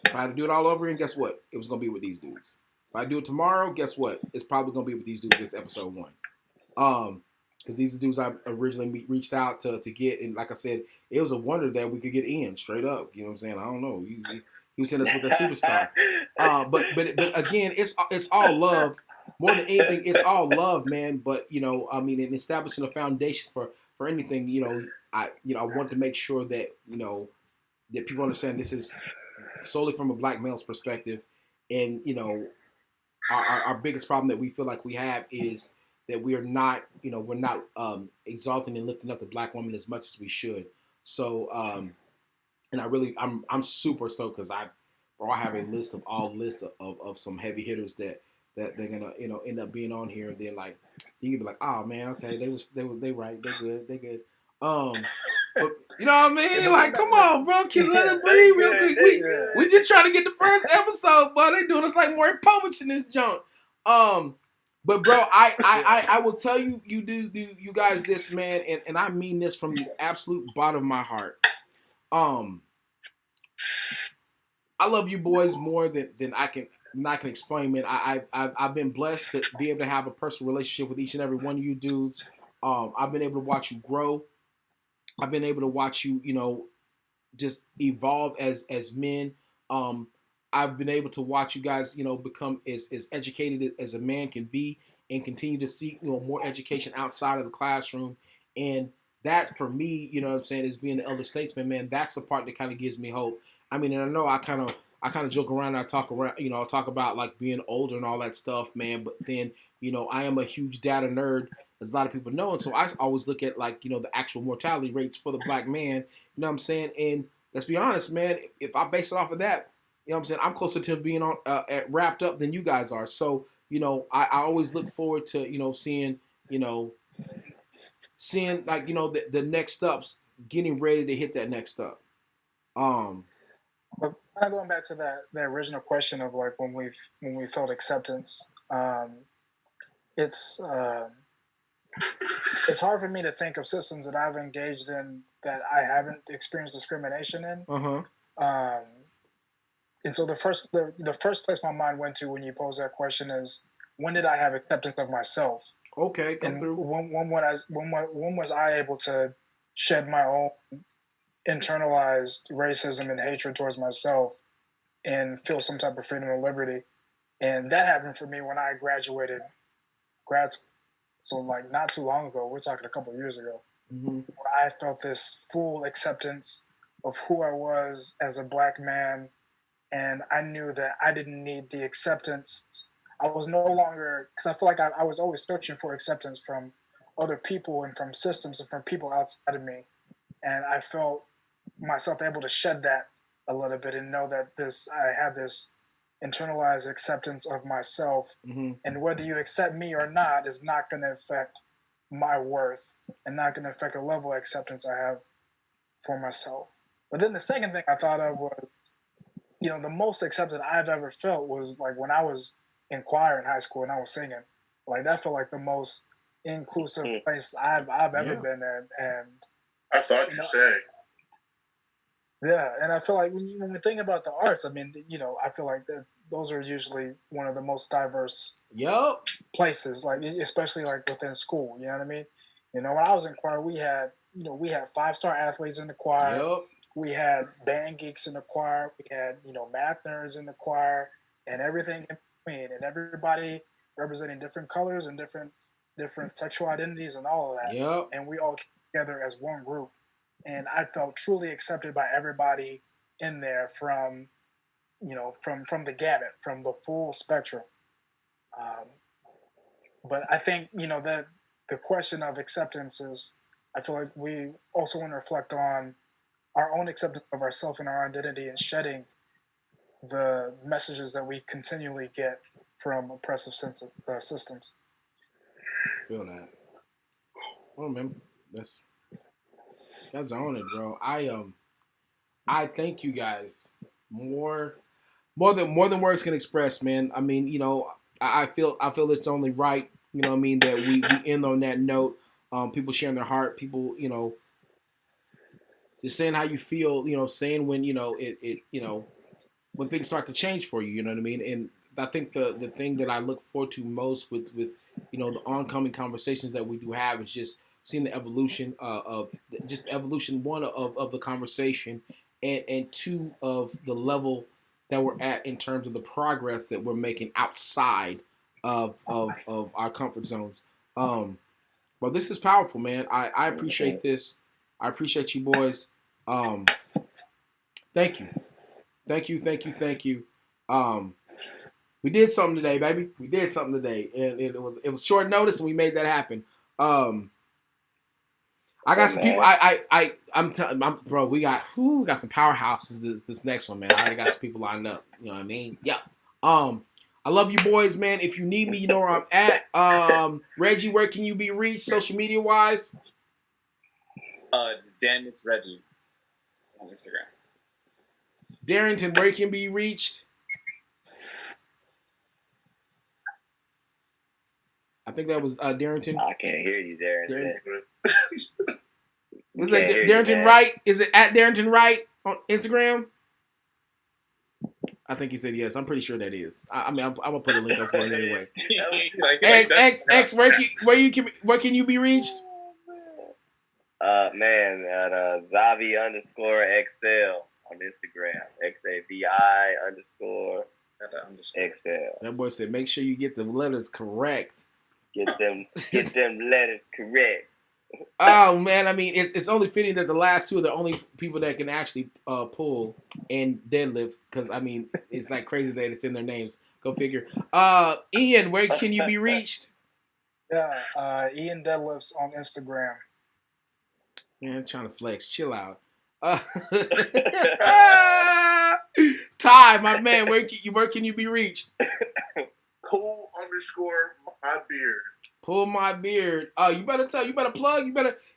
If I had to do it all over again, guess what? It was gonna be with these dudes. If I do it tomorrow, guess what? It's probably gonna be with these dudes. This episode 1. Because these are dudes I originally reached out to get, and like I said, it was a wonder that we could get Ian straight up. You know what I'm saying? I don't know. He was sending us with a superstar. But again, it's all love. More than anything, it's all love, man. But I mean, in establishing a foundation for anything, I want to make sure that that people understand this is solely from a black male's perspective, and our biggest problem that we feel like we have is that we're not exalting and lifting up the black woman as much as we should. So and I'm super stoked because I have a list of some heavy hitters that they're gonna end up being on here, and then like you can be like, oh man, okay, they right, they good. But, you know what I mean? Like, come on, bro, can let it breathe real quick. We just trying to get the first episode, but they doing us like more Povich in this junk. But bro, I will tell you, you guys this, man, and I mean this from the absolute bottom of my heart. I love you boys more than I can explain, man. I've been blessed to be able to have a personal relationship with each and every one of you dudes. I've been able to watch you grow. I've been able to watch you, just evolve as men. I've been able to watch you guys, become as educated as a man can be, and continue to seek, more education outside of the classroom. And that, for me, what I'm saying, is being the elder statesman, man. That's the part that kind of gives me hope. I mean, and I know I kind of joke around. And I talk about like being older and all that stuff, man. But then, I am a huge data nerd, as a lot of people know, and so I always look at like the actual mortality rates for the black man. You know what I'm saying? And let's be honest, man. If I base it off of that, I'm saying, I'm closer to being on wrapped up than you guys are. So I always look forward to seeing like the next ups, getting ready to hit that next up. But kind of going back to that original question of like when we felt acceptance, it's hard for me to think of systems that I've engaged in that I haven't experienced discrimination in. And so the first place my mind went to when you posed that question is, when did I have acceptance of myself? Okay, come and through. When was I able to shed my own internalized racism and hatred towards myself and feel some type of freedom and liberty? And that happened for me when I graduated grad school. So like not too long ago, we're talking a couple of years ago, where I felt this full acceptance of who I was as a black man. And I knew that I didn't need the acceptance. I was no longer, because I feel like I was always searching for acceptance from other people and from systems and from people outside of me. And I felt myself able to shed that a little bit and know that I have this internalized acceptance of myself. And whether you accept me or not is not going to affect my worth and not going to affect the level of acceptance I have for myself. But then the second thing I thought of was, the most accepted I've ever felt was like when I was in choir in high school and I was singing. Like that felt like the most inclusive place I've ever been in. And I thought you'd say. Yeah, and I feel like when we think about the arts, I mean, I feel like those are usually one of the most diverse places, like especially like within school. You know what I mean? When I was in choir, we had 5-star athletes in the choir. We had band geeks in the choir. We had math nerds in the choir, and everything in between, and everybody representing different colors and different sexual identities and all of that. And we all came together as one group. And I felt truly accepted by everybody in there from the gamut, from the full spectrum. But I think, that the question of acceptance is, I feel like we also want to reflect on our own acceptance of ourselves and our identity and shedding the messages that we continually get from oppressive systems. Feel that. Oh man, that's on it, bro. I thank you guys more than words can express, man. I mean, you know, I feel it's only right, you know what I mean, that we end on that note. People sharing their heart, people, you know, just saying how you feel, you know, saying when, you know, it you know, when things start to change for you, you know what I mean? And I think the thing that I look forward to most with you know the oncoming conversations that we do have is just seeing the evolution of just evolution, one of the conversation, and two of the level that we're at in terms of the progress that we're making outside of our comfort zones. But this is powerful, man. I appreciate this. I appreciate you boys. Thank you. Thank you. We did something today, baby. We did something today, and it was short notice, and we made that happen. I got some people. Bro. We got some powerhouses. This next one, man. I already got some people lined up. You know what I mean? Yeah. I love you boys, man. If you need me, you know where I'm at. Reggie, where can you be reached, social media wise? Just damn, it's Reggie on Instagram. Darrington, where can be reached? I think that was Darrington. I can't hear you, Darrington. Was that Darrington Wright? Is it at Darrington Wright on Instagram? I think he said yes. I'm pretty sure that is. I mean, I'm gonna put a link up for it anyway. X, where can you be reached? Man, at Zavi_XL on Instagram. XAVI_XL. That boy said, make sure you get the letters correct. Get them letters correct. Oh man, I mean, it's only fitting that the last two are the only people that can actually pull and deadlift, because I mean, it's like crazy that it's in their names. Go figure. Ian, where can you be reached? Yeah, Ian Deadlifts on Instagram. Man, I'm trying to flex. Chill out. Ty, my man, where can you be reached? Pull_my beard. Pull my beard. You better plug.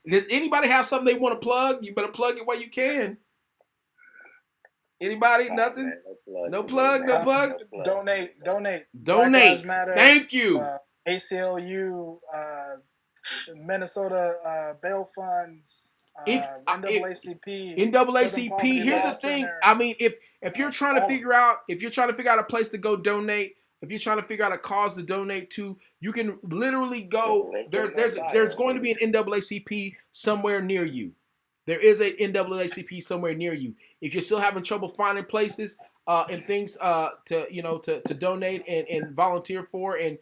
Does anybody have something they want to plug? You better plug it while you can. Anybody? Nothing? No plug. Donate. Thank you. ACLU, Minnesota bail funds, NAACP. Here's the thing. I mean, if you're trying to figure out a place to go donate, if you're trying to figure out a cause to donate to, you can literally go. There's going to be an NAACP somewhere near you. There is a NAACP somewhere near you. If you're still having trouble finding places and things to donate and volunteer for, and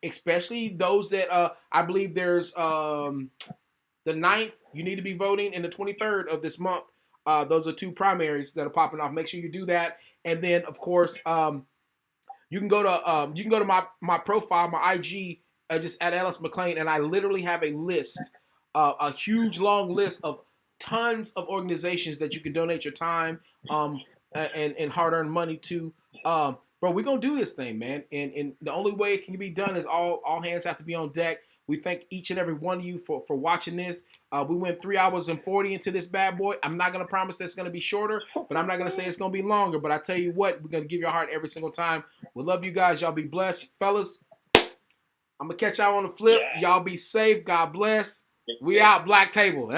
especially those that I believe there's the 9th, you need to be voting, and the 23rd of this month. Those are two primaries that are popping off. Make sure you do that, and then of course you can go to my profile, my IG, just at Ellis McLean, and I literally have a list, a huge long list of tons of organizations that you can donate your time and hard-earned money to. Bro, we're gonna do this thing, man, and the only way it can be done is all hands have to be on deck. We thank each and every one of you for watching this. We went 3 hours and 40 into this bad boy. I'm not going to promise that it's going to be shorter, but I'm not going to say it's going to be longer. But I tell you what, we're going to give your heart every single time. We love you guys. Y'all be blessed. Fellas, I'm going to catch y'all on the flip. Y'all be safe. God bless. We out. Black Table.